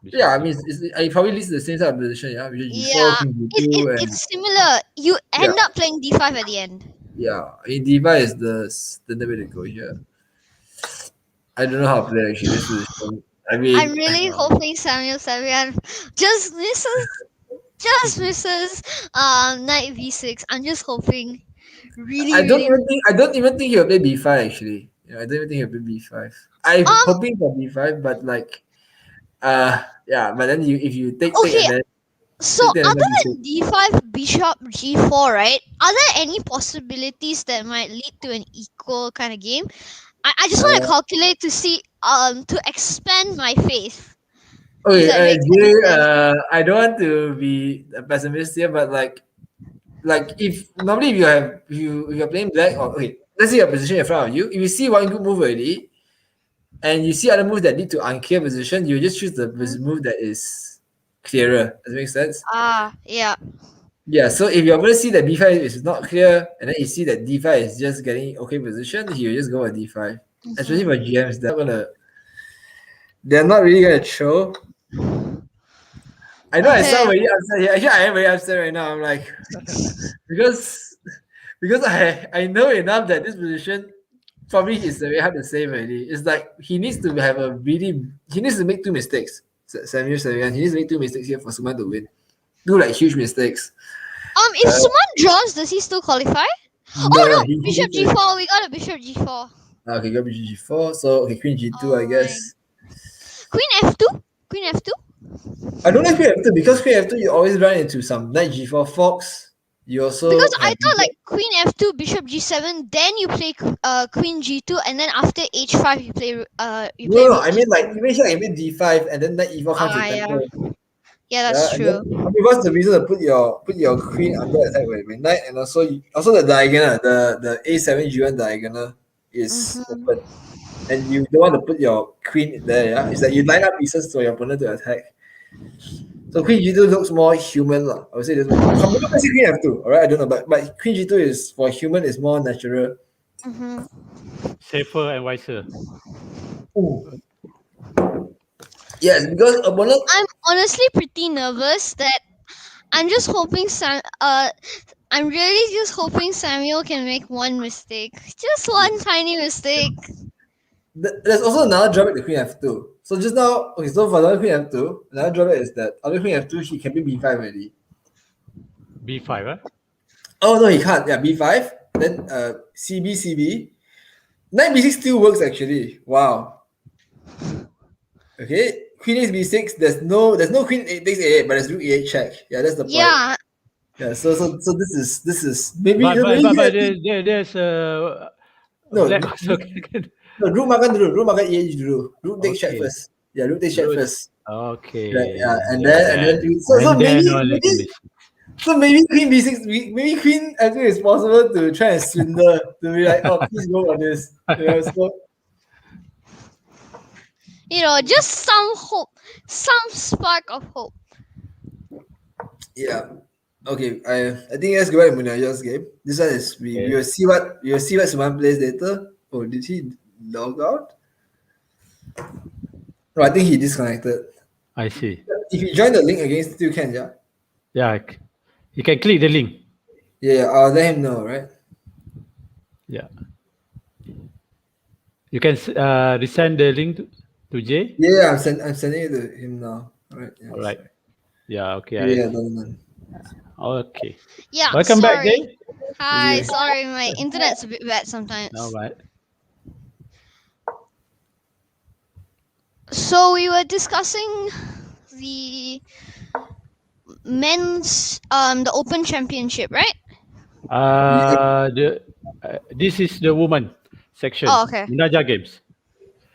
Yeah, I mean, it probably leads to the same type of position. Yeah, It's similar. You end up playing d5 at the end. Yeah, I mean, d5 is the standard way to go here. I don't know how to play actually this position. I mean, I'm really hoping Samuel Savian just misses knight v6. I'm just hoping. I don't even think he'll play b5 actually. Yeah, I don't even think he'll play b5. I'm hoping for b5, but like, yeah, but then if you take and then So other than d5, bishop g4, right? Are there any possibilities that might lead to an equal kind of game? I just want to calculate to see to expand my faith. Okay, If that makes any Jay, sense. I don't want to be a pessimist here, but like if normally if you're playing black, or okay, let's say your position in front of you, if you see one good move already, and you see other moves that lead to unclear position, you just choose the move that is clearer. Does that make sense? Yeah. Yeah, so if you're going to see that b5 is not clear, and then you see that d5 is just getting okay position, you just go with d5. Especially for GMs, they're not really gonna show. I know I sound very upset here. Actually, I am very upset right now. I'm like, because I know enough that this position probably is very hard to save already. It's like he needs to make two mistakes. Samuel, he needs to make two mistakes here for Sumant to win. Do like huge mistakes. If Sumant draws, does he still qualify? No, bishop g4. We got a bishop g4. Okay, got bishop g4. So okay, queen g2, I guess. Queen f2. Queen f2. I don't like queen f2 because queen f2 you always run into some knight g4 fox. You also because I thought like queen f2, bishop g7, then you play queen g2, and then after h5 you play No, I mean like you mean d5 and then knight e4 comes to temple. Yeah, that's true. Then, I mean, what's the reason to put your queen under attack with knight, and also the diagonal, the a7 g1 diagonal is open, and you don't want to put your queen there. Yeah, it's like you line up pieces for your opponent to attack. So queen g2 looks more human, lah. I would say this. Queen f2. All right, I don't know, but queen g2 is for human is more natural. Safer and wiser. Yes, because opponent. I'm honestly pretty nervous that I'm just hoping I'm really just hoping Samuel can make one mistake. Just one tiny mistake. There's also another drawback to queen f2. So just now, okay, so for another queen f2, another drawback is that other queen f2, he can be b5 already. B5, huh? Oh no, he can't. Yeah, b5. Then CB. Knight b6 still works actually. Wow. Okay, queen is b6. There's no queen takes a8, but there's rook e8 check. Yeah, that's the point. Yeah. Yeah. So this is maybe. But there's no. black also. No, rook makan dulu. Rook makan e8 dulu. Rook takes check first. Yeah, rook takes check first. Okay. Right, yeah, and then so maybe queen b6, maybe queen f2 is possible to try and swindle, to be like, oh, please go on this. Just some hope, some spark of hope. Yeah. Okay, I think let's go back to Munajah's game. This one is we will see what Sumant plays later. Oh, did he log out? No, I think he disconnected. I see. If you join the link again, still can, yeah? Yeah, you can click the link. Yeah, I'll let him know, right? Yeah. You can resend the link to Jay? Yeah, I'm sending it to him now. All right. Yeah, all right. Yeah, okay. Yeah, done. Okay. Yeah, welcome back, Jay. Hi, sorry, my internet's a bit bad sometimes. All right. So we were discussing the men's the Open Championship, right? This is the woman section. Oh, okay. Munajah games.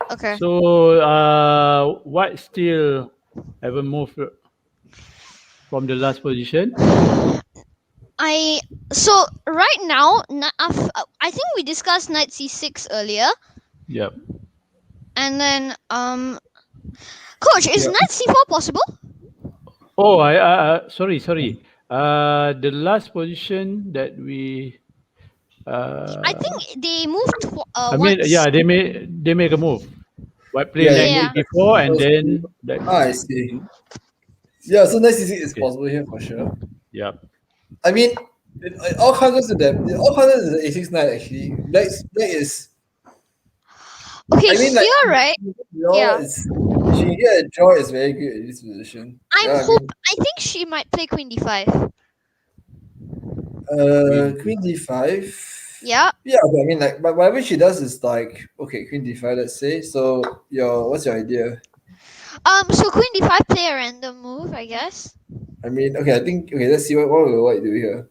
Okay. So what still haven't moved from the last position? So right now, I think we discussed knight c6 earlier. Yep. And then coach, is knight c4 possible? Oh, sorry. The last position that we I think they moved they make a move. White play knight before and then I see. Yeah, so knight c6 is possible here for sure. Yep. I mean, it all comes to them. It all comes to the a6 knight actually. Black is. Okay, I mean, here, right? She can get a draw is very good in this position. I think she might play queen d5. Queen d5. Yeah. Yeah, but I mean, like, but whatever she does is like, okay, queen d5. Let's say. So, what's your idea? So queen d5 play a random move, I guess. A I mean, okay, I think okay. Let's see what we do here.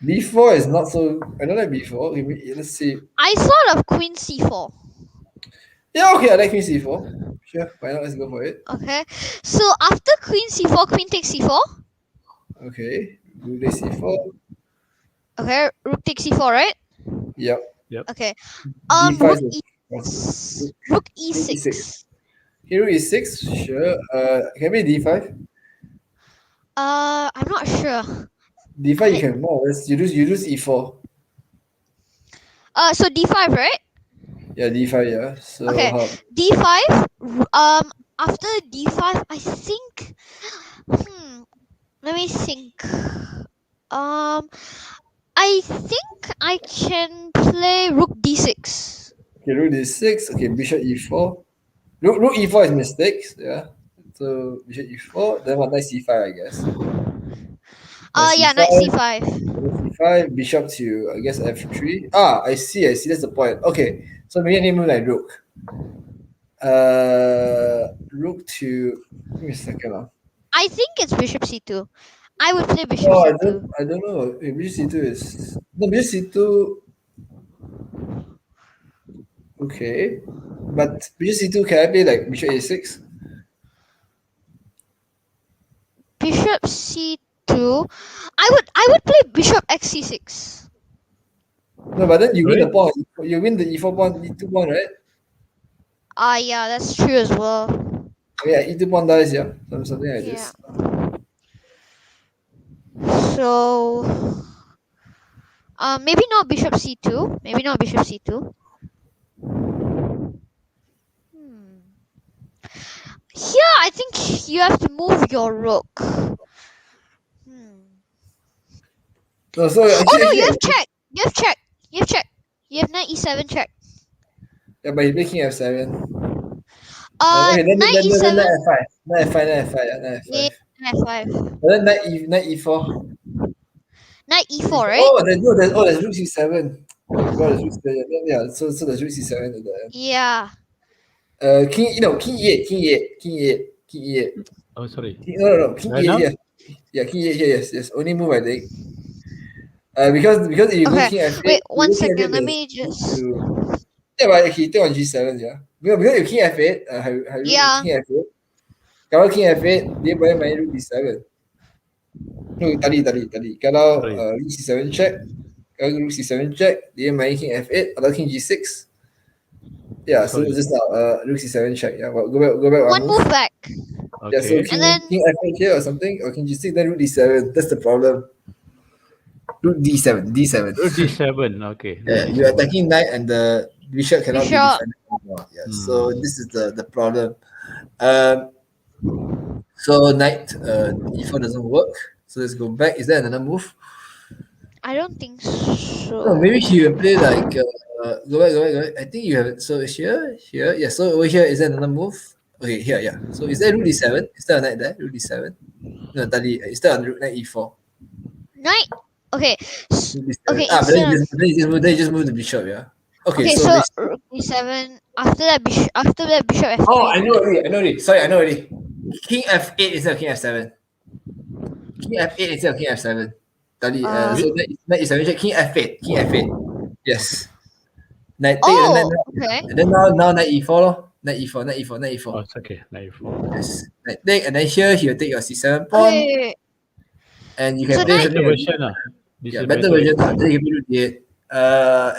B4 is not so. I don't like B4. Okay, let's see. I thought of queen c4. Yeah, okay, I like queen c4. Sure, why not? Let's go for it. Okay. So after queen c4, queen takes c4. Okay, rook takes c4. Okay, rook takes c4, right? Yep. Okay. D5 Rook is rook e6. e6. Okay, rook e6. Sure. Can be d5. I'm not sure. D5 you can more or less. You lose e4. So d5, right? Yeah, d5. Yeah. So Okay. how? D5. After d5, I think. Let me think. I think I can play rook d6. Okay, rook d6. Okay, bishop e4. Rook e4 is mistakes. Yeah. So bishop e4. Then what? Knight c5, I guess. Yeah, knight c5. c5, bishop to I guess f3. I see. That's the point. Okay, so maybe I need to move like rook. Rook to. Give me a second. I think it's bishop c2. I would play bishop No, c2. I don't know. Bishop c2 is no bishop c2. Okay, but bishop c2 can I play like bishop a6? Bishop c2. I would play bishop xc6. No, but then you win Sorry? the pawn. You win the e4 pawn, e2 pawn, right? Yeah, that's true as well. Yeah, e2 pawn dies. Yeah, something like Yeah. this. So, maybe not bishop c2. Maybe not bishop c2. Here, I think you have to move your rook. No, so Oh no, actually, you have check. You have check. You have check. You have knight e7 check. yeah, but he's making f7. Knight e7. Knight f5. Knight f5. Knight f5. Yeah, knight f5. Yeah, knight f5. But then knight e4. Knight e4, right? Oh, there's rook c7. I forgot there's rook c7. Yeah, so there's rook c7 at the end. Yeah. King e8. Oh, sorry. No, king Right e8. now? Yeah, king e8 here. Yes. Only move I think. Because if you go Okay. king f8. Wait, one king second. f8, Let me just. Yeah, but he take on g7. Yeah. Because you king f8. Yeah. King f8. Kalau king f8, dia boleh main rook d7. No, tadi. Kalau Sorry. rook c7 check, kalau rook c7 check, dia main king f8 atau king g6. Yeah, so Sorry. just rook c7 check. Yeah, well, go back One move back. Yeah, so Okay. king, And then- king f8 here or something, or king g6, then rook d7. That's the problem. Rook d7. Rook d7. Okay. Yeah, you're attacking knight and the bishop cannot be Bishop. defended anymore. Yeah, so this is the problem. So knight e4 doesn't work. So let's go back. Is there another move? I don't think No, so. maybe he will play like go back. I think you have it. So here. Yeah. So over here is there another move? Okay, here. Yeah. So is there rook d7? Is there a knight there? Rook d7? No, tadi. Is there a rook knight e4? Knight. Okay. Rook d7. Okay, But then instead you just move the bishop. Yeah. Okay. Okay, So, so rook d7. After that bishop f3. oh, I know already. Sorry, I know already. King f8 instead of king f7. King f8 instead of king f7. Tadi. So knight e7 check. King f8. Yes. Knight take Oh, and okay. then now knight e4 lor. Knight e4. Oh, it's okay. Knight e4. Yes. Knight take and then here he will take your c7 pawn Okay. and you can So play knight- Better version lah. This Yeah, is better version. Then you can do d8.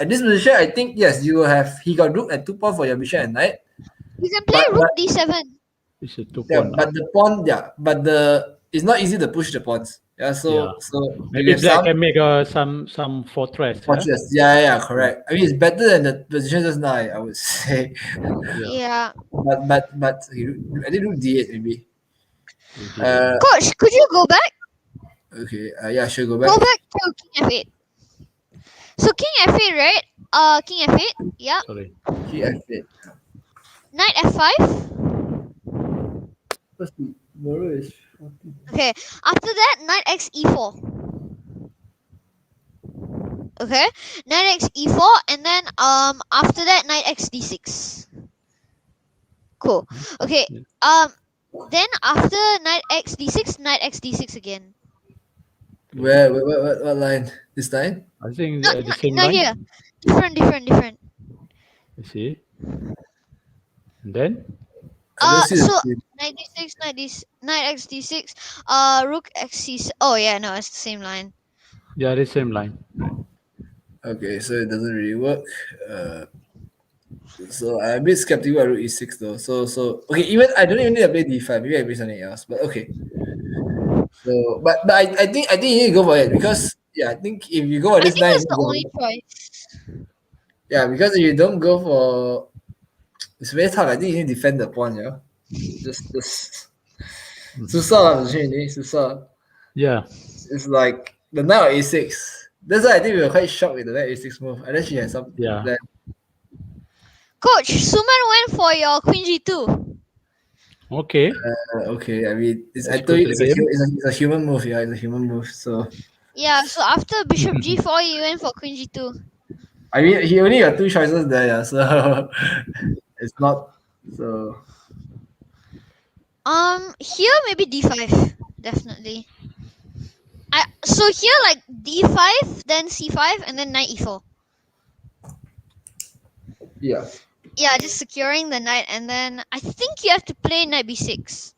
At this position, I think yes, you will have he got rook and 2 pawn for your bishop and knight. You can play rook d7. This is 2 Yeah, pawn lah. but the pawn, it's not easy to push the pawns. Yeah, so Maybe you have black some can make some fortress. fortress. Yeah, correct. I mean, it's better than the position just now. I would say, Yeah. but I did rook d8 maybe. Coach, could you go back? Okay. Yeah, sure. Go back. Go back to king f8. So king f8, right? King f8. Yeah. Sorry. King f8. Knight f5. Tomorrow is 14. Okay. After that, knight x e4. Okay. Knight x e4, and then after that, knight x d6. Cool. Okay. Then after knight x d6, knight x d6 again. Where what line? This line? I think No, the same no, line. here. Different. You see. And then I don't see the So same. knight d6, knight x d6, rook x c6. Oh yeah, no, it's the same line. yeah, the same line. Okay, so it doesn't really work. So I'm a bit skeptical about rook e6 though. So okay, even I don't even need to play d5. Maybe I play something else. But okay. So but I think you need to go for it because yeah, I think if you go for I this think line, that's the only choice. yeah, because if you don't go for it's very tough. I think you need to defend the pawn, yeah. Just susah lah, susah. Yeah. It's like the knight of a6. That's why I think we were quite shocked with the knight a6 move. Unless she has some Yeah. plan. Coach, Suman went for your queen g2. Okay. Okay, I mean, I Let's told go you to it's the game. it's a human move, yeah, it's a human move. So Yeah, so after bishop g4, you went for queen g2. I mean, he only got two choices there, yeah. So it's not so. Here maybe d5, definitely. So here like d5, then c5, and then knight e4. Yeah. Yeah, just securing the knight, and then I think you have to play knight b6.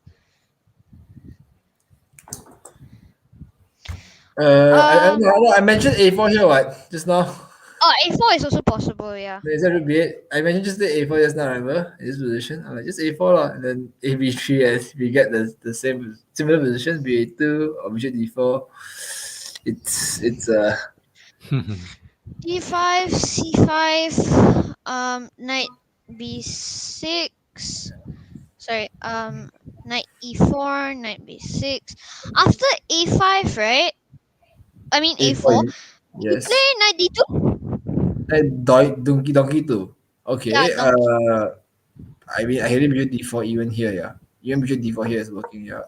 I mentioned a4 here, what just now. Oh, a4 is also possible, yeah. Is that b8? I mentioned just the a4 just now. Remember in this position, I'm like just a4 lah, and then a b3 as we get the same similar position b2 or bishop d4. It's d5, c5, knight b6. Sorry, knight e4, knight b6. After a5, right? I mean a4. You yes. play knight d2. Donkey 2. Okay. Yeah, I mean, I hate bishop d4 even here, yeah. Even bishop d4 here is working, yeah.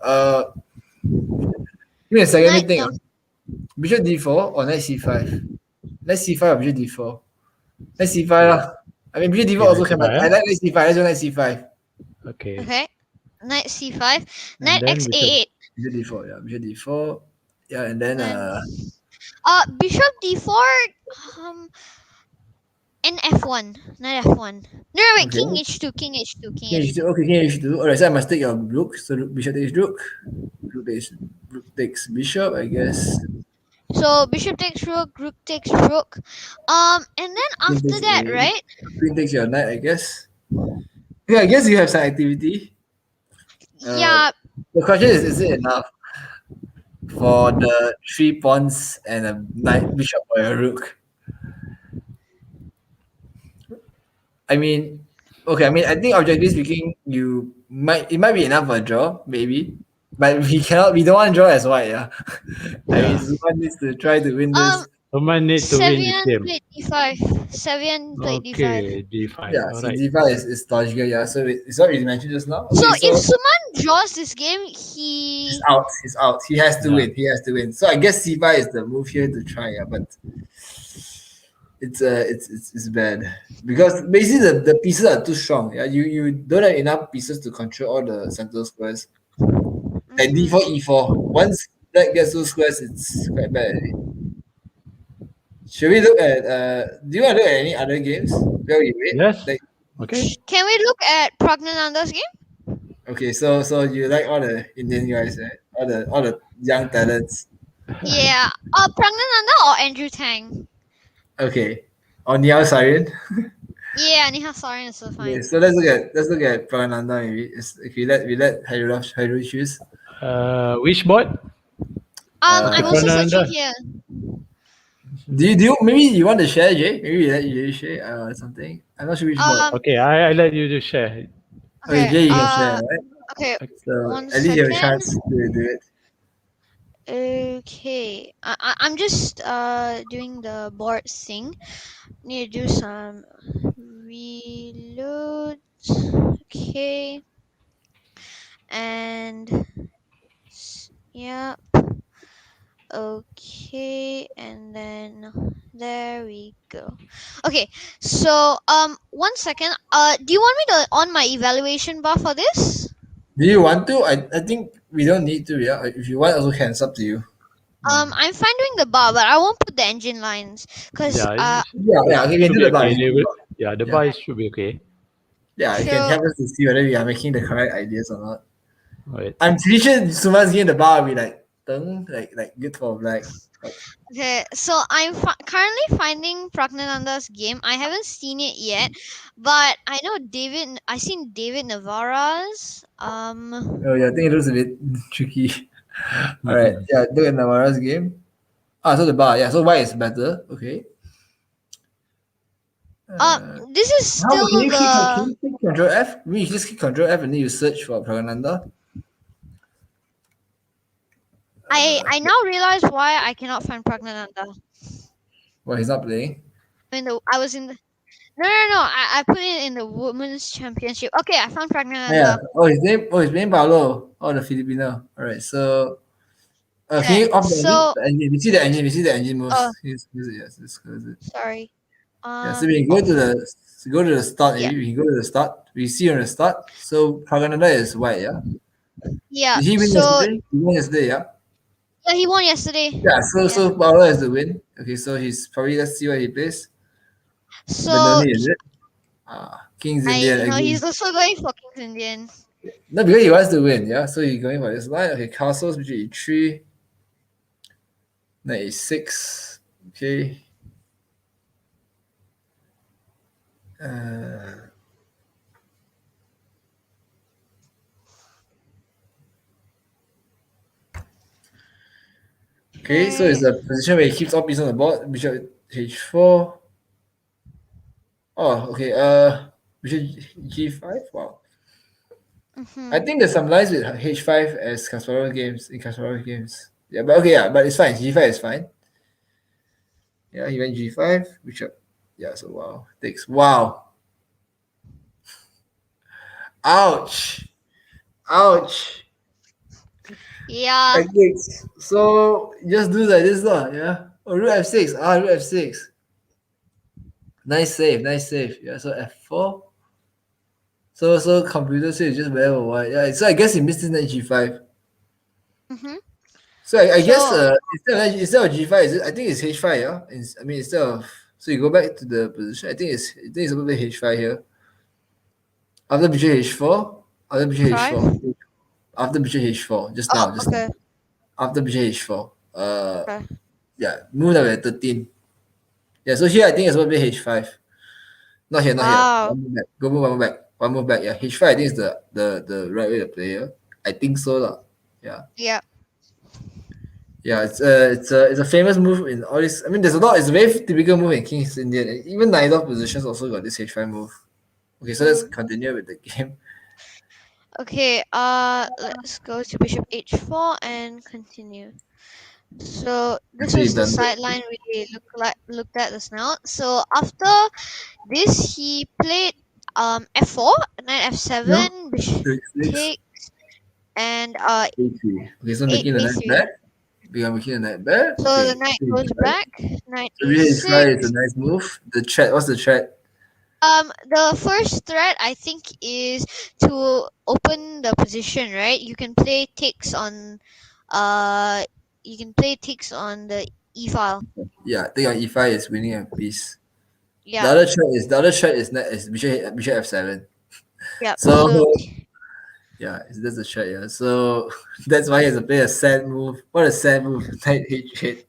Give me a second, let me Knight think. Bishop d4 or knight c5? Knight c5 or bishop d4? Knight c5 lah. I mean, bishop d4 Okay, also knight can, but c5, I like knight c5. Let's go knight c5. Okay. Okay. Knight c5, And knight then x a8. Bishop d4, yeah. Bishop d4. Yeah, and then Bishop d4, and f1. Knight f1. No, wait, okay. king h2, king h2, king King h2. h2. Okay, king h2. Alright, so I must take your rook. So bishop takes rook. Rook takes bishop, I guess. So bishop takes rook, rook takes rook. And then Queen after takes that, a. right? Queen takes your knight, I guess. Yeah, I guess you have some activity. Yeah, The question is it enough for the 3 pawns and a knight bishop or a rook? I mean, okay, I mean, I think objectively speaking, it might be enough for a draw, maybe. But we don't want to draw as white, yeah. I mean, Yeah. Suman needs to try to win this. Someone needs to win the Sevian game. played d5. Sevian played d5. Okay, d5. Yeah, so Alright. d5 is logical, yeah. So it's what we mentioned just now. So Okay, if Suman draws this game, he's out. He's out. He has to Yeah. win. He has to win. So I guess c5 is the move here to try, yeah. But it's bad because basically the pieces are too strong. Yeah, you don't have enough pieces to control all the central squares. Like d4, e4. Once black gets those squares, it's quite bad already. Should we look at do you want to look at any other games? Where we wait? Yes. Like, Okay. Can we look at Pragnananda's game? okay, so you like all the Indian guys, right? All the young talents. Yeah. Pragnananda or Andrew Tang? Okay. Or Niall Siren. Yeah, Nihal Sarin is so Okay, fine. so let's look at Pragananda maybe. We let Hyrule choose. Which board? I'm also Pragnananda. searching here. Do you maybe you want to share, Jay? Maybe you let Jay share or something. I'm not sure which board. Okay, I let you to share. Okay, Jay, you can share, right? Okay, So one at least you have a second. chance to do it. Okay. I'm just doing the board thing. Need to do some reloads. Okay. And yeah. Okay, and then there we go. Okay, so 1 second. Do you want me to on my evaluation bar for this? Do you want to? I think we don't need to. Yeah, if you want, also can. It's up to you. I'm fine doing the bar, but I won't put the engine lines because Yeah, Yeah. Okay, we can should do be the bar. okay. Yeah, the Yeah. bar should be okay. Yeah, it can help us to see whether we are making the correct ideas or not. Right. I'm pretty sure Sumant's game the bar will be like good for black. okay. So I'm currently finding Pragnananda's game. I haven't seen it yet, but I know David. I seen David Navarra's. Oh yeah, I think it looks a bit tricky. All right, yeah, look at Navarra's game. So the bar, yeah. So white is better. Okay. This is How still can you the. click Control F? You just click Control F and then you search for Pragananda. I now realize why I cannot find Pragnananda. Well, he's not playing. I was in the. No. I put it in the women's championship. Okay, I found Pragnananda. Yeah. His name Paolo. Oh, the Filipino. All right. So, can you off the engine? You see the engine. You see the engine moves. Yes, let's close it. Sorry. Yeah. So we can go to the start. Yeah. We can go to the start. We see on the start. So Pragananda is white. Yeah. Yeah. Did he win yesterday? He won yesterday. Yeah. Yeah, he won yesterday. Yeah. So Paolo has the win. Okay. So he's probably, let's see what he plays. So Benoni, is it? King's Indian. no, again. he's also going for King's Indian. No, because he wants to win, yeah. So he's going for this line. Okay, castles between e3, knight e6. Okay. Okay, so it's a position where he keeps all pieces on the board. Bishop h4. Oh, okay. Bishop g5. Wow. I think there's some lines with h5 as Kasparov games. Yeah, but okay, yeah, but it's fine. G5 is fine. Yeah, he went G5, bishop. Yeah, so wow. Takes. Wow. Ouch. Yeah. Okay, so just do like this, yeah. Oh, rook f6. Rook f6. Nice save. Yeah, so f4. So computer says just whatever white. Yeah, so I guess he missed his knight g5. So I guess instead of g5, is it? I think it's h5. Yeah, instead of, so you go back to the position. I think it's supposed to be h5 here. After bishop h4. After bishop h4. After bishop h4. Just now. Okay. After bishop h4. Okay. Yeah, move that at 13. Yeah, so here I think it's supposed to be h5. Not here. One move back. Go move one back. One move back. Yeah, h5 I think is the right way to play here. I think so lah. Yeah. Yeah. Yeah, it's a famous move in all this. I mean, there's a lot. It's a very typical move in King's Indian. Even neither positions also got this h5 move. Okay, so let's continue with the game. Okay. Let's go to bishop h4 and continue. So this was the sideline we looked at just now. So after this, he played f4, knight f7, bishop takes, and a3. Okay, so making the knight back. We are making the knight back. So the knight goes back. Knight e6 is a nice move. The threat. What's the threat? The first threat I think is to open the position, right? You can play takes on the e file. Yeah, take on e5 is winning a piece. Yeah. The other threat is bishop f7. Yeah. So yeah, that's a threat. Yeah. So that's why he has to play a sad move. What a sad move! Knight h8.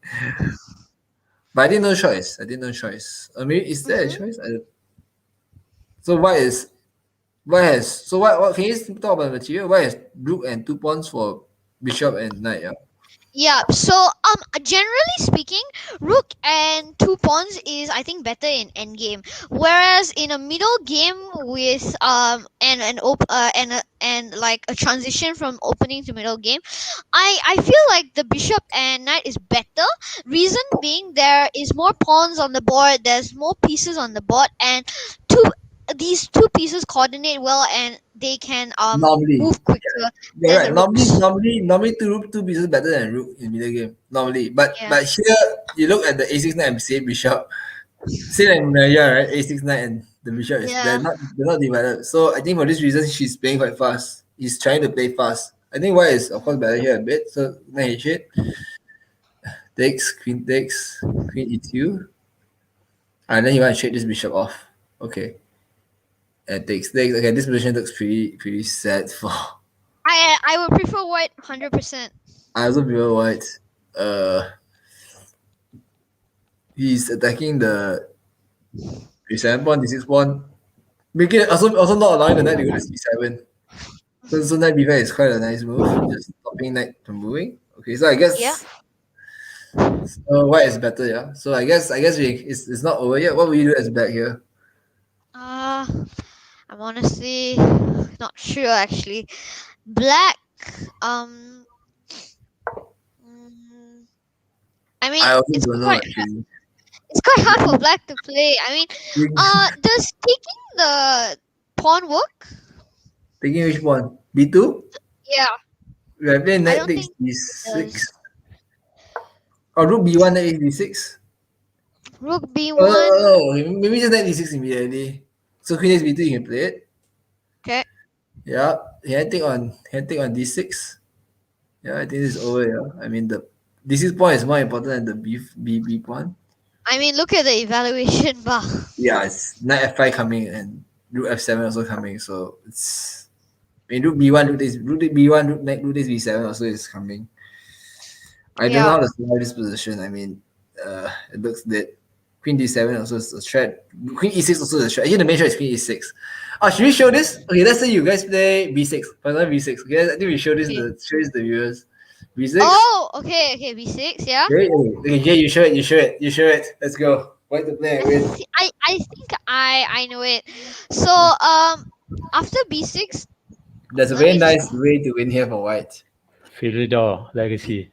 But I didn't know choice. I mean, is there a choice? So what can you talk about the material? What is rook and 2 pawns for bishop and knight? Yeah. Yeah, so generally speaking, rook and 2 pawns is I think better in endgame. Whereas in a middle game with and like a transition from opening to middle game, I feel like the bishop and knight is better. Reason being there is more pawns on the board, there's more pieces on the board, and these two pieces coordinate well and they can move quicker. Yeah, right. Normally two pieces better than rook in middle game. Normally. But here you look at the a6 knight and same bishop. Same like Munajah, right? A6 knight and the bishop is they're not divided. So I think for this reason she's playing quite fast. he's trying to play fast. I think white is of course better here a bit. So knight h8 takes, queen e2, and then he wants to trade this bishop off. Okay, and takes. Okay, this position looks pretty sad for. I would prefer white 100%. I also prefer white. He's attacking the d7 pawn, d6 pawn, making it also not allowing the knight to go to c7. So knight b5 is quite a nice move, just stopping knight from moving. Okay, so I guess Yeah. so white is better, yeah. So I guess it's not over yet. What will you do as black here? I'm honestly not sure actually. Black, mm, I mean, I also it's don't know quite actually. it's quite hard for black to play. I mean, does taking the pawn work? Taking which pawn? b2? Yeah, We are playing I knight don't takes think it d6. does. Or rook b1, knight takes d6. Rook b1. Oh, maybe just knight d6 immediately. So queen takes b2, you can play it. Okay. Yeah, hand take on d6. Yeah, I think this is over. Yeah, I mean the d6 pawn is more important than the b pawn. I mean, look at the evaluation bar. Yeah, it's knight f5 coming and rook f7 also coming. So it's I mean rook b1, rook b1, rook takes b7 also is coming. I don't know how to survive this position. I mean, it looks dead. Queen d7 also is a threat. Queen e6 also is a threat. Here the main threat is queen e6. Oh, should we show this? Okay, let's say you guys play b6. For example, b6. Okay, I think we show this show this the viewers. b6. Oh, okay, b6, yeah. Okay, Jay, you show it. Let's go. White to play and win. I think I know it. So after b6, That's a let very me nice way to win here for white. Philidor Legacy.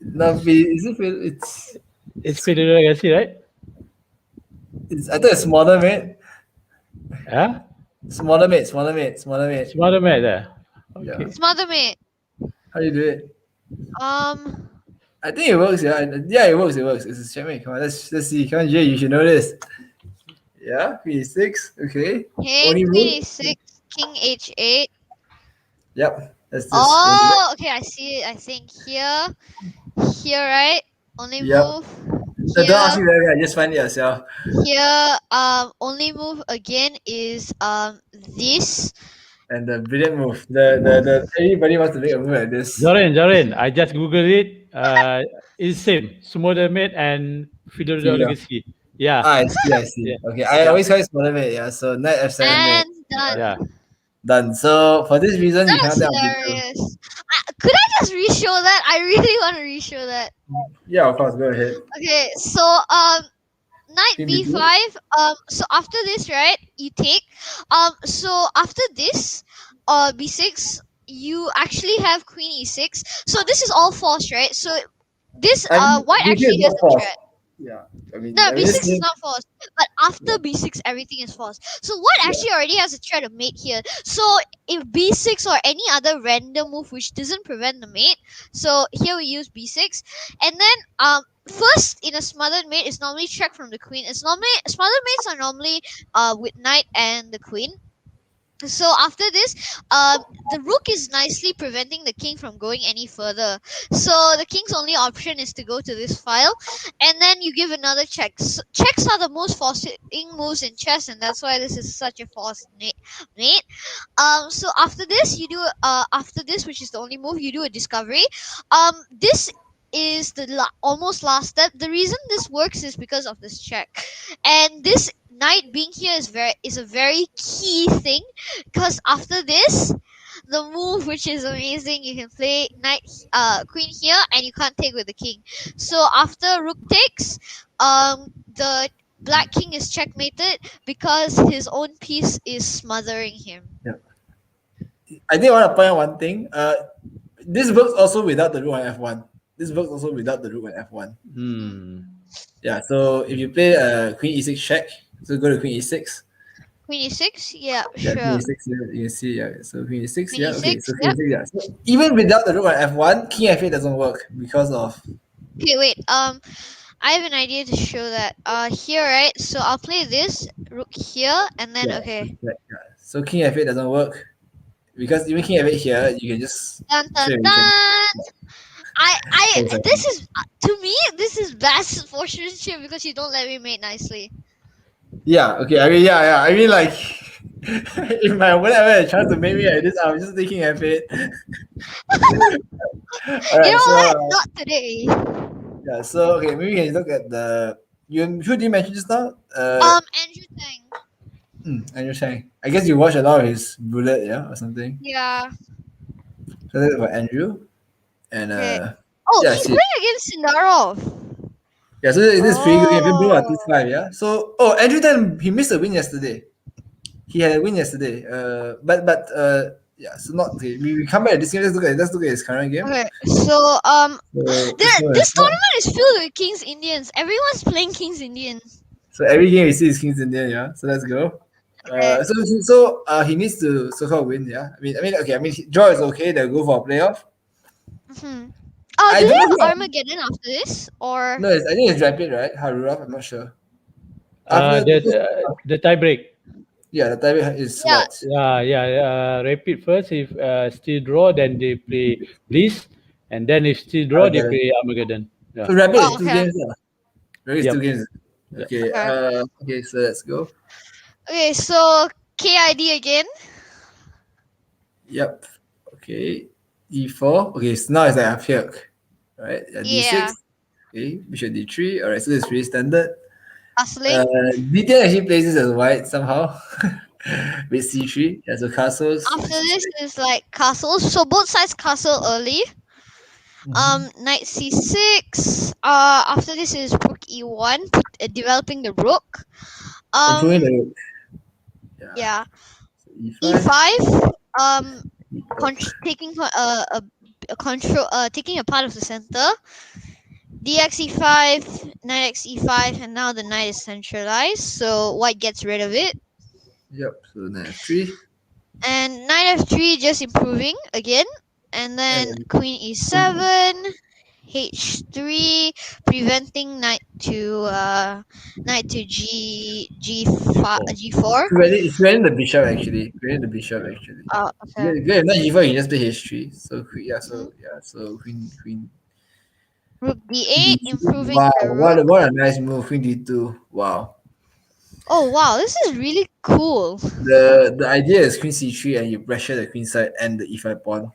No, It's Philidor Legacy, right? I thought it's smaller mate. Yeah? Smaller mate. Smarter mate there. Okay. Yeah. it's mother mate. How do you do it? I think it works, yeah. Yeah, it works. It's a checkmate. Come on, let's see. Come on, Jay, you should know this. Yeah, queen e6. Okay. Hey, Only queen move. e6, king h8. Yep. Let's just Oh, okay, I see it. I think here, right? Only Yep. move. So don't ask me where, just find it yourself. Here, only move again is this. And the brilliant move. The everybody wants to make a move like this. Jorin, I just googled it. It's same. Smarter mate and Philidor Legacy. Yeah. I see. Yeah. Okay, I always call it smaller mate. Yeah, so knight f7 mate. And done. Yeah. Done. So for this reason, you That's cannot tell. hilarious. Could I just re-show that? I really want to re-show that. Yeah, of course. Go ahead. Okay, so knight Queen b5. So after this, right, you take. So after this, b6, you actually have queen e6. So this is all forced, right? So this white actually has a threat. Yeah, I mean, No, b6 this is not forced. But after b6, everything is forced. So white actually already has a threat of mate here. So if b6 or any other random move which doesn't prevent the mate, so here we use b6. And then first in a smothered mate is normally check from the queen. It's normally smothered mates are normally with knight and the queen. So after this, the rook is nicely preventing the king from going any further. So the king's only option is to go to this file, and then you give another check. So checks are the most forcing moves in chess, and that's why this is such a forced mate. So after this, you do after this, which is the only move, you do a discovery. This is the almost last step. The reason this works is because of this check, and this knight being here is a very key thing, because after this, the move which is amazing, you can play knight queen here and you can't take with the king. So after rook takes, the black king is checkmated because his own piece is smothering him. I think I want to point out one thing. This works also without the rook on f1. This works also without the rook on f1. Yeah, so if you play queen e6 check, so go to queen e6. Queen e6, yeah, Yeah, sure. queen e6, yeah, you can see, yeah. So queen e6, Queen yeah, e6, okay. So queen e6, yeah. So even without the rook on f1, king f8 doesn't work because of. Okay, wait. I have an idea to show that. Here, right? So I'll play this rook here, and then Yeah, okay. yeah. So king f8 doesn't work because even king f8 here, you can just Dun dun straight away dun. Oh, sorry. This is to me this is bad sportsmanship because you don't let me mate nicely. Yeah, okay. I mean, yeah. I mean, like, if my opponent ever had a chance to make me like this, I was just thinking f8. All You right, know so what? Not today. yeah, so okay, maybe we can look at the who did you mention just now? Andrew Tang. Andrew Chang. I guess you watch a lot of his bullet, yeah, or something. Yeah. So that's about Andrew, and Okay. Oh, yeah, I he's see. playing against Sindarov. Yeah, so this is pretty good game. Both are Oh. 2-5, yeah. So Andrew then he missed a win yesterday. He had a win yesterday. But yeah, so not okay. We come back to this game. Let's look at his current game. Okay. So So this one this is not- tournament is filled with Kings Indians. Everyone's playing Kings Indians. so every game we see is Kings Indian, yeah. So let's go. Okay. He needs to so-called win, yeah. Okay. Draw is okay. They'll go for a playoff. Mm-hmm. I Do they don't have know. Armageddon after this or? No, I think it's Rapid, right? Haruraf, I'm not sure. After The tie break. yeah, the time is Yeah. what? Rapid first. If still draw, then they play Bliss, and then if still draw, they Armageddon. play Armageddon. Yeah. So Rapid is Oh, two okay. games, yeah. Rapid is Yep. 2 games. Yep. Okay. Okay. Okay. So let's go. Okay. So KID again. Yep. Okay. E4. Okay. So now it's like up here, right? D6. Yeah. Okay. Bishop D3. All right. So it's pretty standard. Hustling. D10 actually plays this as white somehow. With C3. Yeah. So castles. After this is like castles. So both sides castle early. Knight C6. After this is Rook E1, developing the rook. Improving the rook. Yeah. So E5. E5. E4. Taking taking a part of the center. Dx E5, Knight X E5, and now the knight is centralized, so white gets rid of it. Yep. So Knight F3. And Knight F3 just improving again. And then And- Queen E7, H3, preventing knight to G4. It's preventing the bishop actually. Oh, okay. If you have Knight G4, you can just play H3. So so Queen Rook D8, improving Wow, the rook. what a nice move. Queen D2. Wow. Oh wow, this is really cool. The idea is Queen C3 and you pressure the queen side and the E5 pawn.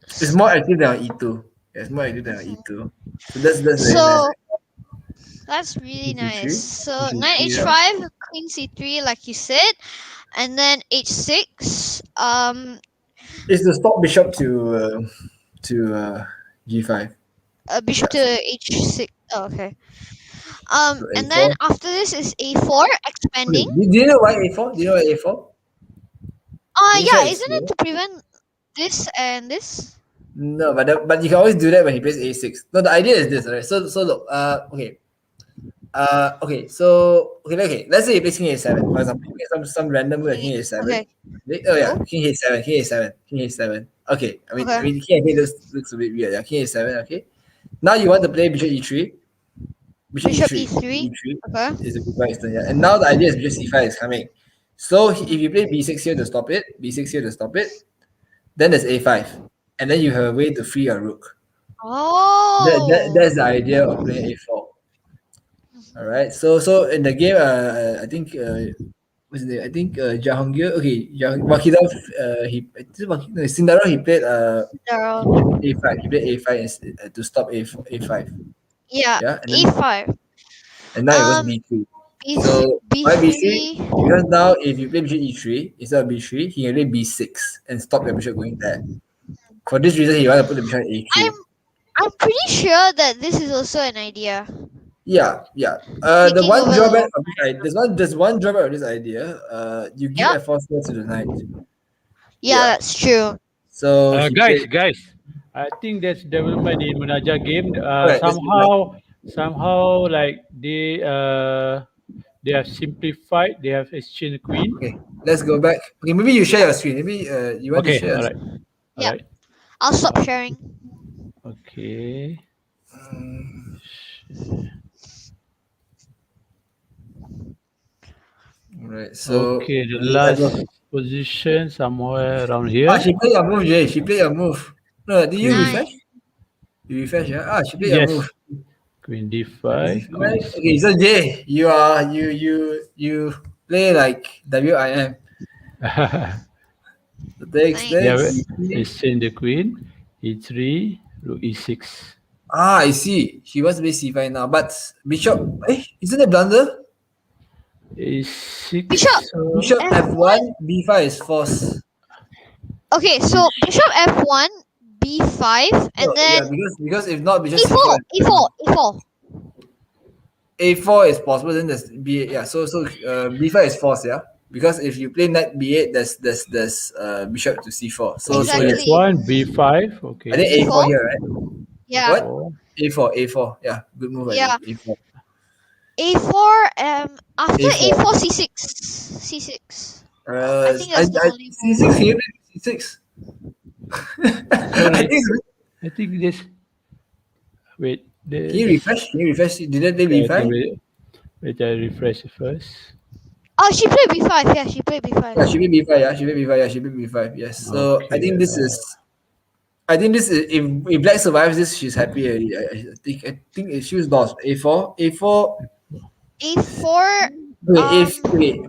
It's more active than on E2. Yeah, it's more active than on E2. So that's very So nice. that's really Queen C3? nice. So Queen knight C3, H5, Queen C3, like you said, and then H6. It's to stop bishop to G5. Bishop to H6. Oh, okay. So And A4. then after this is A4, expanding. Do you know why A4? Do you know why A4? Can you Yeah, try isn't explain? it to prevent this and this? No, but you can always do that when he plays A6. No, the idea is this, right? So look, okay. Okay. Let's say he plays King A7, for example. Some random move at King A7. Okay. Oh yeah, King A7. Okay. I Okay. mean King A8 looks a bit weird. Yeah, King A7. Okay. Now you want to play Bishop E3. Bishop E3. Okay. Is a good right turn, yeah. And now the idea is Bishop C5 is coming. So if you play B6 here to stop it, then there's A5, and then you have a way to free your rook. Oh. That's the idea of playing A4. All right. So in the game, I think what's his name? I think Jahangir. Okay, Wakidov. Sindaro. He played Zero. A5. He played A5 to stop A5. Yeah. Yeah. And, then, E5. and now it was B3. B3. So why B3? B3. Because now if you play bishop E3 instead of B3, he can play B6 and stop your bishop going there. For this reason, he want to put the bishop in A3. I'm pretty sure that this is also an idea. Yeah. The Taking one over drawback of this idea, there's one drawback of this idea. You give Yeah. F4 square to the knight. Yeah, that's true. So he Guys, played- I think there's development in Munajah game. Right, that's Somehow, like they have simplified. They have exchanged queen. Okay, let's go back. Okay, maybe you share your screen. Maybe you want to Okay, share. all right, all Yeah. right. I'll stop sharing. Okay. Right. So Okay, the let's last go. position somewhere around here. She played your move, Jay. She played your move. No, did you Nice. refresh? You refresh, yeah? she played your Yes. move. Queen D5. Queen Right. Okay, so Jay, you play like WIM. So Nice. Yeah, thanks. exchange the queen. E3, rook E6. I see. She wants to play C5 now, but bishop. Isn't it blunder? A6. Bishop. Bishop F1. F1, B5 is force. Okay, so bishop F1, B5, and then because if not, bishop E4, C4. E4, E4. A4 is possible. Then there's B8. Yeah. So B5 is force. Yeah. Because if you play knight B8, there's bishop to C4. So Exactly. F1, B5. Okay. I think A4 A4? here, right? Yeah. What? Oh, A4. Yeah. Good move. Yeah. I think. A4. A4, after A4. A4, C6. C6. I think that's the only C6. Can you play C6? I think. I think this. Wait. Can you refresh? Did they play B5? Wait, I refresh it first. Oh, she played B5. Yeah, she played B5. Yeah, she played B5. Yeah, she played B5. Yes. So I Okay, think this is. If Black survives this, she's happy already. I think if she was lost, A4. A4.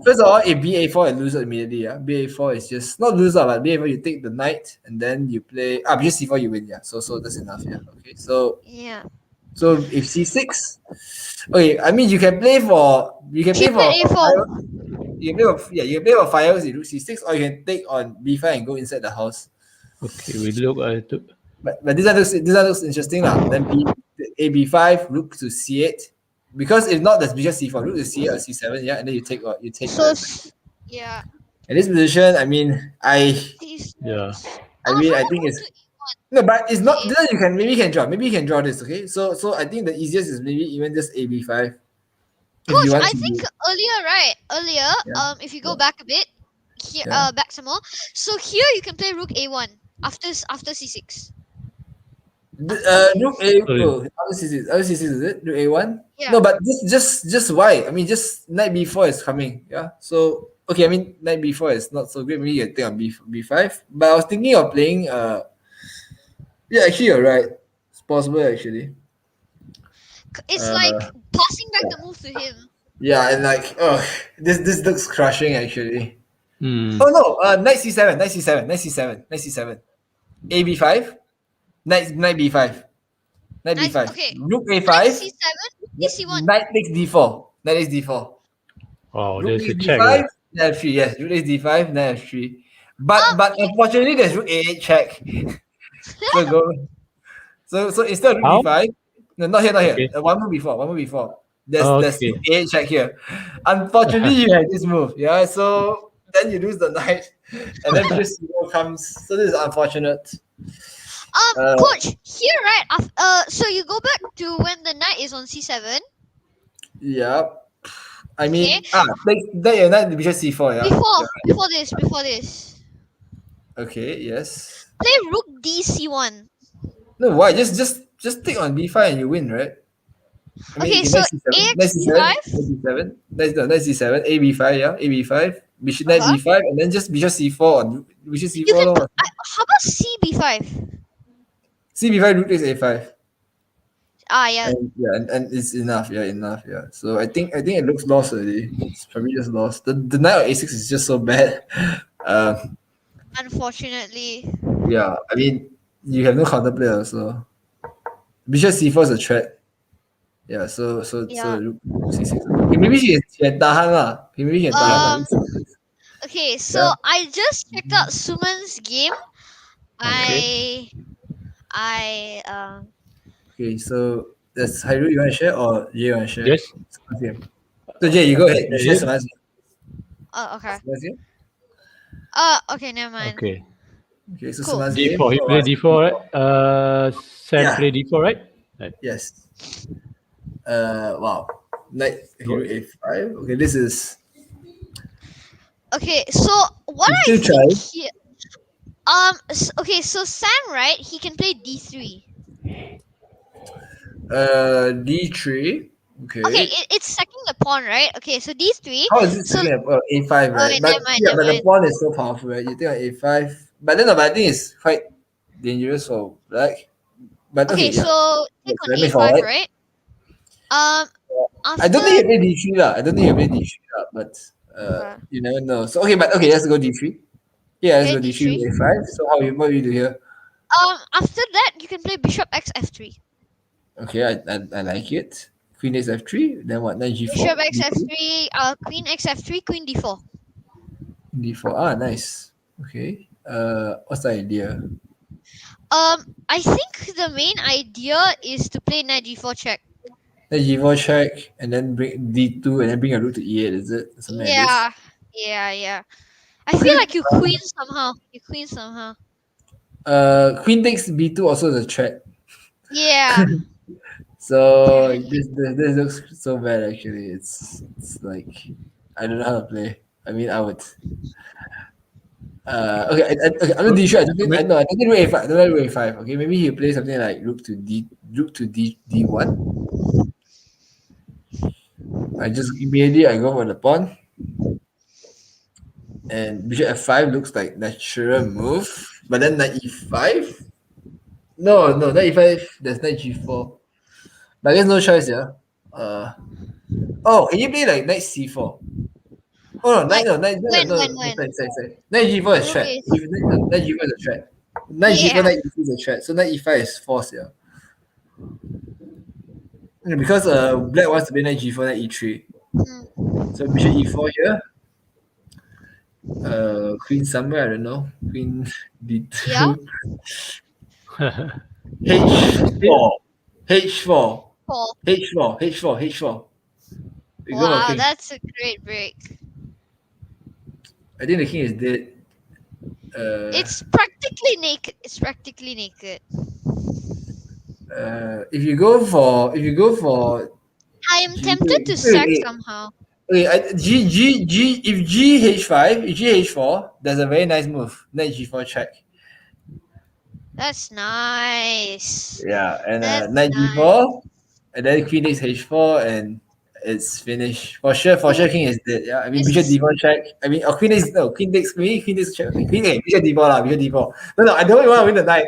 First of all, if BA4 and lose immediately, yeah. BA4 is just not lose but BA4 you take the knight and then you play bishop C4 you win, yeah. So that's enough, yeah. Okay. Yeah. So if C6, okay, I mean you can play for She played A4. you can play for files in rook C6 or you can take on B5 and go inside the house. Okay, we look at But this one looks interesting lah. Then AB5, rook to C8. Because if not, there's bishop C4, rook to C8 or C7, yeah, and then you take. So, yeah. In this position, I mean, yeah. I think it's no, but it's not. Then maybe you can draw this. Okay, so I think the easiest is maybe even just AB5. Coach, I think earlier, Yeah. if you go back a bit, here, Yeah. back some more. So here you can play rook A1 after C6. Rook A. Other C6 is it? Rook A1. Yeah. No, but just why? I mean, just knight B4 is coming. Yeah. So okay, I mean knight B4 is not so great. Maybe you can take on B5. But I was thinking of playing. Yeah, actually you're right. It's possible actually. It's like passing back the move to him. Yeah, and like this looks crushing actually. Hmm. Oh no, knight C7. AB5. Knight B5. Knight B5. Okay. Rook Knight A5. C7, C1. Knight takes D4. Knight takes D4. Oh, Rook there's a takes check. D5. Knight F3. Yes, rook takes D5. Knight F3. But unfortunately, there's rook A8 check. So instead of rook D5, no, not here. Okay. One move before. There's Okay. rook A8 check here. Unfortunately, you had this move. Yeah, so then you lose the knight, and then this comes. So this is unfortunate. Coach, here, right? So you go back to when the knight is on C7. Yeah. I mean, Okay. take your knight to bishop C4, yeah. Before this. Okay, yes. Play rook D C1. No, why? Just take on B5 and you win, right? Okay, so knight C7, knight C7, AB5, yeah, AB5, bishop knight B5, and then just bishop C4 on bishop C4. You can, how about CB5? CB5 rook takes A5. Yeah. And it's enough. Yeah. So I think it looks lost already. It's probably just lost. The knight on A6 is just so bad. Unfortunately. Yeah, I mean you have no counterplay also. Bishop C4 is a threat. Yeah, so rook C6. Okay, maybe she can tahan lah. Maybe she can tahan. Okay, so I just checked out Sumant's game. Okay, so that's Hyrule, you want to share or Jay you want to share? Yes. Okay. So Jay, you go ahead. You share Sumant's game. Oh, okay. Sumant's game? Okay, never mind. Okay. Okay, so Cool. Sumant's game. D4. He play D4, right? Sam Yeah. play D4, right? Yes. Wow. Knight hero A5. Okay, this is. Okay, so what I Still try. think here, okay, so Sam, right? He can play D3. D3. Okay. Okay, it's sacking the pawn, right? Okay, so these three. How is it So second? A5, right? wait, But never mind, yeah, never but the mind. pawn is so powerful, right? You think on A5, but then no, but I think it's quite dangerous for black. But okay, Okay, yeah. so take So on let me a5, forward. right? I don't After think you play D3 lah. I don't think you play D3 lah, but you never know. So okay, but okay, let's go D3. Yeah, let's okay, go D3 d3. with A5. So what do you do here? After that you can play bishop x f3. Okay, I like it. Queen takes F3, then what? Knight G4. Bishop x D2, f3, queen x f3, queen d4. D4. Ah, nice. Okay. What's the idea? I think the main idea is to play knight g4 check. Knight G4 check, and then bring D2, and then bring a rook to E8. Is it something like this? Yeah. I feel like you queen somehow. Queen takes B2 also is a threat. Yeah. So this looks so bad actually. It's like I don't know how to play. I mean I would. Okay, I'm not D3. I don't think rook A5. I don't like rook A5. Okay, maybe he play something like rook to D1. I just immediately I go for the pawn. And bishop F5 looks like natural move. But then knight E5? No, knight E5, there's knight G4. But I guess no choice, yeah. Can you play like knight C4? Oh no, Like, knight when? sorry. Knight G4 is threat. Always. Knight G4 is a threat. Knight G4, Yeah. knight E3 is a threat. So knight E5 is forced, yeah. Because black wants to play knight G4, knight E3. So bishop E4 here. Queen somewhere, I don't know. Queen D2. Yeah. H4. H4. Paul. H4. We go for Wow, king. that's a great break. I think the king is dead. It's practically naked. If you go for I am G- tempted to wait, sack wait. somehow. okay, if G H4, there's a very nice move. Knight G4 check. That's nice. Yeah, and That's knight G4, and then queen takes H4, and it's finished for sure. King is dead. Yeah, I mean bishop D4 check. I mean, queen takes check. Bishop D4 lah. Bishop D4. No, I don't want to win the knight.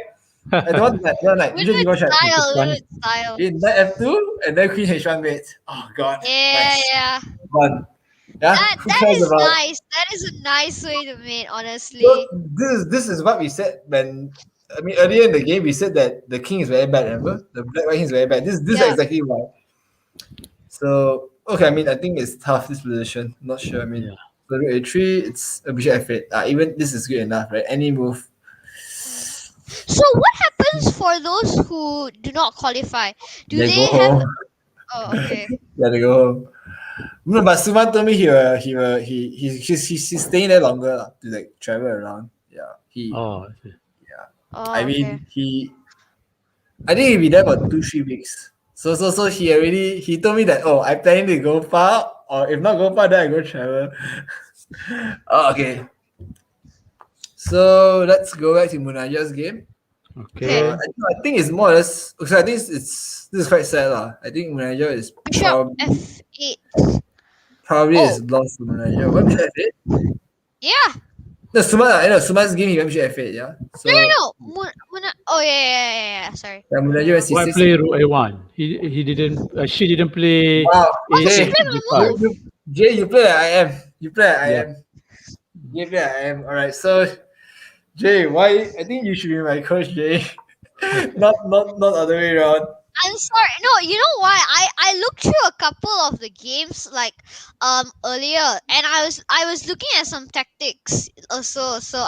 I don't want the knight. Bishop D4 check. Style. Knight F2, and then queen H1 mate. Oh god. Nice. Yeah. Fun. Yeah. Who That cares is about? nice. That is a nice way to mate, honestly. So this is what we said when. I mean, earlier in the game, we said that the king is very bad. Remember, the black white king is very bad. This is exactly why. So okay, I mean, I think it's tough this position. Not sure. I mean, so rook A3, it's a bishop F8. Even this is good enough, right? Any move. So what happens for those who do not qualify? Do They they go have? home. Oh, okay. Yeah, they go home. No, but Sumant told me he's staying there longer lah, to like travel around. Yeah, Oh, I mean, I think he'll be there for 2-3 weeks. So he told me that I'm planning to go far, or if not go far, then I go travel. Okay. So let's go back to Munajah's game. okay. I think it's more or less. So I think this is quite sad lah. I think Munajah is Bishop F8. probably is lost to Munajah. What bishop F8? Yeah. No, Sumant's game he went bishop F8. Yeah. So, No. Yeah. Sorry. Yeah, Munajah went Why C6. play rook A1? He didn't. She didn't play. Wow. She Jay, played a move. Jay, you play like I am. You play like I am. You play like I am. All right. So, Jay, why? I think you should be my coach, Jay. not other way around. I'm sorry. No, you know why? I looked through a couple of the games like earlier, and I was looking at some tactics also. So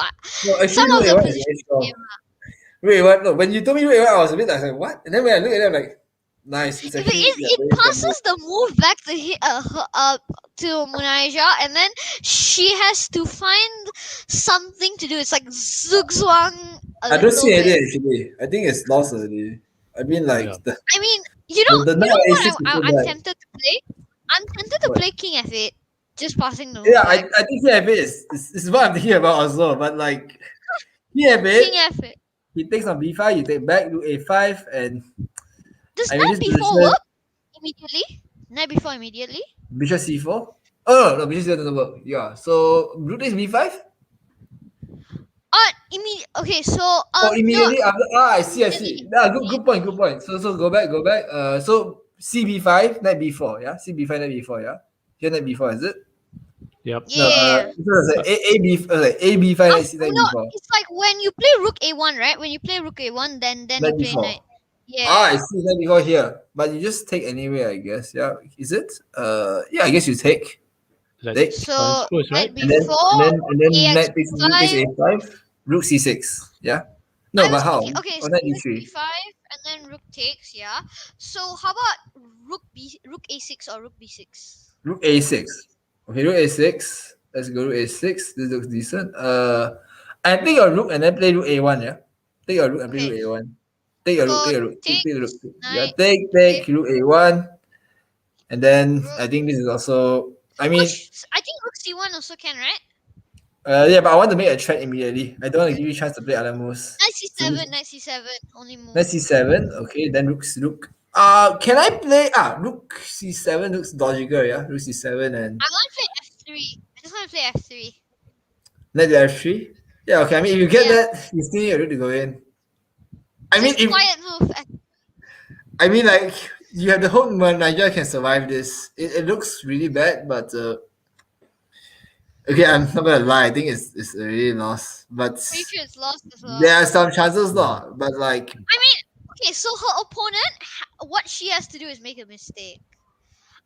No, actually, some of the Rook A1 is positions very strong. came Rook A1, no. When you told me Rook A1, I was like, what? And then when I look at it, I'm like, nice. It's actually it passes the move back to Munajah, and then she has to find something to do. It's like zugzwang. I don't see anything actually. I think it's lost already. I mean, like I mean, you know The what A6 is I'm so bad. tempted to play? I'm tempted to play King F8, just passing the move Yeah, back. I think King F8 is what I'm thinking about also. But like King F8, King F8. he takes on B5, you take back, do A5, and Does I mean, knight this B4 position- work immediately? Knight b4 immediately. Bishop c4. Oh no, bishop c4 doesn't work. Yeah. So rook takes b5. Okay, so Oh, no, immediately after. I see. immediately. Yeah, good point. So go back. So cb5, knight b4. Yeah, cb5, knight b4. Yeah, here knight b4 is it? Yep. No, Yeah. so it's like a b5, knight No, b4. it's like when you play rook a1, right? When you play rook a1, then you Knight play b4. knight. I Yeah. see knight b4 here, but you just take anyway, I guess. Yeah, is it? Yeah, I guess you take. Take. So Transpose, right? knight b4, And then ax knight takes b5. a5, rook c6. Yeah. No, I but was how? thinking, okay, Oh, so knight rook d3. b5 and then rook takes, yeah. So how about rook a6 or rook b6? Rook a6. Okay, rook a6. Let's go rook a6. This looks decent. I take your rook and then play rook a1. Yeah. Take your rook and play Okay. rook a1. Take your rook. So Take your rook. take, Take the rook. Yeah. knight. Take rook a1. And then Rook. I think this is also. I mean, I think rook c1 also can, right? yeah, but I want to make a threat immediately. I don't want to give you a chance to play other moves. Knight c7, only move. Knight c7. Okay, then rook. Can I play rook c7 looks logical, yeah? Rook c7 and I want to play f3. I just want to play f3. knight to f3. Yeah, okay. I mean, if you get Yeah. that, you still need a rook to go in. I mean, Just quiet move. like you have the hope Munajah can survive this. It looks really bad, but okay, I'm not gonna lie. I think it's already lost, but Pretty sure it's lost as well. there are some chances, not. But like, I mean, okay, so her opponent, what she has to do is make a mistake.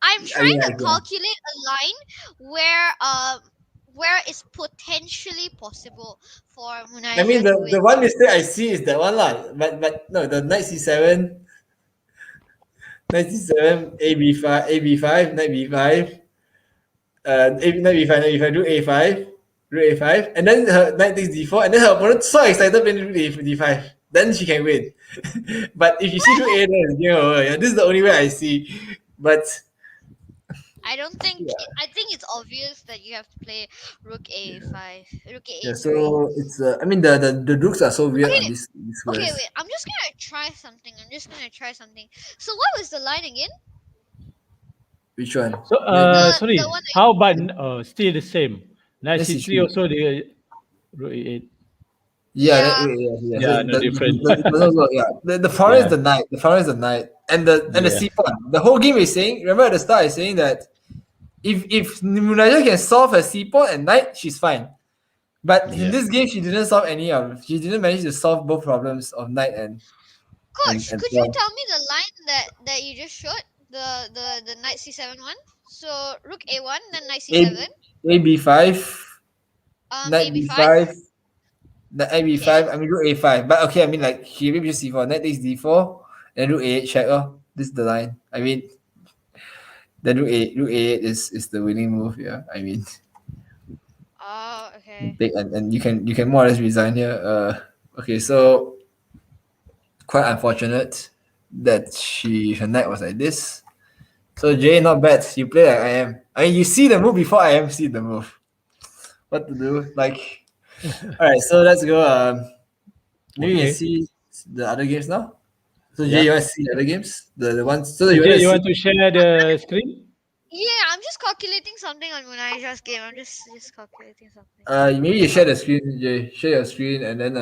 I'm trying to calculate a line where it's potentially possible for Munajah. I mean, to the win. one mistake I see is that one lah. But no, the knight c7, a b5, knight b5, knight b5, rook a5, and then her knight takes d4, and then her opponent so excited playing rook d5. Then she can win. But if you see rook a, then it's game over. Yeah, this is the only way I see. But I don't think. I think it's obvious that you have to play rook a5, rook a8. yeah, so it's I mean the rooks are so weird on this Okay, squares. wait. I'm just gonna try something. So what was the line again? Which one? So, sorry. the one that How about still the same? Knight Knight c3 c3. also the rook a8. Yeah. Yeah, So no different. The problem is the knight. The problem is the knight and the c pawn. The whole game is saying. Remember at the start, is saying that if Munajah can solve a c pawn and knight, she's fine. But in this game, she didn't solve any of. She didn't manage to solve both problems of knight and. Coach, and could you pawn. tell me the line that you just showed? The knight c7 one. So rook a1, then knight c7. A b5. Knight a5. b5. The a5, I mean rook a5, but okay, I mean like she maybe just c4, knight takes d4, and rook a8 check. Oh, this is the line. I mean, then rook a8 is the winning move. Yeah, I mean, Oh, okay. and you can more or less resign here. Okay, so quite unfortunate that her knight was like this. So Jay, not bad. You play like I am. I mean, you see the move before I am see the move. What to do? Like. All right, so let's go. Maybe we can see the other games now. So Jay, you want to see the other games? The ones. So You want to share the screen? Yeah, I'm just calculating something on Munajah's game. I'm just calculating something. Maybe you share the screen, Jay. Share your screen, and then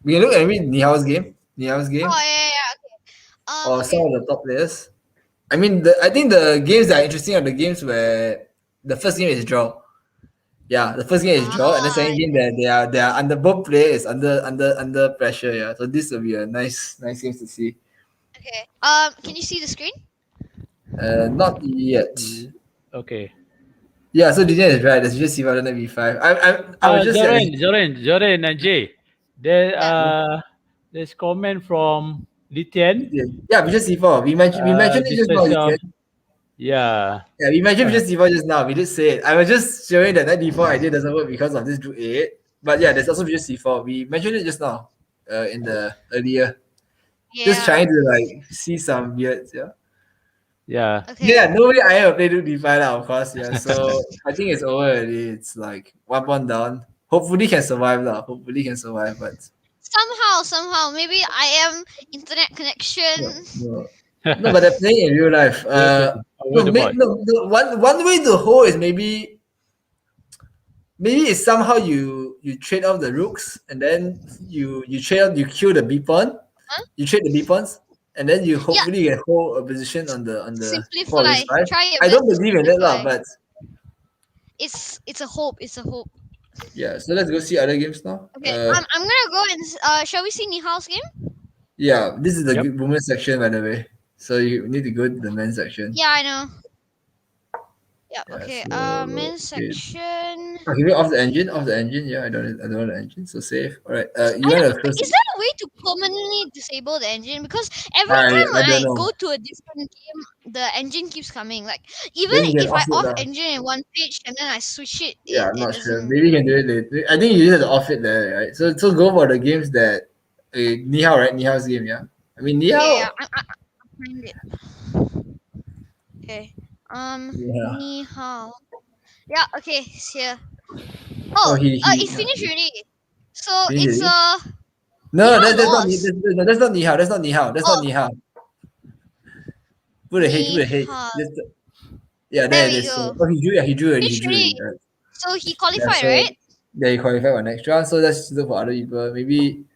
we can look at Nihao's game. Oh yeah. Okay. Or some of the top players. I mean, I think the games that are interesting are the games where the first game is draw. Yeah, the first game is draw, and the second game they are under both players under pressure. Yeah, so this will be a nice game to see. Okay. Can you see the screen? Not yet. Okay. Yeah, so DJ is right. Let's just see whether b5. I was just Joren and Jay. There's comment from Litian. Yeah, we just c4. We mentioned it just now. Yeah, we mentioned just c4 just now. We did say it. I was just showing that d4 idea doesn't work because of this rook a8. But yeah, there's also just c4. We mentioned it just now. In the earlier. Yeah. Just trying to like see some weirds. Yeah. Yeah. Okay. Yeah, no way I ever played rook d5 now, of course. Yeah, so I think it's over already. It's like 1 pawn down. Hopefully can survive lah. But Somehow, maybe I am internet connection. no, but they're playing in real life. over the board. One way to hold is maybe it's somehow you trade off the rooks and then you kill the B pawn, you trade the B pawns, and then you hopefully can hold a position on the Simplify. 4 Try your I don't best to believe in that lah, simplify. but It's a hope. It's a hope. yeah. So let's go see other games now. Okay, I'm gonna go and shall we see Nihal's game? Yeah, this is the Yep. women's section, by the way. So you need to go to the men's section. Yeah, I know. Yeah. Yeah, Okay. so, Men's okay. section. Okay, we off the engine. Yeah, I don't want the engine. So save. All right. You want to first? Is there a way to permanently disable the engine? Because every I time don't I know. go to a different game, the engine keeps coming. Like Then even you can if I off it off lah. engine in one page and then I switch it, Yeah, it, I'm it not sure. doesn't. Maybe you can do it later. I think you need to off it there, right? So go for the games that Nihao, right? Nihao's game, yeah. I mean Nihao. Yeah, I find it. Okay. Yeah. Nihao. Yeah. Okay. It's here. Oh, Oh, he it finished already. So Finished it's No, Nihao that's not lost. that's not Nihao. That's not Nihao. That's not Oh. Nihao. Put a H. Nihao. Yeah, There it we is. go. Oh, he drew already. Finished already. Right. So he qualified, so- right? Yeah, you qualify for next round. So let's look for other people. Maybe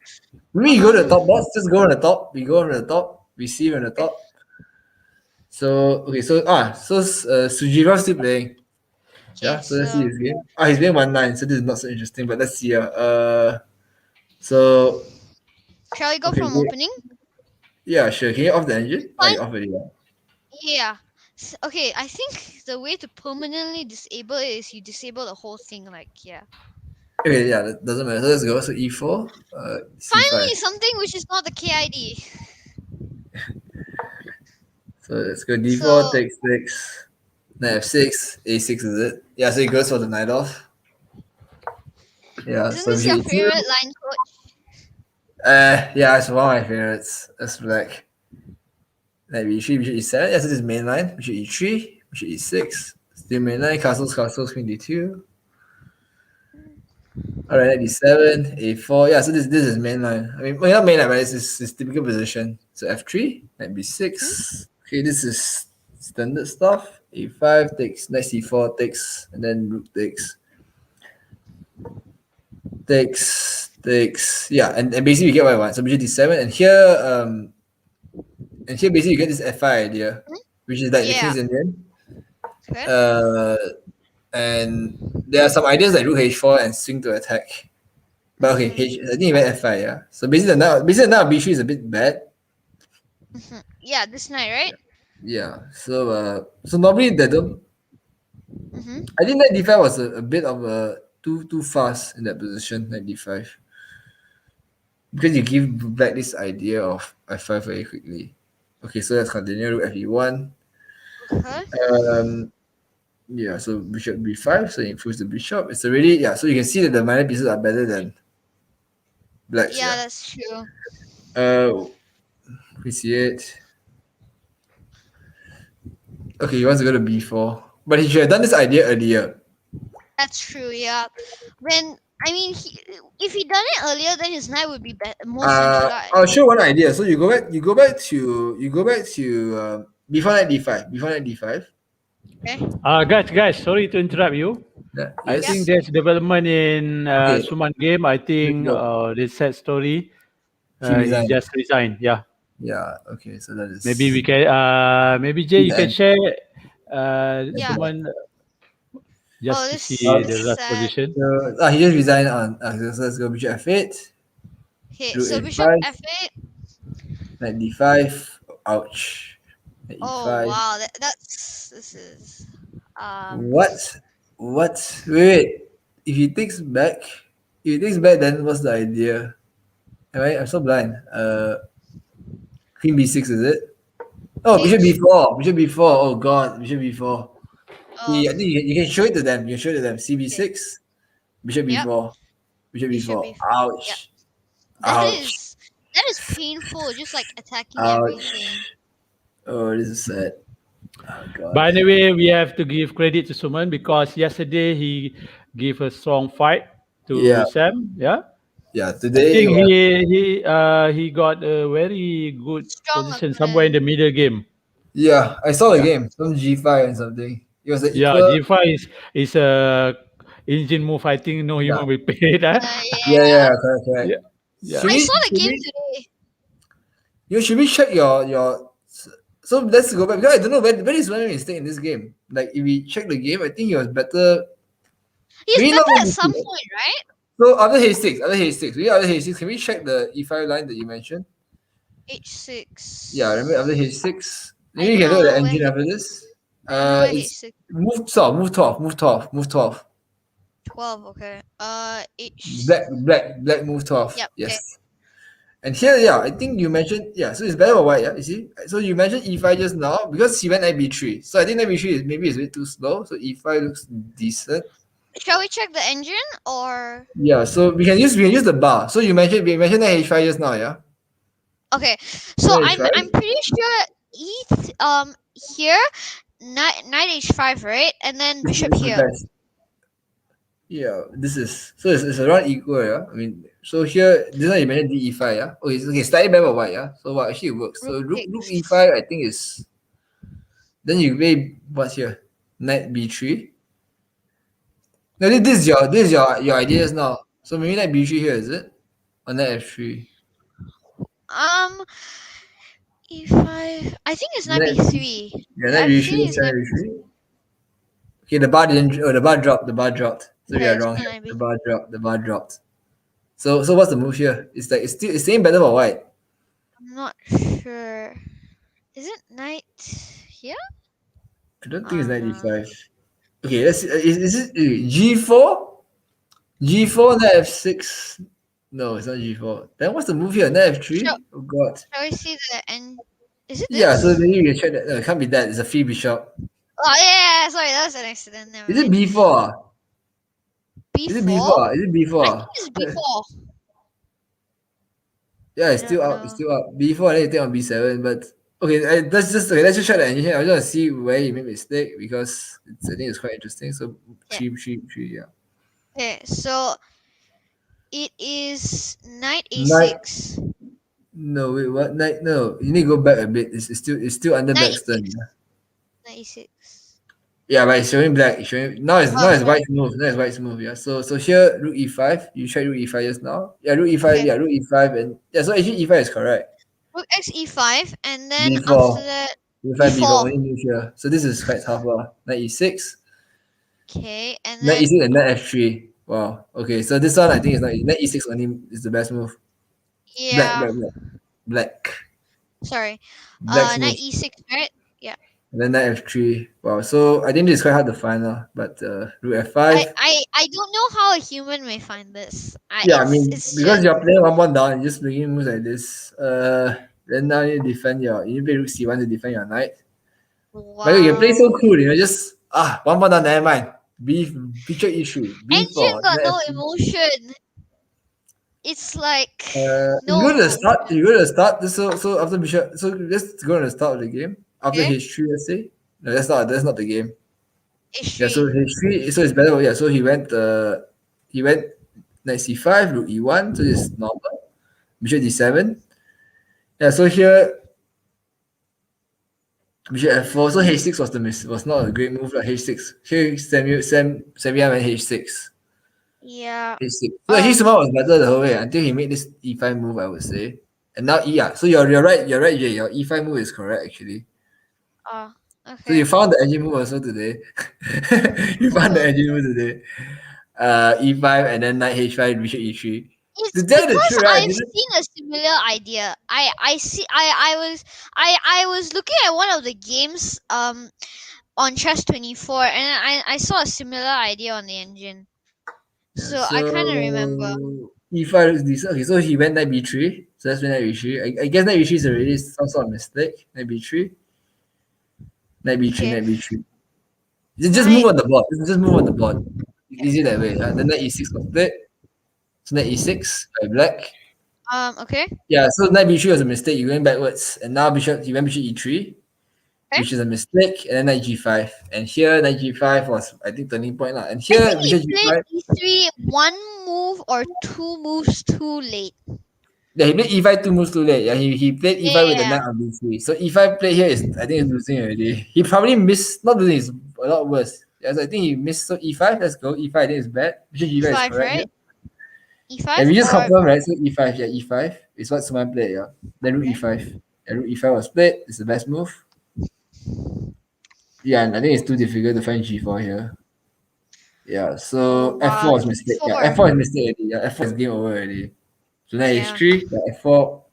you go to the top box. Just go on the top. We go on the top. We see on the top. So okay, so Sujira still playing. Yeah, so let's see his game. He's playing 1-9, so this is not so interesting. But let's see. So Shall we go okay, from wait. opening? Yeah, sure. Can you off the engine? Fine. You off already. Yeah. Okay, I think the way to permanently disable it is you disable the whole thing. Like, yeah. Okay, yeah, that doesn't matter. So let's go. So E4. Finally, C5. something which is not the KID. So let's go D4 So- takes 6. Knight F6. A6 is it? Yeah, so he goes for the knight off. Yeah, Isn't so this your B2. favorite line, coach? Yeah, it's one of my favorites. That's black. Knight B3, bishop E7. Yeah, so this is main line. Bishop E3, bishop E6. Still main line. Castles, queen D2. Alright, knight D7, A4. Yeah, so this is main line. I mean, well, not main line, but it's his typical position. So F3, knight B6. Okay, this is standard stuff. A5 takes, knight C4 takes, and then rook takes. Takes. Yeah, and basically we get what I want. So bishop D7, and here basically you get this F5 idea, which is like the King's Indian. Okay. And there are some ideas like rook H4 and swing to attack. But okay, I think he went F5, yeah. So basically now B3 is a bit bad. Yeah, this night, right? Yeah. So normally they don't. I think knight D5 was a bit of a too fast in that position, knight D5. Because you give black this idea of F5 very quickly. Okay, so let's continue. Rook Fe1. Okay. Yeah, so bishop B5, so it improves the bishop. It's already, yeah, so you can see that the minor pieces are better than black's. Yeah, that's true. Appreciate. Okay, he wants to go to B4. But he should have done this idea earlier. That's true, yeah. When, I mean, if he done it earlier, then his knight would be more centralized. I'll show one idea. So you go back to before knight D5. Okay. Guys, sorry to interrupt you. Yeah, I think there's development in Sumant game. I think the sad story. He just resigned. Yeah. Yeah. Okay. So that is Maybe we can. Maybe Jay, you can share. Sumant. Just to see the last position. So, he just resigned on. So let's go bishop F8. Okay. Rook So H5. bishop F8. Knight D5. Ouch. Knight Oh E5. wow, this is. What? Wait. If he takes back, then what's the idea? I'm so blind. Queen B6 is it? Oh, bishop B4. Oh god, bishop B4. I think you can show it to them. CB6, bishop B4, bishop B4. Ouch. Ouch. That is painful. Just like attacking everything. Oh, this is sad. Oh, God. But anyway, we have to give credit to Sumant because yesterday he gave a strong fight to Sam. Yeah. Yeah. Today I think he got a very good position somewhere in the middle game. Yeah, I saw the Yeah. game. Some G5 and something. It was an Yeah, equal. G5 is a engine move. I think no Yeah, human will play that. Yeah. correct, correct. Yeah, yeah. Should I we, saw the should game we, today. should we check your? So let's go back because I don't know where is my mistake in this game. Like if we check the game, I think he was better. He's Maybe not better one at some mistake. point, right? So after H6, can we check the E5 line that you mentioned? Yeah, remember after H6. H6. I Maybe you can look at the know where engine after this. I know where It's H6. move 12, move 12, move 12, move 12. 12. Okay. H. Black move 12. Yep. Okay. Yes. And here, yeah, I think you mentioned, yeah, so it's better for white, yeah, you see? So you mentioned E5 just now because he went knight B3. So I think knight B3 is maybe it's a bit too slow. So E5 looks decent. Shall we check the engine or? Yeah, so we can use the bar. So we mentioned knight H5 just now, yeah? Okay. So Knight H5? I'm pretty sure here knight H5, right, and then This bishop is the here. best. Yeah, this is so it's around equal, yeah. I mean, so here this one you mentioned D E5, yeah. Okay, okay, slightly better for white, yeah. So what actually it works. So Rook rook takes. E5, I think is then you play what's here? Knight B3. No, this is your ideas now. So maybe knight B3 here, is it? Or knight F3? E5. I think it's knight Knight B3. Yeah, knight I B3, feel let's it's try knight knight B3. B3. Okay, the bar didn't the bar dropped, So we Okay, are it's wrong not here. knight The B3. bar dropped. So what's the move here? It's like it's staying better for white. I'm not sure. Is it knight here? I don't think it's knight No. D5. Okay, let's see. Is it G4? G4, knight F6. No, it's not G4. Then what's the move here? Knight F3? Shall, Oh god. shall we see the end? Is it Yeah, so this? maybe we can check that. No, it can't be that. It's a free bishop. Oh yeah, sorry, that was an accident. Never Is it mind. B4? Is it B4? B4? Is it B4? I think it's B4. Yeah, it's I still don't up. It's know. still up. B4, then you take on B7. But okay, let's just try the engine. I just want to see where he made mistake because I think it's quite interesting. So Yeah. three, yeah. Okay, so it is knight Knight. A6. No, wait, what? Knight? No, you need to go back a bit. It's still under Knight backstern. E6. Yeah. Knight E6. Yeah, but it's showing black. It's showing now. It's Oh, now it's sorry. white move. Now it's white move. Yeah. So here rook E5. You try rook E5 just now. Yeah, rook E5. Okay. Yeah, rook E5 and yeah. So actually E5 is correct. Rook X E5, and then B4. after that, E5 B4 B4. only move here. So this is quite tough. Knight E6. Okay, and Knight then E6 and knight F3. Wow. Okay, so this one I think is not knight E6 only is the best move. yeah, Black. sorry, Black's knight move. E6, right? And then knight F3. Wow. So I think this is quite hard to find, but rook F5. I don't know how a human may find this. Yeah, I mean, It's because just you're playing one down and just making moves like this, then now you defend you need to play rook c1 to defend your knight. But you can play so wow. cool, just one down, never mind. Feature issue. Engine B4. got no knight F3. emotion. It's like You no go to the start. emotion. You go to the start. So after bishop, so let's go to the start of the game. After Okay. h3, let's say. No, that's not the game. H3. Yeah, so h3. So it's better. Yeah, so he went knight c5, rook e1. So it's normal. Bishop d7. Yeah, so here bishop f4. So h6 was not a great move. Like h6. Here Samuel went h6. Yeah. H6. So actually Sumant was better the whole way until he made this e5 move, I would say. And now yeah. So you're right, Jay. Your e5 move is correct actually. So Okay. you found the engine move also today. You found the engine move today. E5 and then knight h5, bishop e3. It's To tell the because truth, right? I've seen a similar idea. I was looking at one of the games on Chess24, and I saw a similar idea on the engine. So I kind of remember. E5 looks decent. Okay, so he went knight b3. So that's when knight b3. I guess knight b3 is already some sort of mistake. Knight b3. Knight b3, Okay. knight b3. Just move on the board. Just move on the board. Easy that way. Then knight e6 was split. So knight e6 by black. Okay. Yeah, so knight b3 was a mistake. You're going backwards. And now he went bishop e3, which is a mistake. And then knight g5. And here, knight g5 was, I think, turning point. And I here, think he bishop g5. played E3 one move or two moves too late. Yeah, he played e5 2 moves too late. Yeah, he played e5 with the Yeah. knight on b3. So e5 play here is, I think, is losing already. He probably missed, not losing, is a lot worse. Yeah, so I think he missed. So e5, let's go. e5, I think is bad. Bishop g5 is E5, correct right? here. E5 And we just or confirmed, right? So e5, yeah, e5 is what Sumant played, yeah. Then rook Okay. e5. Yeah, rook e5 was played. It's the best move. Yeah, and I think it's too difficult to find g4 here. Yeah, so Oh, wow, f4 is mistake. Yeah, G4. f4 is mistake already. Yeah, f4 is game over already. So now Yeah. h3, yeah, f4.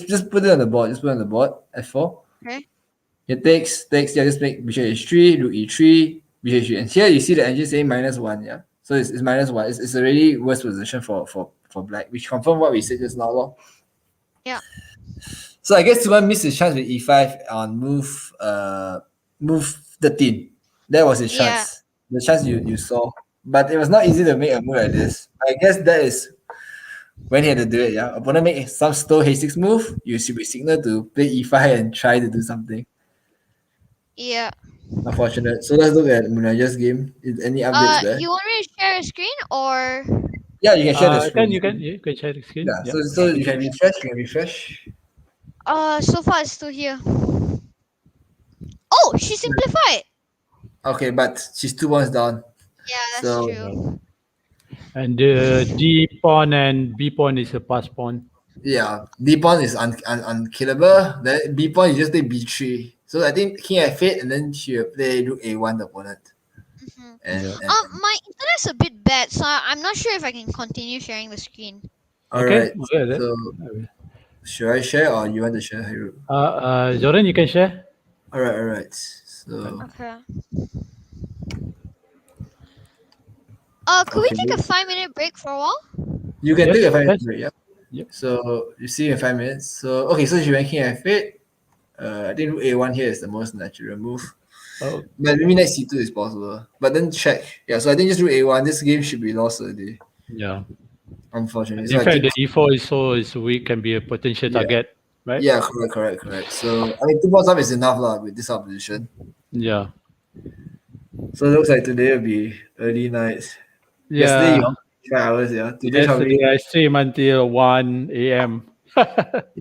Just put it on the board. Just put it on the board. F4. Okay. It takes. Yeah, just make bishop h3, rook e3, bishop h3. And here you see the engine saying -1, yeah. So it's -1. It's a really worse position for black, which confirm what we said just now, lor. Yeah. So I guess Suman missed his chance with e5 on move 13. That was his Yeah. chance. The chance you saw. But it was not easy to make a move like this. I guess that is when he had to do it, yeah. Opponent make some slow h6 move, you should be signal to play e5 and try to do something. Yeah. Unfortunate. So let's look at Munajah's game. Is any updates there? You want me to share a screen or? Yeah, you can share the screen. You can share the screen. Yeah, so you can refresh. So far it's still here. Oh, she simplified. Okay, but she's 2 points down. Yeah, that's So- true. And the D pawn and B pawn is a pass pawn. Yeah, D pawn is unkillable. Then B pawn you just play b3. So I think king f8 and then she will play rook a1 the opponent. Mhm. And My internet's a bit bad, so I'm not sure if I can continue sharing the screen. alright. Okay, then. So should I share or you want to share, Hiru? Zoran, you can share. Alright. So Okay. Could we Okay. take a 5-minute break for a while? you can Yes, take a 5 minute yes. break, yeah. Yep. So you see in 5 minutes. So okay, so she went king f8. I think rook a1 here is the most natural move. Oh, But maybe knight c2 is possible. But then check. Yeah, so I think just rook a1. This game should be lost already. yeah. Unfortunately. In So I fact, think, the E4 is weak, can be a potential Yeah. target, right? yeah, correct. So I mean 2 points up is enough lah with this opposition. Yeah. So it looks like today will be early night. Yesterday Yeah. you 5 hours, yeah. Today Yesterday probably I stream until 1 a.m.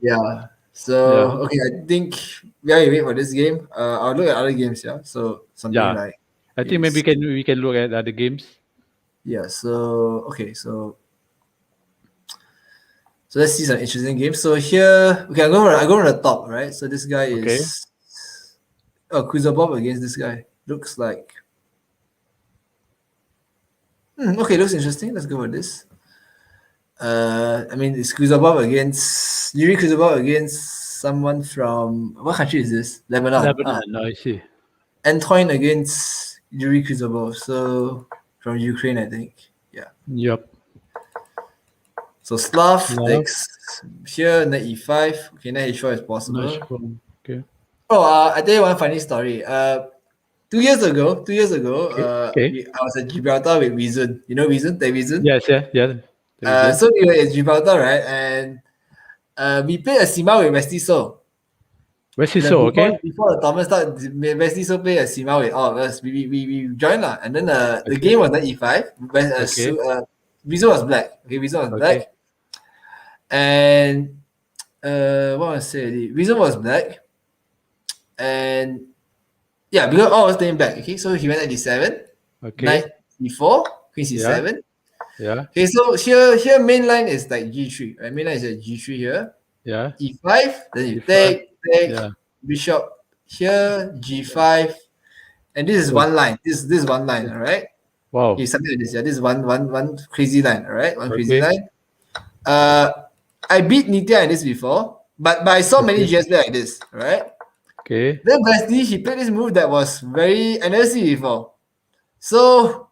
yeah. So Yeah. okay, I think we wait for this game. I'll look at other games, yeah. So something Yeah. like I think maybe we can look at other games. yeah. So okay, so let's see some interesting games. So here, okay, I go from the top, right? So this guy Okay. is Kuzabov against this guy. Looks like okay, looks interesting. Let's go with this. I mean, it's Kuzabov against Yuri Kuzabov against someone from what country is this? Lebanon. Lebanon, I see. Antoine against Yuri Kuzabov. So from Ukraine, I think. Yeah. Yep. So Slav Slav. takes here, knight e5. Okay, knight h4 is possible. Nice one. Okay. Oh, I tell you one funny story. 2 years ago, Okay. I was at Gibraltar with Wizun. You know Wizun? Wizun? Yes, yeah. So we were at Gibraltar, right? And we played a Sima with Westy So. Where's his so, okay? Before the tournament started, Westy So played a Sima with all of us. We joined lah. And then the Okay. game was knight e5. Okay. Wizun was black. Okay, Wizun was Okay. black. And what was I say? Wizun was black. And yeah, because all was playing black. Okay, so he went at d7, Okay. knight e4, queen c7. Yeah. Okay, so here main line is like g3. Right, main line is at g3 here. Yeah. e5, then you E5, take Yeah. bishop here, g5, and this is one line. This is one line, all right? Wow. Okay, something like this. Yeah, this is one crazy line, all right? One crazy Okay. line. I beat Nitya in this before, but I saw many GS play like this, all right? Okay. Then Wesley, he played this move that was I never see before. So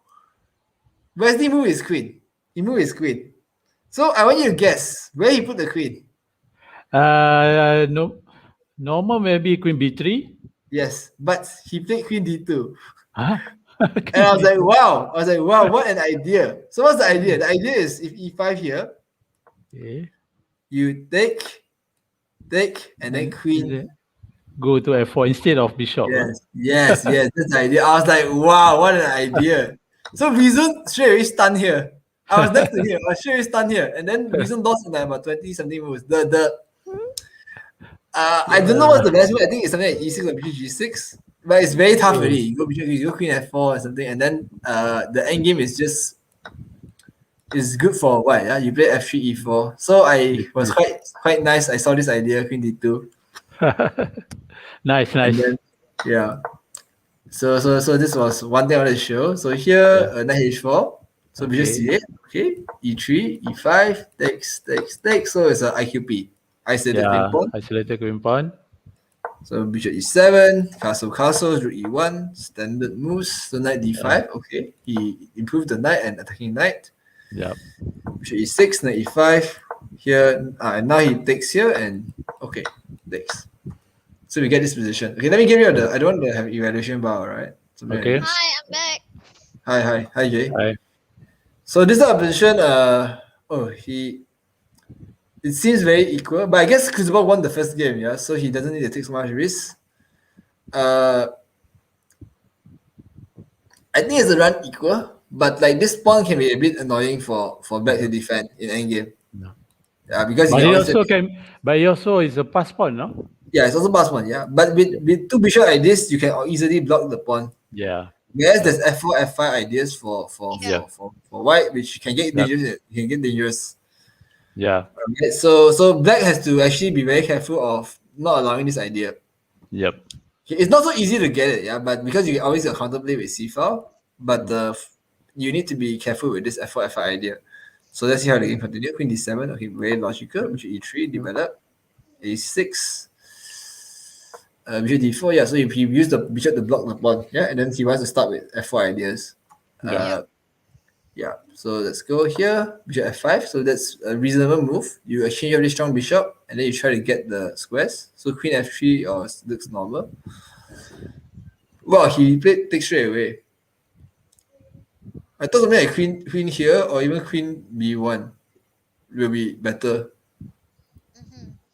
Wesley move his queen. He moved his queen. So I want you to guess where he put the queen. No. Normal maybe queen b3. Yes, but he played queen d2. Huh? And I was like, wow. What an idea. So what's the idea? The idea is if e5 here, Okay. you take, and then queen. Go to f4 instead of bishop. Yes, that's the idea. I was like, wow, what an idea. So Vizun straight away stunned here. I was next to him. I was sure he's stunned here. And then Reason lost in like about 20 something moves. I don't know what's the best move. I think it's something like E6 or bishop G6. But it's very tough already. You go bishop, you go queen F4 or something, and then the end game is just good for what? Yeah, you play F3 E4. So I was quite nice. I saw this idea, queen D2. Nice. And then, yeah. So this was one thing I wanted to show. So here, knight H4. So bishop C8. Okay. E3, E5, takes. So it's an IQP. Isolated queen pawn. Isolated queen pawn. So bishop E7, castle, rook E1, standard moves. So knight D5. Okay. He improved the knight and attacking knight. Yeah. Bishop E6, knight E5. Here, and now he takes here and okay, takes. So we get this position. Okay, let me give you I don't want to have evaluation bar, right? So Okay. Hi, I'm back. Hi, Jay. Hi. So this is our position. It seems very equal, but I guess Crucible won the first game, yeah. So he doesn't need to take so much risk. I think it's a run equal, but like this pawn can be a bit annoying for black to defend in endgame. No. Yeah, because But he also is a pass pawn, no? yeah, it's also pass one, yeah. But with two bishop like this, you can easily block the pawn. Yeah. Whereas there's F4, F5 ideas for white, which can get dangerous. You can get dangerous. Yeah. Okay, so black has to actually be very careful of not allowing this idea. Yep. Okay, it's not so easy to get it, yeah. But because you can always counterplay with C file, but you need to be careful with this F4, F5 idea. So let's see how the game continues. Queen D7, okay, very logical. Bishop E3, develop. A6. Bishop D4, yeah. So if you use the bishop to block the pawn, yeah, and then he wants to start with F4 ideas. Yeah. So let's go here. Bishop F5. So that's a reasonable move. You exchange your really strong bishop, and then you try to get the squares. So Queen F3 looks normal. Wow, he played take straight away. I thought something like queen here or even Queen B1 will be better.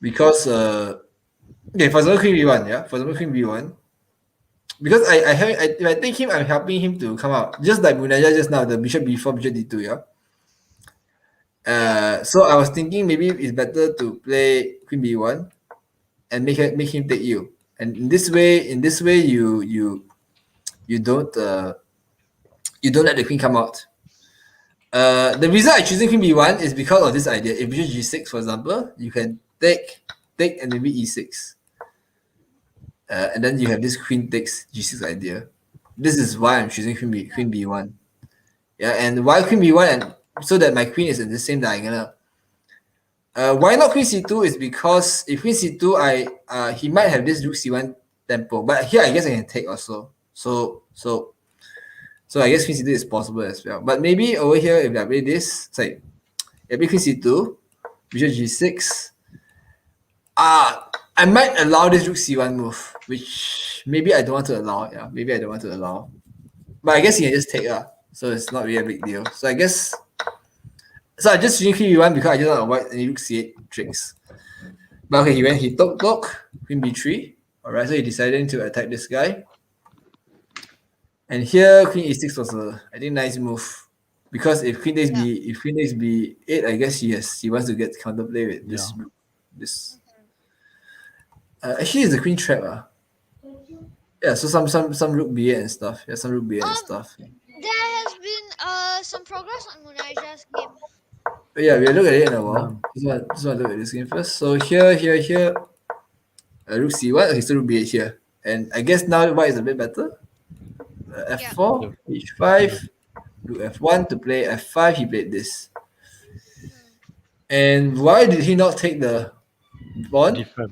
Because okay, for example, Queen B1, yeah. For example, Queen B1. Because if I take him, I'm helping him to come out. Just like Munajah just now, the bishop B4, bishop D2, yeah. So I was thinking maybe it's better to play Queen B1 and make him take you. And in this way, you don't let the queen come out. The reason I'm choosing Queen B1 is because of this idea. If bishop G6, for example, you can take and maybe E6. And then you have this queen takes G6 idea. This is why I'm choosing Queen B1. Yeah, and why Queen B1? And so that my queen is in the same diagonal. Why not Queen C2 is because if Queen C2, he might have this Rook C1 tempo. But here I guess I can take also. So I guess Queen C2 is possible as well. But maybe over here, if I play this, it's like maybe Queen C2, Bishop G6. I might allow this Rook C1 move, which maybe I don't want to allow. Yeah, maybe I don't want to allow. But I guess you can just take so it's not really a big deal. So I guess I just choosing Queen B1 because I just don't avoid any Rook C8 tricks. But okay, he took Queen B3. Alright, so he decided to attack this guy. And here Queen E6 was I think nice move. Because if Queen takes B8, I guess he wants to get counterplay with this. Actually, it's the Queen trap. Yeah, so some Rook B8 and stuff. Yeah, some Rook B8 and stuff. There has been some progress on Munajah's game. Yeah, we'll look at it in a while. Just want to look at this game first. So here, Rook C1. Okay, so Rook B8 here. And I guess now white is a bit better. F4, H5, Rook F1 to play F5. He played this. And why did he not take the pawn? D5.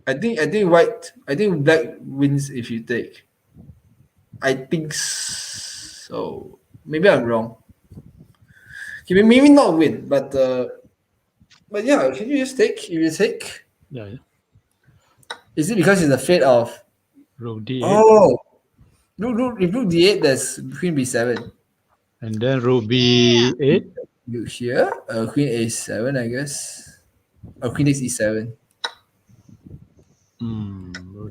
I think black wins if you take. I think so. Maybe I'm wrong. Okay, maybe not win, but yeah, can you just take? If you take, Yeah. is it because it's afraid of Rook D8. Oh, if Rook D8, there's Queen B7. And then Rook B8. Rook here, Queen A7, I guess. Or Queen takes E7.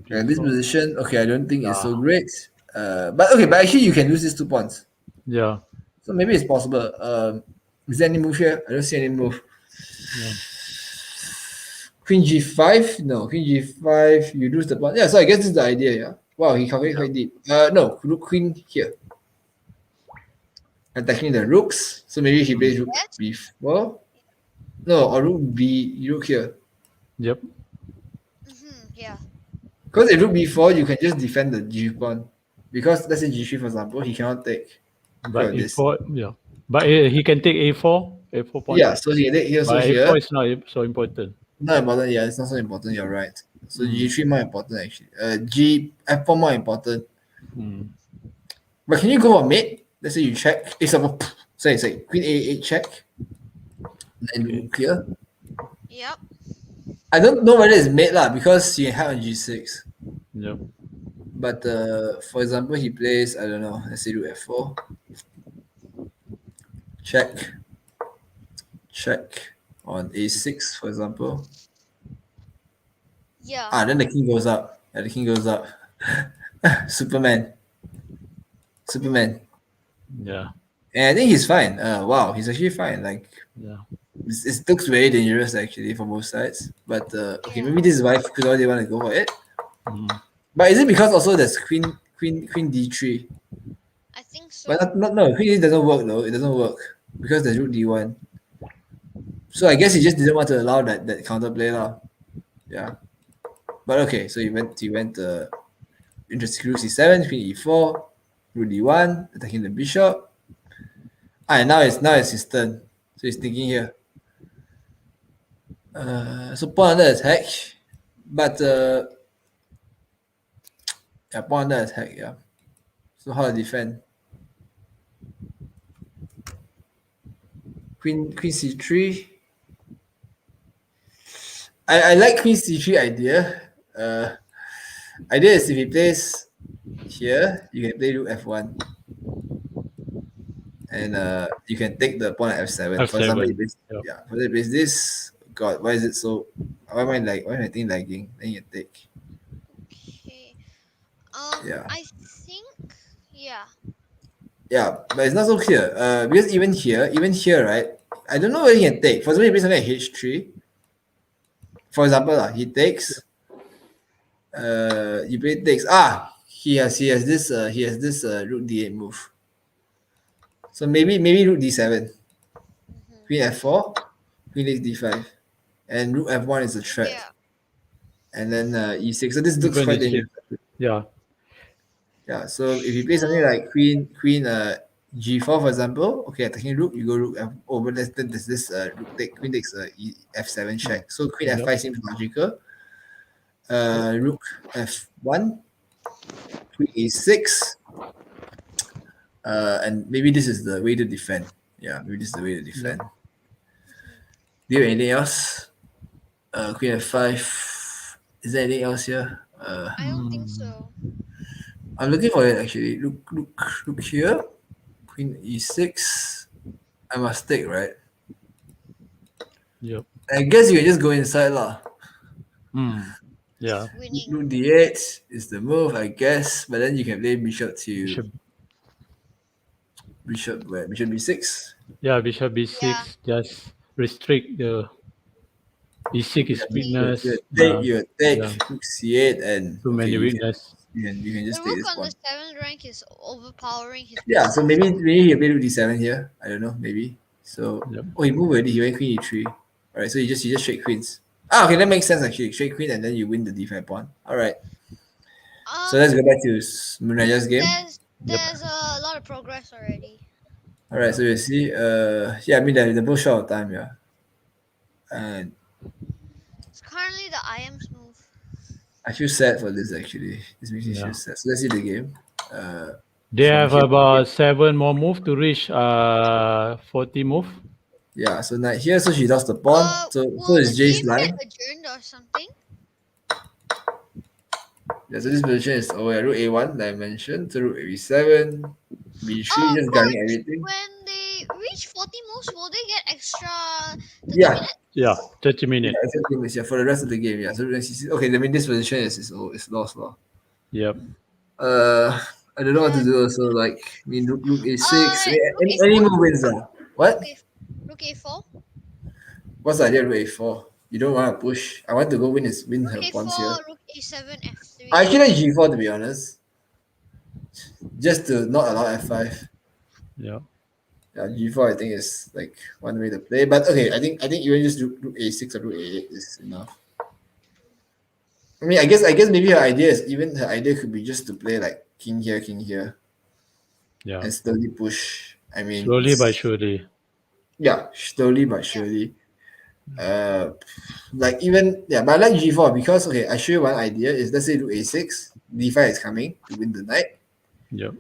And this position, okay, I don't think it's so great. But actually you can use these 2 pawns. Yeah. So maybe it's possible. Is there any move here? I don't see any move. Yeah. Queen G5? No, Queen G5, you lose the pawn. Yeah, so I guess this is the idea, yeah. Wow, he calculated quite deep. No, rook Queen here. Attacking the rooks. So maybe he plays rook B4. No, or rook here. Yep. Yeah. Because if rook B4, you can just defend the G pawn. Because let's say G3, for example, he cannot take. But This. A4, yeah. But he can take A4 point. Yeah, so he can take here, so But here. A4 is not so important. Not important, yeah, it's not so important, you're right. So G3 more important actually. F4 more important. But can you go for mate? Let's say you check. Say Queen A8 check. And then clear. Yep. I don't know whether it's mate lah, because you have on G6. Yep. But for example, he plays, I don't know, let's say rook F4. Check on A6, for example. Yeah. Then the king goes up. Yeah, the king goes up. Superman. Yeah. And I think he's fine. Wow, he's actually fine. Like, Yeah. it looks very dangerous actually for both sides. But okay, maybe this is why they want to go for it. But is it because also there's queen D3? I think so. But no, queen D doesn't work though. It doesn't work because there's rook D1. So I guess he just didn't want to allow that counterplay lah. Yeah. But okay, so he went interesting rook C7, queen E4, rook D1, attacking the bishop. And now it's his turn. So he's thinking here. So pawn under attack. But yeah, pawn under attack, yeah. So how to defend? Queen C3. I like Queen C3 idea. Idea is if he plays here, you can play rook F1. And you can take the pawn at F7. For example, he plays this. God, why is it so? Why am I think lagging? Then you take. Okay. Yeah. I think yeah. Yeah, but it's not so clear. Because even here, right? I don't know whether he can take. For example, he plays something like H3. For example, he takes. You play takes. He has this rook D8 move. So maybe rook D7. Queen F4, Queen takes D5, and rook F1 is a threat. Yeah. And then E6. So this looks quite dangerous. Yeah. Yeah. So if you play something like Queen G4, for example, okay, attacking rook, you go rook F. Oh, but there's this rook take. Queen takes F7 check. So Queen F5 seems logical. Rook F1, Queen A6. And maybe this is the way to defend. Yeah, maybe this is the way to defend. Do you have anything else? Queen F5. Is there anything else here? I don't think so. I'm looking for it actually. Look here. Queen E6. I must take, right? Yep. I guess you can just go inside lah. Yeah. Rook D8 is the move, I guess. But then you can play bishop to bishop B6. Yeah, bishop B6 just restrict the E6 is weakness. You take rook C8 and too many weakness. You can just take this The rook on one. the 7th rank is overpowering his. Yeah, so maybe he play rook D7 here. I don't know, maybe. So he moved already. He went Queen E3. All right, so you just straight queens. Okay, that makes sense actually. Straight queen and then you win the D5 pawn. All right. So let's go back to Munajah's game. There's a lot of progress already. All right, so you see, I mean they're both short of time, yeah. And it's currently the IM's move. I feel sad for this actually. This makes me feel sad. So let's see the game. They have about 7 more moves to reach 40 move. Yeah, so knight here, so she lost the pawn. So it's Jay's line. Adjourned or something? Yeah, so this position is over rook A1, like I mentioned. So rook A7, B3, just guarding everything. When they reach 40 moves, will they get extra 30 Yeah. minutes? Yeah, 30 minutes. Yeah, 30 minutes, yeah, for the rest of the game, yeah. So okay, I mean this position is lost law. Yep. I don't know what to do also. Like, I mean, rook a6. Rook Any A4. move wins. What? Rook A4. What's the idea of rook a4? You don't want to push. I want to go win her Rook pawns here. A4. Rook A7. F3. I actually like g4 to be honest. Just to not allow f5. Yeah. Yeah, g4 I think is like one way to play. But okay, I think even just rook a6 or rook a8 is enough. I mean, I guess maybe her idea could be just to play like king here, Yeah. and slowly push. I mean, Slowly but surely. yeah, slowly but surely. Like even but I like g4 because okay, I show you one idea is let's say rook a6, d5 is coming to win the knight. Yep.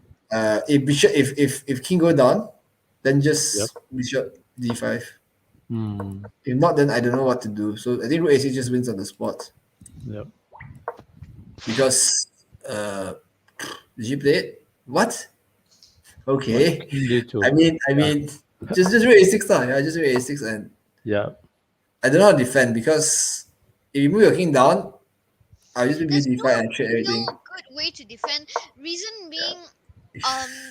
If bishop if king go down, then just Yep. bishop d5. Hmm. If not, then I don't know what to do. So I think rook a6 just wins on the spot Yep. because did you play it? What? Okay. King D2. I mean, just rook a6 lah. Yeah, just rook a6 and Yeah. I don't know how to defend because if you move your king down, I'll just maybe There's d5 and trade everything. no good way to defend. Reason being,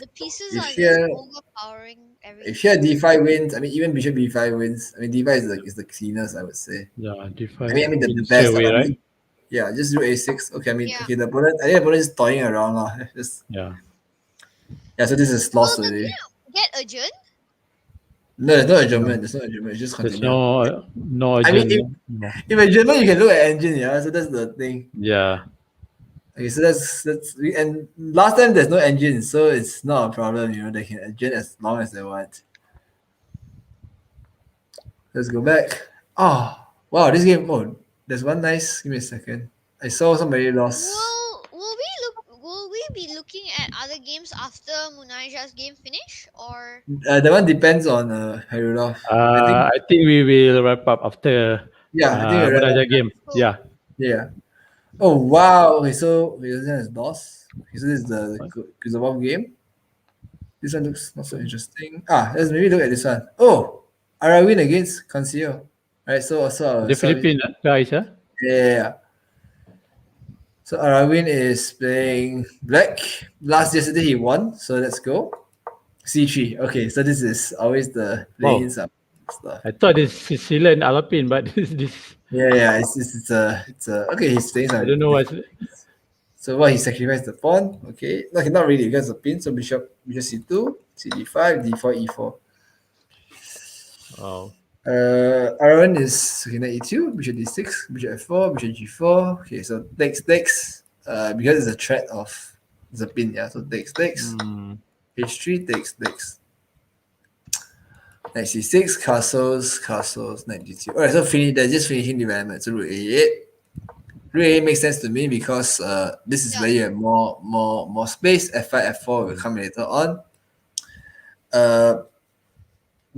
the pieces If are just here- overpowering everything. If here d5 wins, I mean even bishop b5 wins. I mean d5 is the cleanest, I would say. Yeah. D5. I mean the wins best. away, I mean, right? yeah, just do a6. Okay, I mean Yeah. okay, I think the opponent is toying around lah. Just Yeah. so this is lost Well, already. Get adjourned. No, there's no adjournment. There's no adjournment. It's just There's continue. no I mean, agenda. No. If adjournment, you can look at engine. Yeah, so that's the thing. Yeah. Okay, so that's and last time there's no engine, so it's not a problem. You know, they can adjourn as long as they want. Let's go back. Oh wow, this game. Oh, there's one nice. Give me a second. I saw somebody lost. Will we be looking at other games after Munajah's game finish, or That one depends on Harulov. I think we will wrap up after Yeah, I think we're right. Munajah game. Cool. Yeah. Yeah. Oh wow. Okay, so this one is DOS. Okay, so this is the Kuzabov game. This one looks not so interesting. Let's maybe look at this one. Oh, Arawin against Concio. Right, so The Philippine guys, huh? Yeah. So Arawin is playing black. Yesterday he won, so let's go. C3. Okay, so this is always the playing stuff. I thought this Sicilian Alpine, but this Yeah. It's a okay. He's playing some. I don't know what's So he sacrificed the pawn. Okay, not really because the pin. So bishop c2, cd5, d4, e4. oh. Aaron is knight e2, bishop d6, bishop f4, bishop g4. Okay, so takes. Because it's a threat of the pin. Yeah, so takes. h3 takes. Knight c6, castles, knight d2. Alright, so they're just finishing development. So rook a8. Rook a8 makes sense to me because this is where you have more space. f5, f4 will come later on.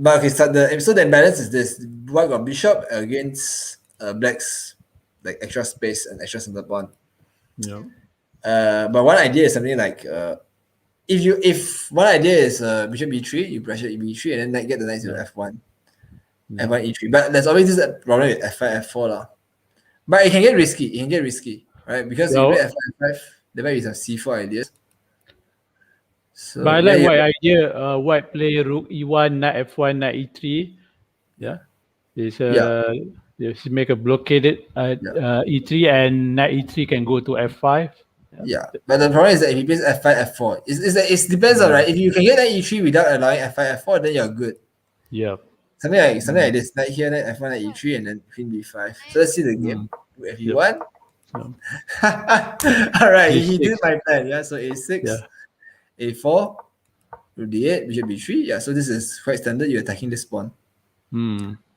But okay, so the imbalance is this: white got bishop against black's like extra space and extra center pawn. Yeah. But one idea is something like if one idea is bishop b3, you pressure b3 and then get the knight to f1, f1 e3. But there's always this problem with f5, f4 lah. But it can get risky, right? Because if you play f5, f5, there might be some c4 ideas. So, but I like white idea. White play rook e1, knight f1, knight e3. Yeah. It's Just make a blockaded e3 and knight e3 can go to f5. Yeah, but the problem is that if he plays f5, f4, it depends on, right? If you can get knight e3 without allowing f5, f4, then you're good. Yeah. Something like this, knight here, knight f1, knight e3, and then queen b5. So let's see the game. F1. All right, he did my plan. Yeah, so a6, a4, rook d8, bishop b3. Yeah, so this is quite standard. You're attacking this pawn.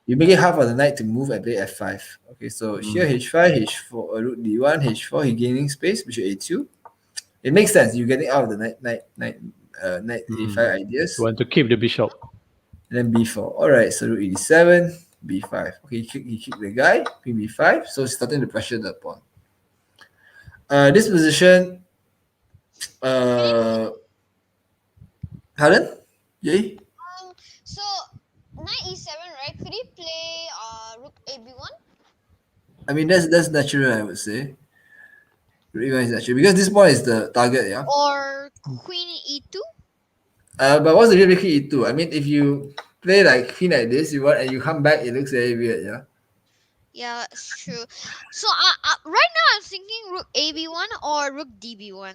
You make it hard for the knight to move and play f5. Okay, so here h5, h4, rook d1, h4, he gaining space, bishop a2. It makes sense. You're getting out of the knight a5 ideas. You want to keep the bishop. And then b4. All right, so rook e7, b5. Okay, he kicked the guy, queen b5. So he's starting to pressure the pawn. This position, Helen? Yay? So knight e7, right? Could he play rook ab1? I mean that's natural, I would say. Rook E1 is actually because this pawn is the target, yeah. Or queen e2? But what's the real queen e2? I mean, if you play like queen like this, and you come back, it looks very weird, yeah. Yeah, it's true. So right now I'm thinking rook ab1 or rook db1.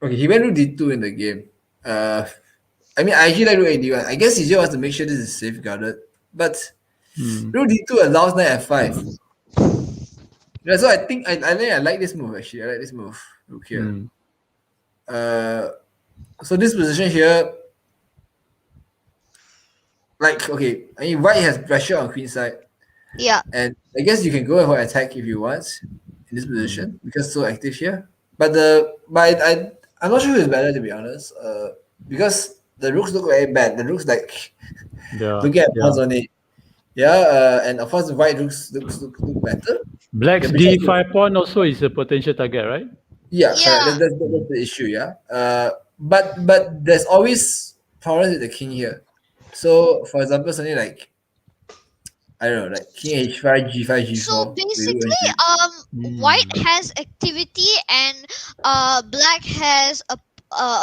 Okay, he went rook d2 in the game. I mean, I actually like rook ad1. I guess he just wants to make sure this is safeguarded. But rook d2 allows knight f5. Yeah, so I think I like this move actually. I like this move. Rook here. So this position here, like, okay, I mean, white has pressure on queen side. Yeah. And I guess you can go for attack if you want in this position because so active here. But I'm not sure who is better, to be honest. Because the rooks look very bad. The rooks like looking at pawns on it. Yeah, and of course the white rooks look better. Black's d5 pawn also is a potential target, right? Yeah, Yeah. correct. That's the issue. Yeah. But there's always problems with the king here. So for example, something like, I don't know, like king h5, g5, g4. So basically, white has activity and black has a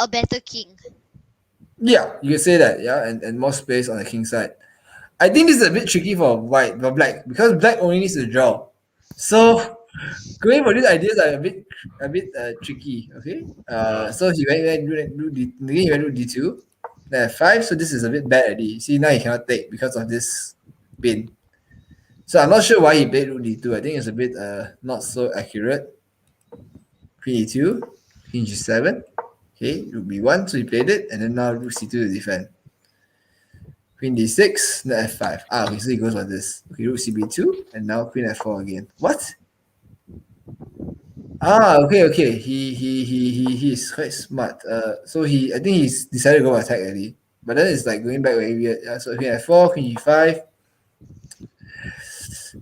better king. Yeah, you can say that. Yeah, and more space on the king side. I think this is a bit tricky for black because black only needs to draw. So going for these ideas are a bit tricky. Okay. So he went do d2, then f5. So this is a bit bad already. See, now he cannot take because of this pin. So I'm not sure why he played rook d2. I think it's a bit not so accurate. Queen e2, king g7. Okay, rook b1. So he played it, and then now rook c2 to defend. Queen d6, knight f5. Okay, so he goes like this. Okay, rook cb2, and now queen f4 again. What? Okay. He's quite smart. So I think he's decided to go attack already. But then it's like going back very weird. Yeah, so queen f4, queen g5,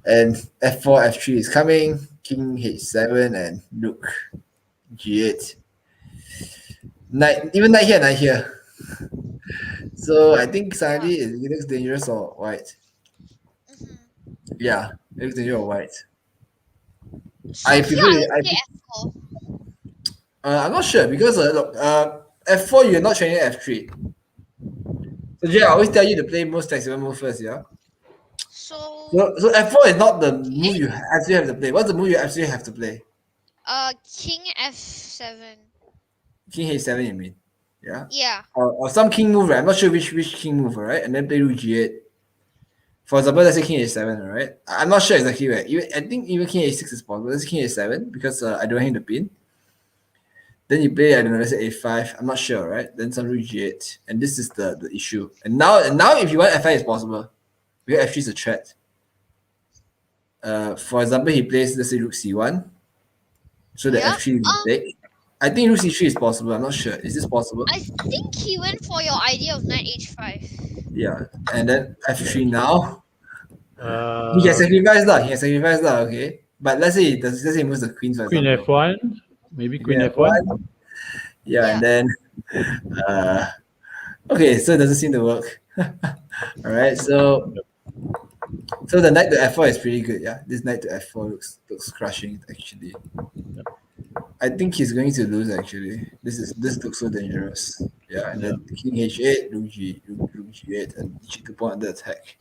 and f4, f3 is coming. King h7 and rook g8. Knight here. So I think suddenly it looks dangerous for white. Yeah, it looks dangerous for white. So I prefer. f4. I'm not sure because look, f4 you're not training f3. So Jay, I always tell you to play most flexible move first. Yeah. So f4 is not the move you actually have to play. What's the move you actually have to play? King f7. King h7, you mean? Yeah. Yeah. Or some king move, right? I'm not sure which king move, right? And then play rook g8. For example, let's say king h7, right? I'm not sure exactly where. I think even king h6 is possible. Let's say king h7 because I don't hang the pin. Then you play, I don't know, let's say a5. I'm not sure, right? Then some rook g8, and this is the issue. And now if you want f5, it's possible. Because f3 is a threat. For example, he plays, let's say, rook c1. So the f3 will take. I think rook c3 is possible. I'm not sure. Is this possible? I think he went for your idea of knight h5. Yeah, and then f3 now. He can sacrifice lah. Okay, but let's say he moves the queen for Queen example. f1, maybe queen f1. Yeah, and then okay, so it doesn't seem to work. All right, so the knight to f4 is pretty good. Yeah, this knight to f4 looks crushing actually. I think he's going to lose actually. This looks so dangerous. Yeah, and then king h8, rook g8, and g2 pawn under attack.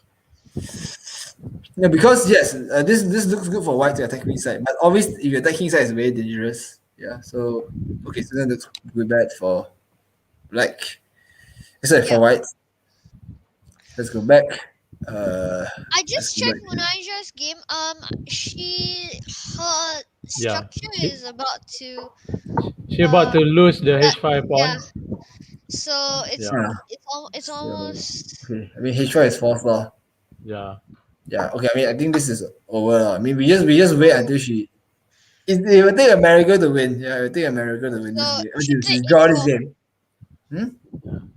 Yeah, because yes, this looks good for white to attack queen side, but obviously if you attack king side, it's very dangerous. Yeah, so okay, so that looks good bad for black. Sorry, for white. Let's go back. I just checked Munajah's game. Her structure is about to. She's about to lose the h5 pawn. Yeah. So it's almost. Okay, I mean h5 is fourth law. Yeah. Yeah. Okay. I mean, I think this is over. I mean, we just wait until she. It will take a miracle to win. Yeah, it will take a miracle to win this game. To draw this game.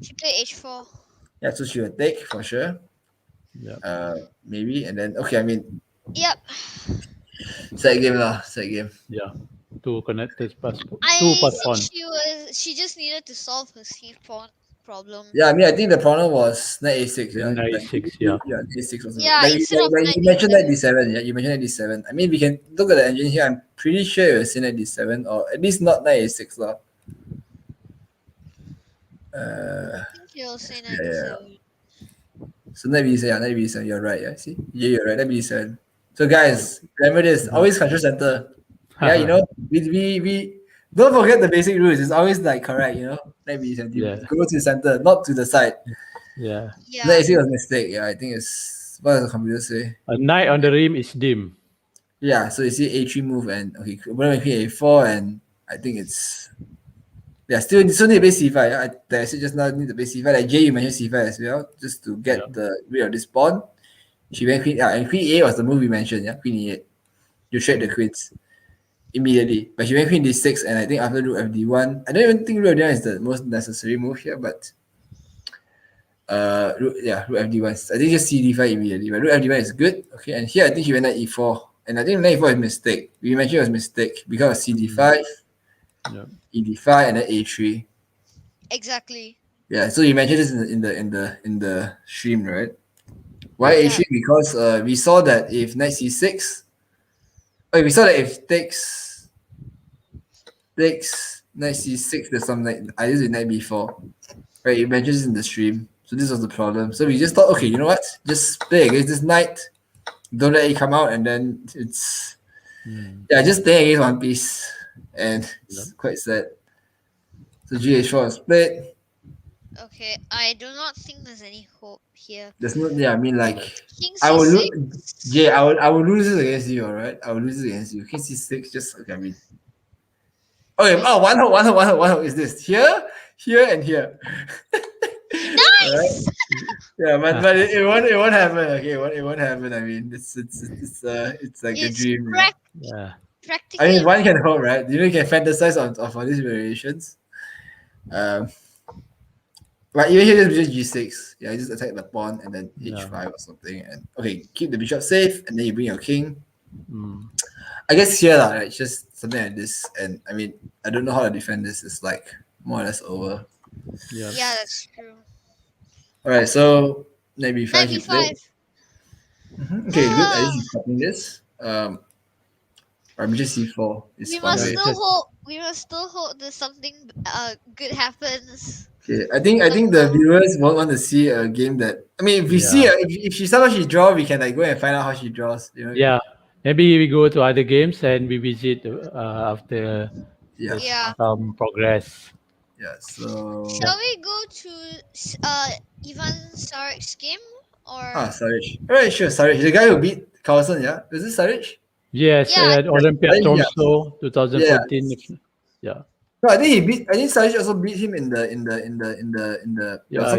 She played h4. Yeah, so she will take for sure. Yeah. Maybe, and then okay. I mean. Yep. Set game. Yeah. Two connected pass. I Two pass pawn. think she just needed to solve her c pawn. problem. Yeah, I mean, I think the problem was knight a6. Yeah, Knight like, a6, yeah. yeah, a6 was Yeah, like, instead of like knight you mentioned d7. knight d7. Yeah, you mentioned knight d7. I mean, we can look at the engine here. I'm pretty sure it was saying knight d7, or at least not knight a6 lah. I think you'll say knight yeah. d7. So knight b7, yeah, knight b7. You're right. Yeah, see, yeah, you're right. Knight b7. So guys, remember this: always control center. Yeah, you know, we don't forget the basic rules. It's always like correct. You know, knight b7. You Yeah. go to the center, not to the side. Yeah. Yeah. Knight a6 was a mistake. Yeah, I think it's what does the computer say? A knight on the rim is dim. Yeah, so you see a3 move and okay, queen a4 and I think it's still need to play c5. Yeah? I said just now need to play c5. Like Jay, you mentioned c5 as well, just to get Yeah. the rid of this pawn. She went queen, and queen a8 was the move we mentioned. Yeah, queen e8. You trade the queens immediately, but she went queen d6, and I think after rook fd1, I don't even think rook fd1 is the most necessary move here, but rook fd1. I think just cd5 immediately, but rook fd1 is good. Okay, and here I think she went knight e4. And I think knight e4 is a mistake. We mentioned it was a mistake because of cd5, Yeah. ed5, and then a3. Exactly. Yeah, so you mentioned this in the stream, right? Why Yeah. a3? Because we saw that if knight c6, we saw that if takes knight c6, there's some knight. I use it knight b4, right? You mentioned this in the stream, so this was the problem. So we just thought, okay, you know what? Just play against this knight. Don't let it come out, and then it's just staying against one piece, and it's quite sad. So GH4 is split. Okay, I do not think there's any hope here. There's no, I mean, like, King I will c6. lose. Jay, I will lose this against you, alright? I will lose this against you. King c6, just okay. I mean, okay. Oh, one hope is this here, and here. Nice. Yeah, but it won't happen. Okay, it won't happen. I mean, it's like a It's dream. Yeah. practically. I mean, one can hope, right? You know, you can fantasize on all these variations. But even here, just g6. Yeah, you just attack the pawn and then h5 or something. And okay, keep the bishop safe, and then you bring your king. I guess here, right? It's just something like this. And I mean, I don't know how to defend this. It's like more or less over. Yeah. Yeah, that's true. All right, so knight b5. Knight b5. Okay, good. I think he's copying this. Or just c4 is We fun. must Right? still hope. We must still hope that something good happens. Okay, I think the viewers won't want to see a game that. I mean, if we see if she somehow she draw, we can like go and find out how she draws. You know. Yeah. Maybe we go to other games and we visit after some progress. Yeah. So. Shall we go to Ivan Saric's game or? Sarich. All right, sure. Sarich, the guy who beat Carlson. Yeah, is this Sarich? Yes, Yeah. at Olympia Tromso 2014. Yeah. No, I think Sarich also beat him in the. Yeah,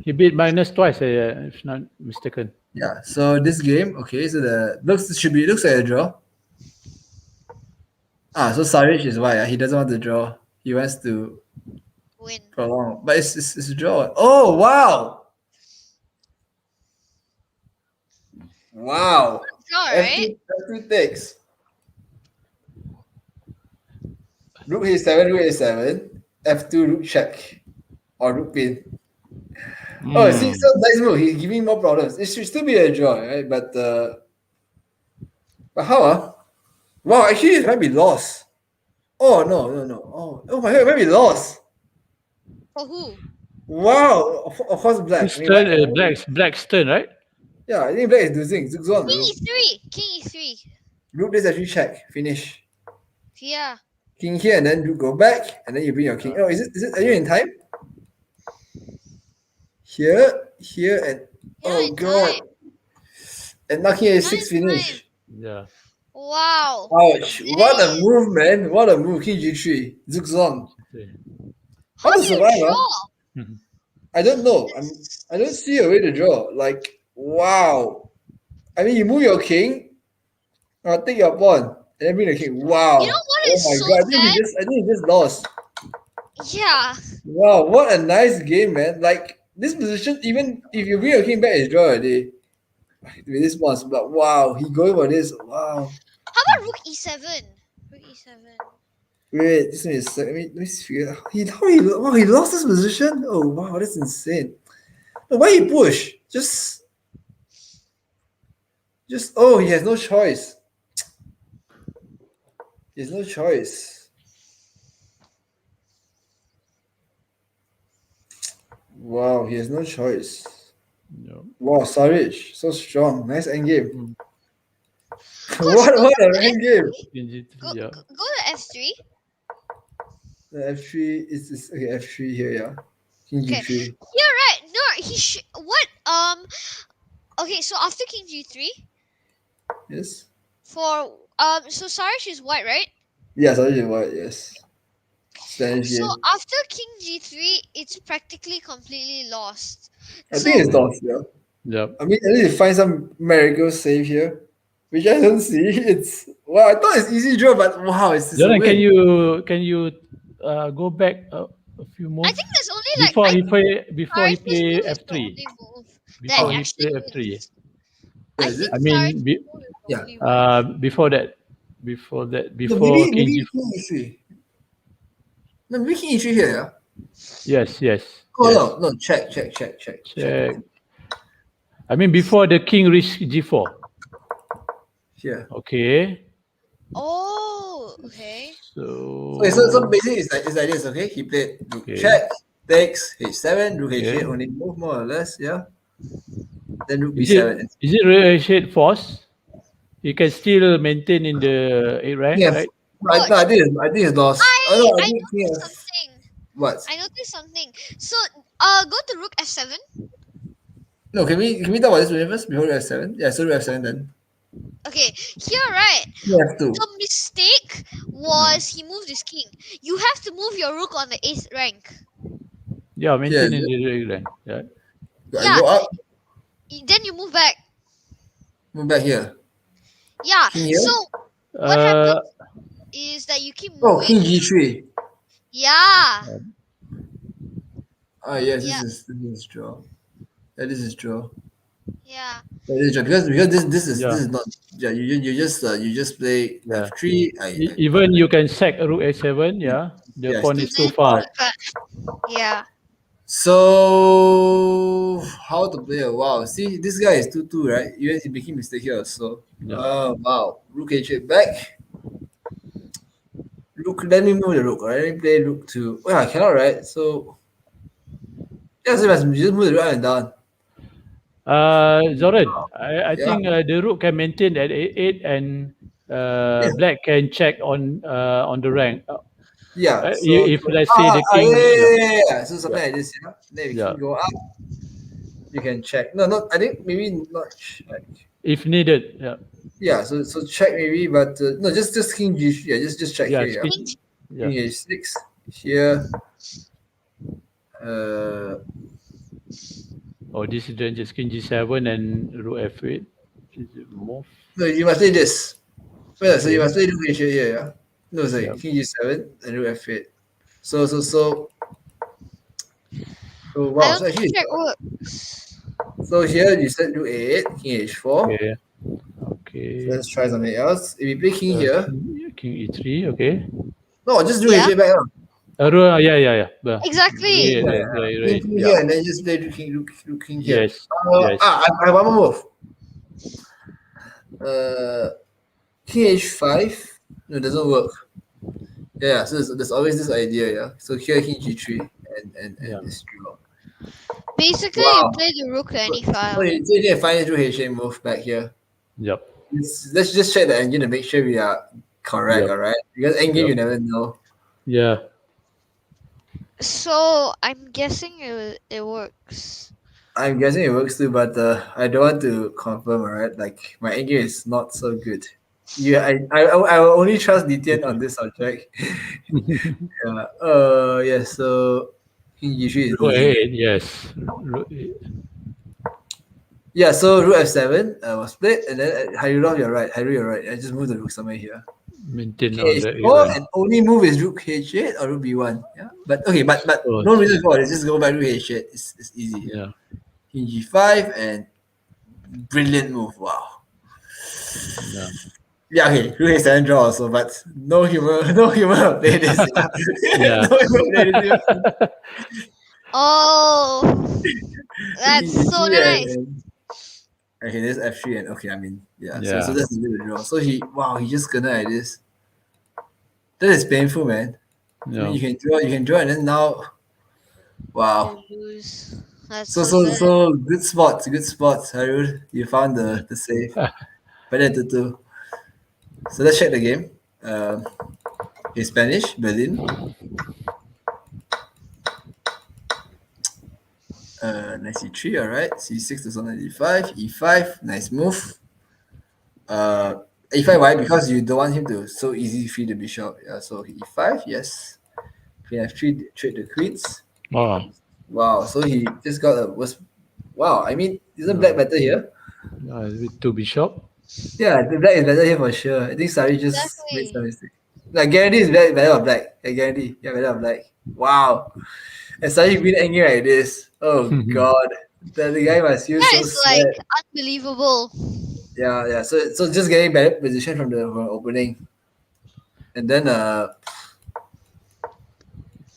he beat Magnus twice, if not mistaken. Yeah. So this game, okay. So looks like a draw. So Sarich is why he doesn't want to draw. He wants to Win. prolong, but it's a draw. Oh wow! Wow. Draw, right? F2 takes. Rook a7, F2 rook check, or rook pin. Oh, see, so nice move. He's giving more problems. It should still be a draw, right? But how? Wow, actually, it might be lost. Oh no! Oh my god, it might be lost. For who? Wow, of course black. His turn, black's turn, right? Yeah, I think black is losing. Zug's on. King e3. King e3. Rook this actually check. Finish. Yeah. King here and then rook go back and then you bring your king. Oh, is it? Are you in time? Here, and oh god. Time. And now king a6 finish. Yeah. Wow. Ouch! What a move, man! What a move. King g3. Zug's on. How to survive? I don't know. I don't see a way to draw. Like, wow. I mean, you move your king, take your pawn, and then bring the king. Wow. You know what is oh my so god! sad? I think he just lost. Yeah. Wow, what a nice game, man! Like this position, even if you bring your king back, it's draw already. With this one, but wow, he going for this. Wow. How about rook e7? Rook e7. Wait, this one is let me figure out. He lost his position? Oh wow, that's insane. No, why he push? Just oh, he has no choice. He has no choice. Wow, he has no choice. Yeah. Wow, Savage, so strong. Nice endgame. Coach, what go a to endgame. King G3, Go, yeah. go to F3. The F3 is okay, F3 here, yeah. King Okay. G3. You're right. No, what? Okay, so after King G3, Yes. so Sarish is white, right? Yeah, Savage is white, yes. Spanish So game. after King G3, it's practically completely lost. I think it's lost, yeah. Yep. I mean, I need to find some miracle save here, which I don't see. It's wow. I thought it's easy draw, but wow, it's a Jordan, win. can you go back a few moves I think there's only like before I he think play Sarish's move is the F3? only move that Before he actually play F3. wins. Wait, I is think it? I mean, Sarish's move is the Yeah. only one. before that, No, before King maybe G. King E3. No, maybe King E3 here. Yeah? Yes, yes, Oh yes. no, check. Check. I mean, before the King reach G4. Here. Okay. Oh, okay. So. Okay, so basically it's like this. Okay, he played rook Okay. check, takes H7, rook Okay. H8 only move more or less. Yeah. Then rook Is B7. it really a shade force? You can still maintain in the 8 rank, Yeah. right? No, I think it's lost. I Oh, no, I I think he noticed has something. what? I noticed something. So go to Rook F7. No, can we talk about this first before rook F7? Yeah, so rook F7 then. Okay, here right. You have to. The mistake was he moved his king. You have to move your rook on the 8th rank. Yeah, maintain Yeah, in the 8 rank. Yeah. I Yeah. go up, Then you move back. move back here. Yeah. King here? So what Uh, happens is that you keep Oh, moving. King G3. Yeah. Ah, yes, Yeah. this is draw. Yeah, this is draw. Yeah. Yeah, this is draw because this is Yeah. not. Yeah, you just play Yeah. F3. Even you can sack a rook A7, yeah. The Yeah, pawn still is too Then far. yeah. So how to play a wow? See, this guy is 2-2, right? You he making mistake here. So Yeah. wow, rook H8 back. Rook, let me move the rook. Alright, let me play rook 2. Well, I cannot, right? So yeah, so you just move the rook up and down. Zoran, I Yeah. think the rook can maintain at 8 and Yeah. black can check on the rank. Yeah. So If let's say the king, yeah. So something like this, yeah. Then if Yeah. king go up, you can check. No, not. I think maybe not check. if needed, yeah. Yeah. So check maybe, but no, just king G3. Yeah, just check Yeah, here. Yeah. king, yeah. King H6 here. Oh, this is then just king G7 and rook F8. Is it move? No, you must play this. Well, so you Okay. must play rook H8 here. Yeah. No, sorry, Yeah. king G7 and rook F8. So wow. I So don't actually, think that works. so here you said rook A8, king H4. Okay. So Okay. let's try something else. If you play king here, King E3, okay. no, just rook Yeah. H8 back. Yeah. Yeah. Exactly. Right. King Yeah. here, and then just play rook king here. Yes. Yes. I have one more move. King H5. No, it doesn't work. Yeah, so there's always this idea, yeah. So here king G3 and Yeah. this draw. Basically, Wow. you play the rook to any So file. you need to find this rook H8 move back here. Yep. Let's just check the engine to make sure we are correct, Yep. alright? Because endgame Yep. you never know. Yeah. So I'm guessing it works. I'm guessing it works too, but I don't want to confirm, alright? Like my endgame is not so good. Yeah, I will only trust Nitian on this subject. Yeah. Yeah. So king G3 is Rook easy. A8, yes. Rook A8. Yeah. So rook F7 was split, and then Hairullah, you're right. You're right. I just moved the rook somewhere here. Maintain on Okay, the A H4 rank. and only move is rook H8 or rook B1. Yeah. But okay, but Oh, no reason for it. Just go by rook H8. It's easy. Yeah. King G5 and brilliant move. Wow. Yeah. Yeah, okay, Rook A7 draw also, but no humor will play this. Yeah. No humor will play this. Oh, that's so nice. Okay, there's F3 and okay, I mean, yeah. Yeah. So that's a bit of draw. So he just gonna like this. That is painful, man. I mean, Yeah. you can draw, and then now, wow. You lose. That's So so, sad. good spots, Harul. You found the save. Better to do. So let's check the game. In Spanish, Berlin. Knight C3, alright. C6 to 95. E5, nice move. E5, why? Because you don't want him to so easy free the bishop. Yeah, so E5, yes. Queen F3, trade the queens. Wow. Wow, so he just got a worst. Wow, I mean, isn't black better here? With two bishop. Yeah, the black is better here for sure. I think Sari just made Exactly. some mistake. Like guarantee is better of black. I guarantee. Yeah, better of black. Wow. And Sari win angry like this. Oh god. The guy must feel That so is sad. like unbelievable. Yeah. So just getting better position from the opening. And then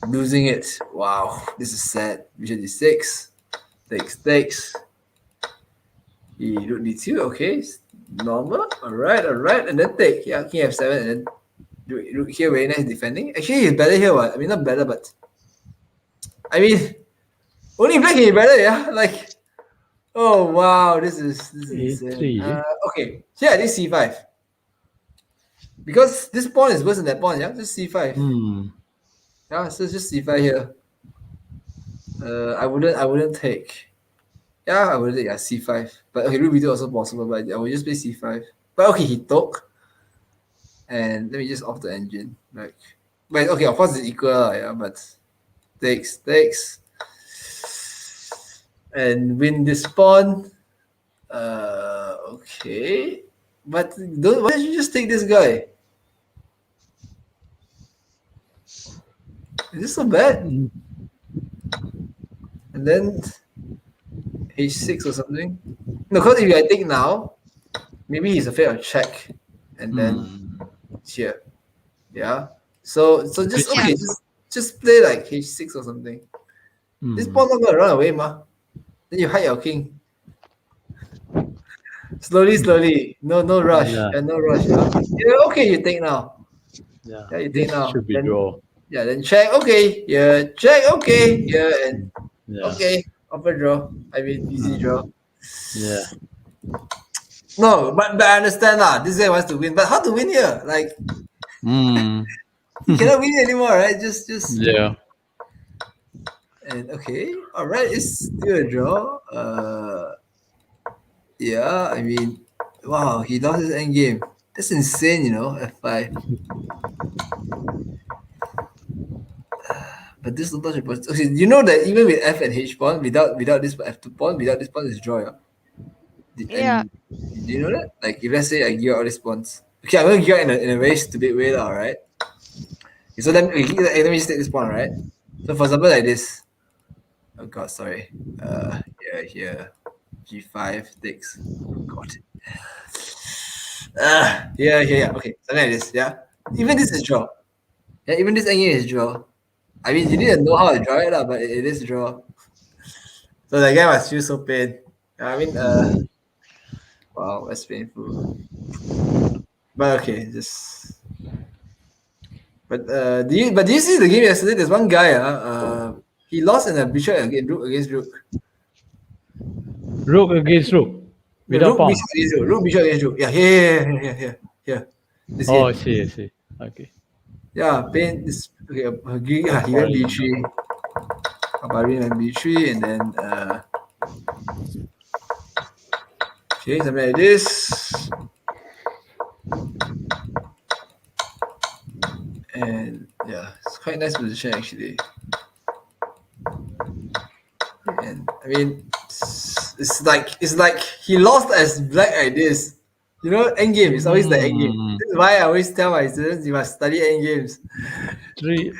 losing it. Wow. This is sad. Bishop D6. Takes. He rook D2, okay. Normal. Alright. And then take. Yeah, King F7 and then rook here, very nice defending. Actually, he's better here. What? I mean, not better, but I mean, only black can be better. Yeah, like, oh wow, this is insane. A3. Okay, here this C5 because this pawn is worse than that pawn. Yeah, just C5. Yeah, so it's just C5 here. I wouldn't take. Yeah, I would take C5. But okay, rook B2 also possible, but I would just play C5. But okay, he took. And let me just off the engine. Like, but okay, of course it's equal, yeah, but takes. And win this pawn. Okay. But why don't you just take this guy? Is this so bad? And then H6 or something? No, because if I take now, maybe he's afraid of check. And then here. Yeah. So just okay, just play like H6 or something. This pawn not gonna run away, ma. Then you hide your king. Slowly. No rush. Yeah. No rush. Yeah, okay, you take now. Yeah. Yeah, you take now. Should be then, draw. Yeah, then check. Okay. Yeah, check. Okay. Yeah, and Yeah. okay. Upper draw. I mean, easy draw. Yeah. No, but I understand lah. This guy wants to win, but how to win here? Like, you cannot win anymore, right? Just. Yeah. And okay, all right, it's still a draw. Yeah, I mean, wow, he lost his endgame. That's insane, you know, F5. But this don't touch the point. Okay, you know that even with F and H pawn, without this F2 pawn, without this pawn is draw. Yeah. Do you know that? Like, if let's say I give out all these pawns, okay, I'm gonna give out in a very stupid way, all right? Okay, so let me just take this pawn, right? So for example, like this. Oh god, sorry. Here. G5 takes. Oh god. Yeah. Okay, something like this. Yeah. Even this is draw. Yeah, even this endgame is draw. I mean, you need to know how to draw it, but it is draw. So the guy must feel so pain. I mean, wow, that's painful. But okay, just. But do you see the game yesterday? There's one guy. He lost in a bishop against rook. Rook against rook. Without pawn. Rook bishop against rook. Yeah, here. This game. I see. Okay. Yeah, pain is okay. He went b3. Abari went b3, and then okay, something like this. And yeah, it's quite nice position actually. And I mean, it's like he lost as black like this. You know, endgame is always the endgame. This is why I always tell my students you must study endgames. 3.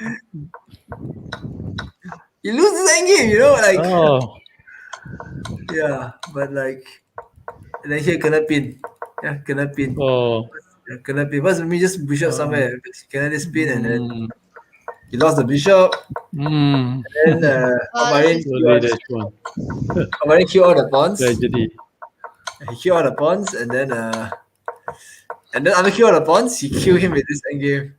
You lose this endgame, you know, like yeah, but like and then here kena pin. Yeah, kena pin. Oh. Kena because me just bishop somewhere. Kena this spin and then Mm. he lost the bishop. Mm. And Amarin Only this one. killed all the pawns. Tragedy. He killed all the pawns and then after kill all the pawns, he killed him with this endgame.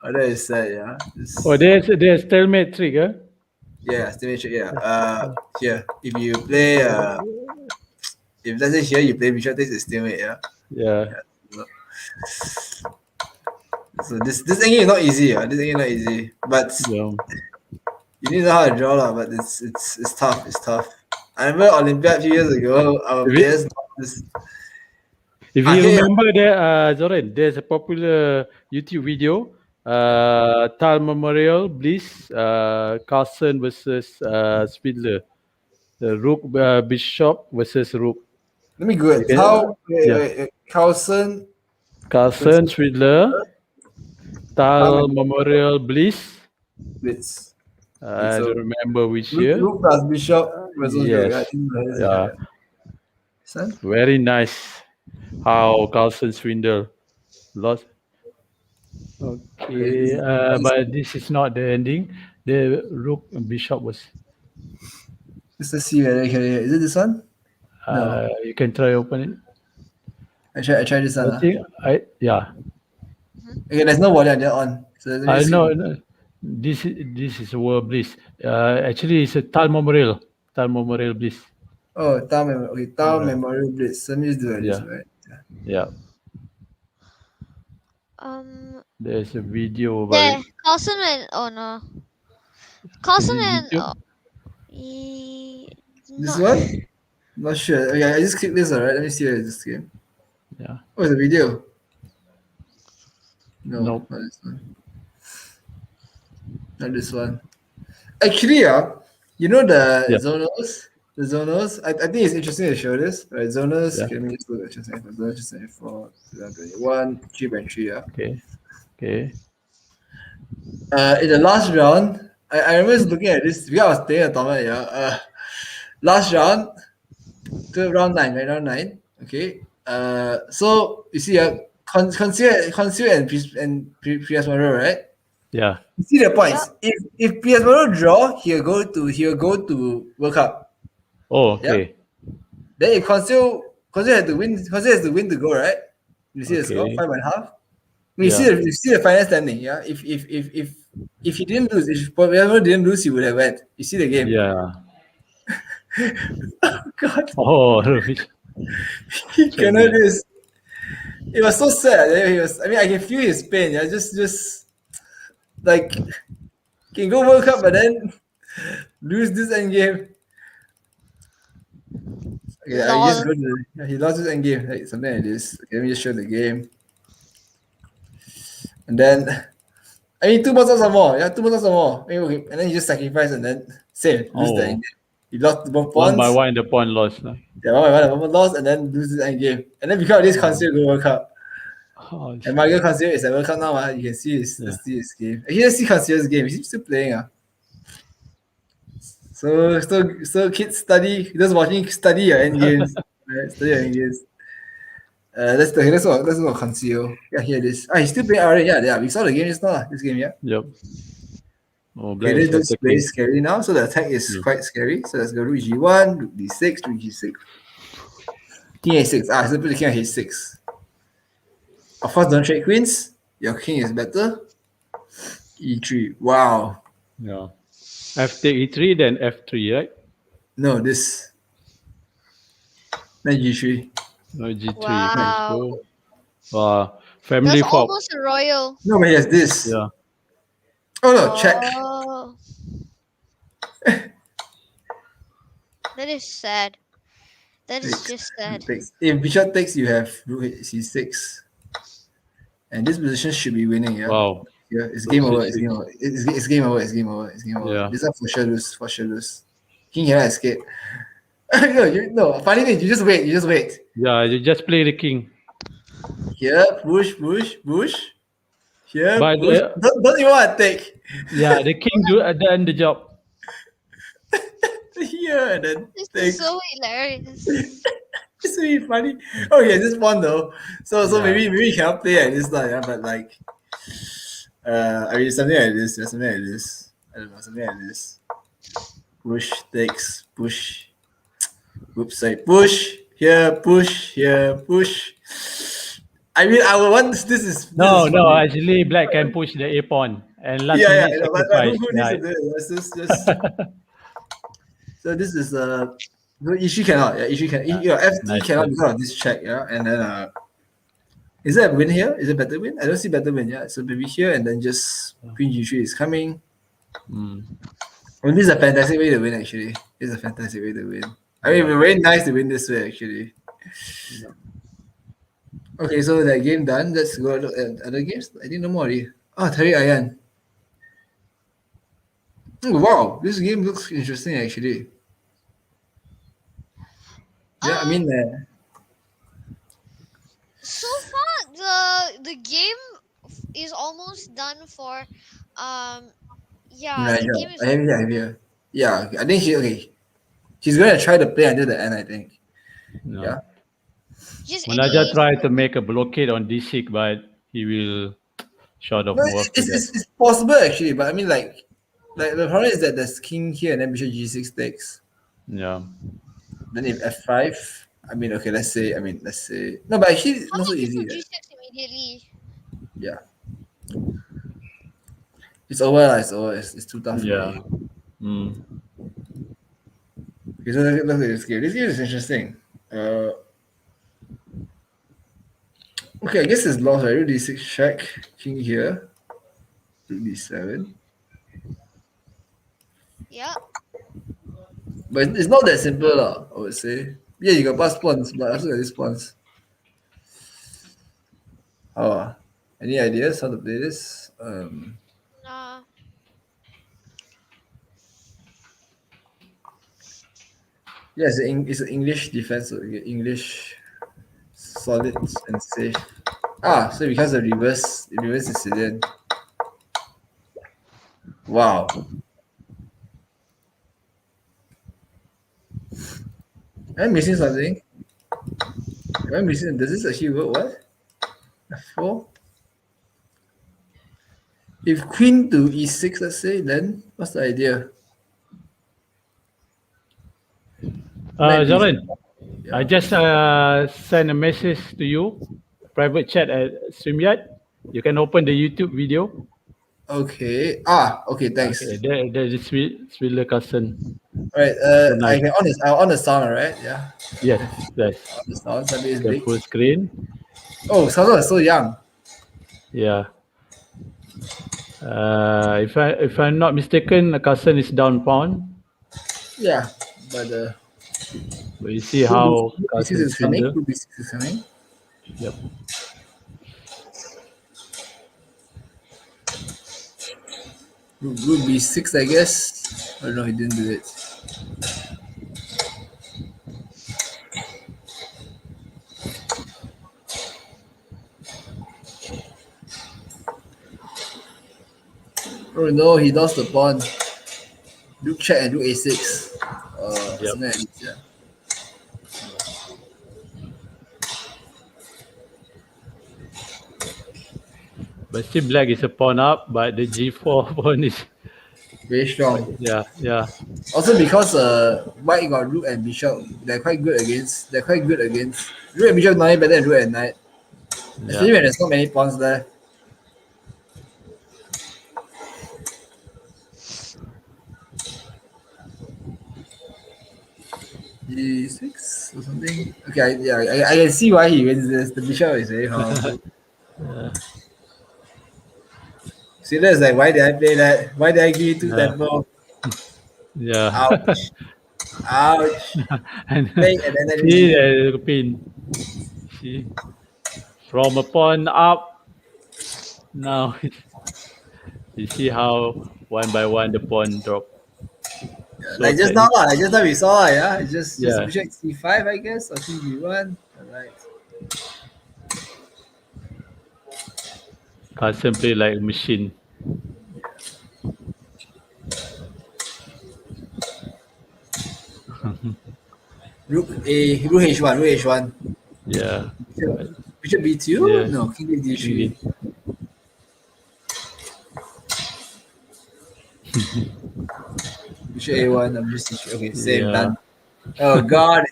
Oh, that is sad, yeah. Oh, there's stalemate trick, huh? Yeah, stalemate trick, yeah. Here, if you play if let's say here you play bishop takes, it's stalemate, yeah. Yeah. So this endgame is not easy, yeah. This endgame is not easy. But Yeah. you need to know how to draw, lah. But it's tough. It's tough. I remember Olympiad a few years ago, our players this. If you remember that, Zoran, there's a popular YouTube video, Tal Memorial Bliss, Carlsen versus Spindler. The Rook Bishop versus Rook. Let me go. Okay. How Yeah. Carlsen Spindler, Tal Memorial Bliss. Blitz. I don't remember which year. Rook plus bishop versus Yes. Rook. Yeah. Son? Very nice how Carlsen Swindle lost. Okay, but this is not the ending. The Rook and Bishop was. Let's see whether I can. Is it this one? No. You can try open it. I try this one. I think yeah. Okay, there's no volume there on. So let me I see. know. This is World Bliss. Actually, it's a Tal Memorial Bliss. Oh, Tau Memorial. Okay, Tau Memorial Blitz. Let me just do it this way. Yeah. There's a video about Yeah, it. Carlsen and Carlsen and This one? Not sure. Okay, I just click this, alright. Let me see this game. Yeah. Oh, it's a video. No, Nope. not this one. Not this one. Actually, you know the zonos? The zonos? I think it's interesting to show this. Right, zonos. Yeah. Okay, let me just look at zonos 24, 2021, 3.3. Yeah. Okay. In the last round, I remember looking at this because I was playing a tournament. Yeah. Last round, to round 9, right? Round 9. Okay. So you see, Conceal and PS Moro, right? Yeah. You see the points. If PS Moro draw, he'll go to World Cup. Oh, okay. Then if Conceal has to win to go, right? You see the score, 5.5. You see the final standing, yeah. If he didn't lose, if PS Moro didn't lose, he would have went. You see the game. Yeah. Oh God. Oh, He cannot do this. It was so sad. I can feel his pain. Yeah, just like can go World Cup, but then lose this end game. Okay, I just go to he lost his end game, like something like this. Okay, let me just show the game. And then 2 months or more. Yeah, 2 months or more. Okay, and then you just sacrifice and then same. Lose the end game. He lost both pawns. One by one, the pawn lost. Yeah, one by one lost and then lose this end game. And then because of this, Conceal go World Cup. Oh, And Mario Conceal is at World Cup now. You can see his game. Actually, let's see Conceal's game. He's still playing. So kids study, just watching study your end games. Right? Study your end games. Let's go Conceal. Yeah, here it is. He's still playing already. Yeah, we saw the game just now. This game, yeah. Yep. Oh, Okay, this looks very scary now. So the attack is quite scary. So let's go rook g1, rook d6, rook g6. King a6. So put the king on h6. Of course, don't trade queens. Your king is better. e3. Wow. Yeah. F take e3, then f3, right? No, this. Then g3. No, g3. Wow. Wow. Family That's fault. almost a royal. No, but he has this. Yeah. Oh no, check. Oh. That is sad. That is just sad. If bishop takes, you have rook c6. And this position should be winning, yeah. Wow. Yeah, it's game over. It's game over. It's game over. It's game over. It's game over. Yeah. This one for sure lose. For sure lose. King cannot escape. No. Funny thing, you just wait. Yeah, you just play the king. Here, push. Here, But push. Don't even want to take. Yeah, the king done the job. Here and then This take. is so hilarious. It's really funny. Okay, this one though. So Yeah. maybe you cannot play at this time, yeah, but like I mean something like this, yeah, something like this. I don't know, something like this. Push, takes, push. Oops, sorry. Push here, push here, push. I mean, I would want this is No, funny. actually black can push the A pawn and last Yeah, minute I know, but sacrifice. who needs to Right. do it? Let's just so this is no, Ishii cannot. Yeah, Ishii can. Your FT Nice. cannot because of this check. Yeah, and then is there a win here? Is it better win? I don't see better win. Yeah, so maybe here and then just Queen G3 is coming. Mm. Well, this is a fantastic way to win. Actually, this is a fantastic way to win. I mean, very nice to win this way. Actually. Okay, so that game done. Let's go look at other games. I think no more already. Oh, Tari Ayan. Oh, wow, this game looks interesting actually. Yeah, I mean, So far, the game is almost done for. Yeah, the game is. I have here. Yeah, I think okay. She's gonna try to play until the end. I think. No. Yeah. Just Munajah any. tried to make a blockade on D6, but he will short of No, move after that. it's possible actually, but I mean like the problem is that there's king here and then bishop G6 takes. Yeah. Then if F5, I mean okay, let's say no, but actually How not so about easy. bishop G6 immediately? Yeah. It's over, it's over. It's too tough. Yeah. Already. Mm. Okay, so look at this game. This game is interesting. Okay, I guess it's lost. Right? Rook D6 check, king here, Rook D7. Yeah. But it's not that simple, I would say. Yeah, you got pass pawns, but also got these pawns. Any ideas how to play this? Nah. Yeah, it's an English defense, so English solid and safe. So because the reverse Sicilian. Wow. Am I missing something? Does this actually work? What? F4? If queen to e6, let's say, then what's the idea? Zoran, Yeah. I just sent a message to you, private chat at StreamYard. You can open the YouTube video. Okay. Okay, thanks. Okay, there is Swiller cousin. Alright, nice. I can on the sound, alright? Yeah. Yes. On the sound, something is The big. full screen. Oh, Sazo is so young. Yeah. If I'm not mistaken, the cousin is down pawn. Yeah, but But you see how cousin is coming. Swiller. Rook B6 is coming. Yep. Rook B6, I guess. Oh no, he didn't do it. Oh no, he lost the pawn. Rook check and Rook A6. Yep. Something like this, yeah. But still black is a pawn up, but the G4 pawn is Very strong. yeah. Also because white got rook and bishop, they're quite good against. Rook and bishop not better than rook and knight. Especially when there's not many pawns there. G6 or something. Okay, I can see why he wins this. The bishop is very powerful. See, that's like, why did I play that? Why did I give you two tempo? Yeah. Ouch. And Play and then see the pin. See, from a pawn up. Now you see how one by one the pawn drop. So like just now, we saw, yeah. Just Yeah. bishop C5, I guess, or CG1. Alright. Cousin play like a machine. Rook H1, rook H1. Yeah. Bishop B2? Yeah. No, king takes D3. King Bishop A1, I'm just okay, same, Yeah. done. Oh god,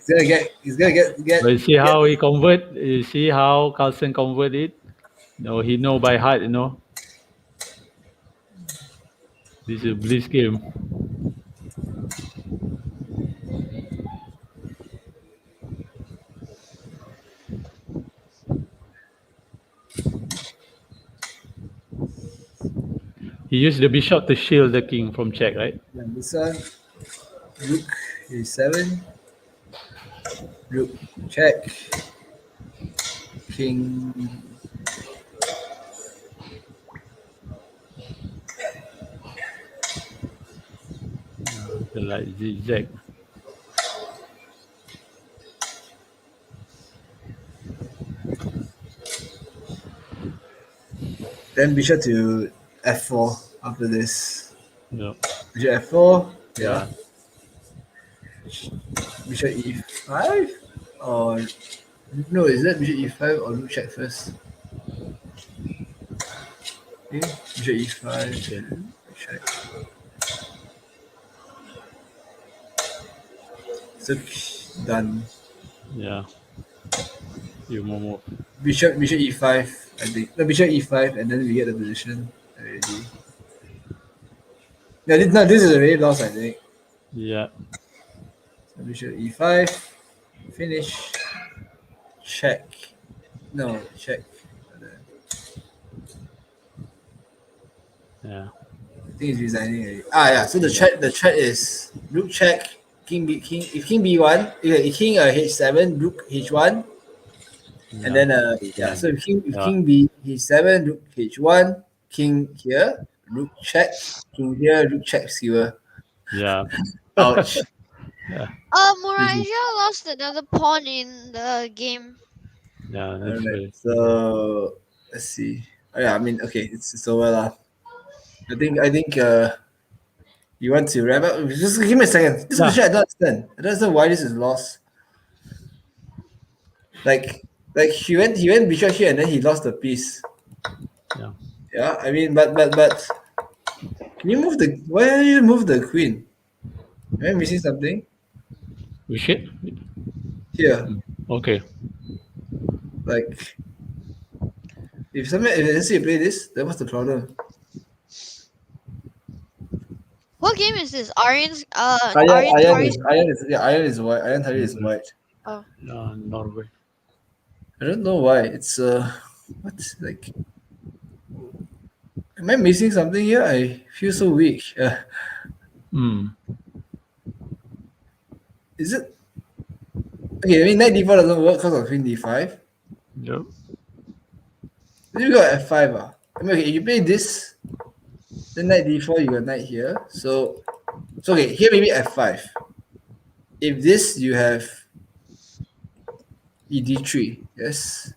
he's gonna get But you see how he convert? You see how Carlsen convert it? No, he know by heart, you know. This is a bliss game. He used the bishop to shield the king from check, right? And this one, rook A7, rook check, king. The like zigzag. Then bishop to F4 after this. Yeah. Bishop F4, Yeah. Bishop E5? Or no, is that bishop E5 or rook check first? Okay, bishop E5, Okay. check. So done. Yeah. You move. Bishop E5, I think. No, bishop E5, and then we get the position already. No, this is already lost, I think. Yeah. So bishop E5, finish, check. No, check. Yeah. I think he's resigning already. Yeah. So the threat is rook check, king if king B1, king H7, rook H1, and then so if king B H7, rook H1, king here, rook check, king here, rook check skewer. Yeah. Ouch. Munajah lost another pawn in the game. Yeah, that's Alright, right. so let's see. Yeah, I mean, okay, it's over lah. I think you want to wrap up. Just give me a second. This question I don't understand. I don't understand why this is lost. Like he went bishop here and then he lost the piece. Yeah. Yeah, I mean, but can you move the? Why don't you move the queen? Am I missing something? We should. Here, Okay. like if let's say you play this, then what's the problem? What game is this? Aryan's Iron is white. Iron Tari is white. Oh. Norway. I don't know why. It's what like. Am I missing something here? I feel so weak. Is it? Okay, I mean knight d4 doesn't work because of queen d5. Yep. Then you got f5. I mean, okay, if you play this, then knight d4, you got knight here. So okay, here maybe f5. If this, you have e d3. Yes,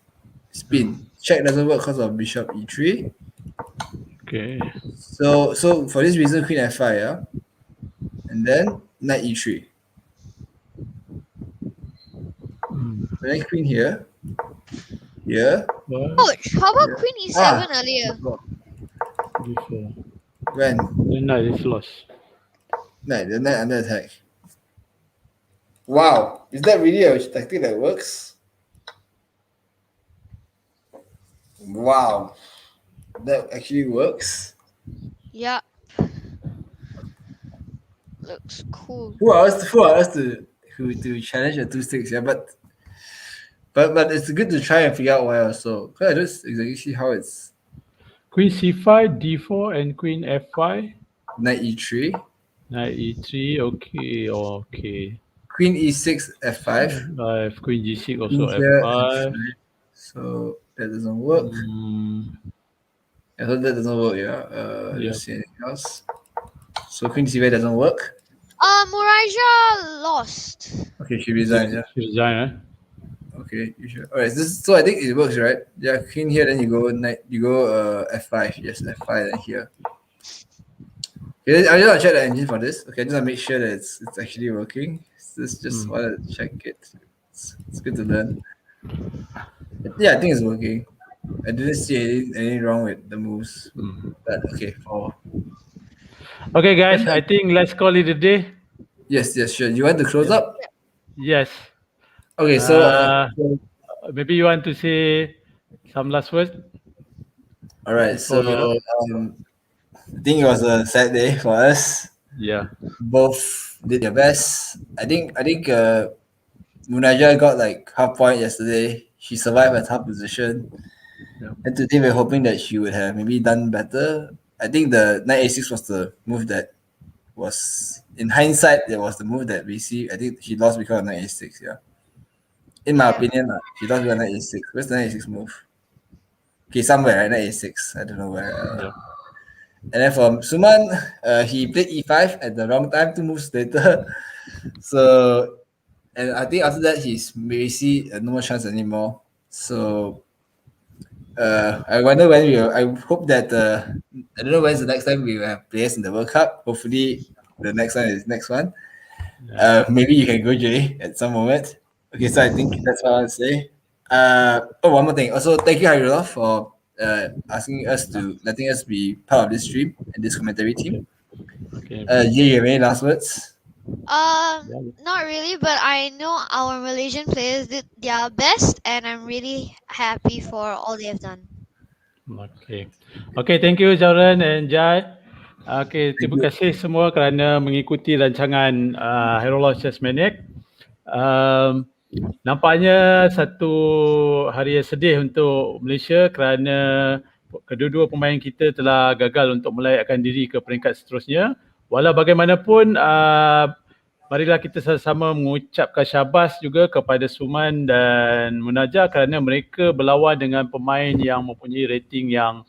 spin. Check doesn't work because of bishop e3. Okay. So for this reason, queen f5, yeah, and then knight e3. Then queen here. Coach, how about queen e7 earlier? Before. When? The knight is lost. The knight under attack. Wow, is that really a tactic that works? Wow, that actually works. Yeah. Looks cool. Who are us to challenge the 2-6? Yeah, but it's good to try and figure out why also. Because I don't exactly see how it's Queen c5, d4, and queen f5. knight e3. Knight e3. Okay. Queen e6, f5. Queen g6 also Here, f5. So that doesn't work. I thought that doesn't work. Yeah. Let's see anything else. So queen c5 doesn't work. Munajah lost. Okay, she resigned. Yeah. She resigned, Okay, you sure? All right. So I think it works, right? Yeah, queen here, then you go knight. You go f5. Yes, f5 then here. Okay, I'm just gonna check the engine for this. Okay, just to make sure that it's actually working. Just want to check it. It's good to learn. Yeah, I think it's working. I didn't see anything wrong with the moves. But okay, 4. Okay, guys, I think let's call it a day. Yes, sure. You want to close up? Yes. Okay, so Maybe you want to say some last words? all right. So Before we wrap? I think it was a sad day for us. Yeah. Both did their best. I think Munajah got like half point yesterday. She survived a tough position. Yeah. And today we're hoping that she would have maybe done better. I think the knight a6 was the move that was, in hindsight, it was the move that we see. I think she lost because of knight a6, yeah. In my opinion, she lost because of knight a6. Where's the knight a6 move? Okay, somewhere, right? Knight a6. I don't know where. Yeah. And then from Sumant, he played e5 at the wrong time, 2 moves later. So, and I think after that, he's basically no more chance anymore. So, I wonder when I hope that, I don't know when's the next time we will have players in the World Cup. Hopefully, the next one is next one. Maybe you can go, Jay, at some moment. Okay, so I think that's what I want to say. One more thing. Also, thank you, Hairullah, for letting us be part of this stream and this commentary team. Okay. Jay, you have any last words? Not really, but I know our Malaysian players did their best, and I'm really happy for all they have done. Okay. Okay, thank you Jauran and Jai. Okay, terima kasih semua kerana mengikuti rancangan Hairullah Chess Maniac. Nampaknya satu hari yang sedih untuk Malaysia kerana kedua-dua pemain kita telah gagal untuk melayakkan diri ke peringkat seterusnya. Walau bagaimanapun, marilah kita sama-sama mengucapkan syabas juga kepada Sumant dan Munajah kerana mereka berlawan dengan pemain yang mempunyai rating yang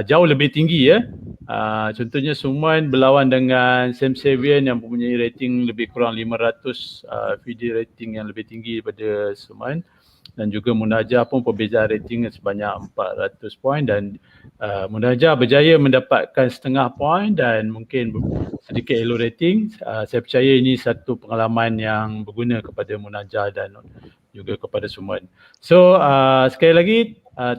jauh lebih tinggi ya. Contohnya Sumant berlawan dengan Sam Savian yang mempunyai rating lebih kurang 500 FIDE rating yang lebih tinggi daripada Sumant, dan juga Munajah pun perbezaan rating sebanyak 400 poin, dan Munajah berjaya mendapatkan setengah poin dan mungkin sedikit elo rating. Saya percaya ini satu pengalaman yang berguna kepada Munajah dan juga kepada Sumant. So sekali lagi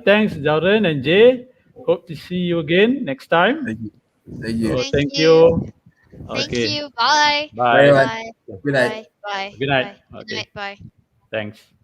thanks Jauran and Jay. Hope to see you again next time. Thank you. Thank you. So, thank you. Thank Okay. you. Bye. Bye. Bye. Good night. Bye. Good night. Bye. Okay. Good night. Bye. Thanks.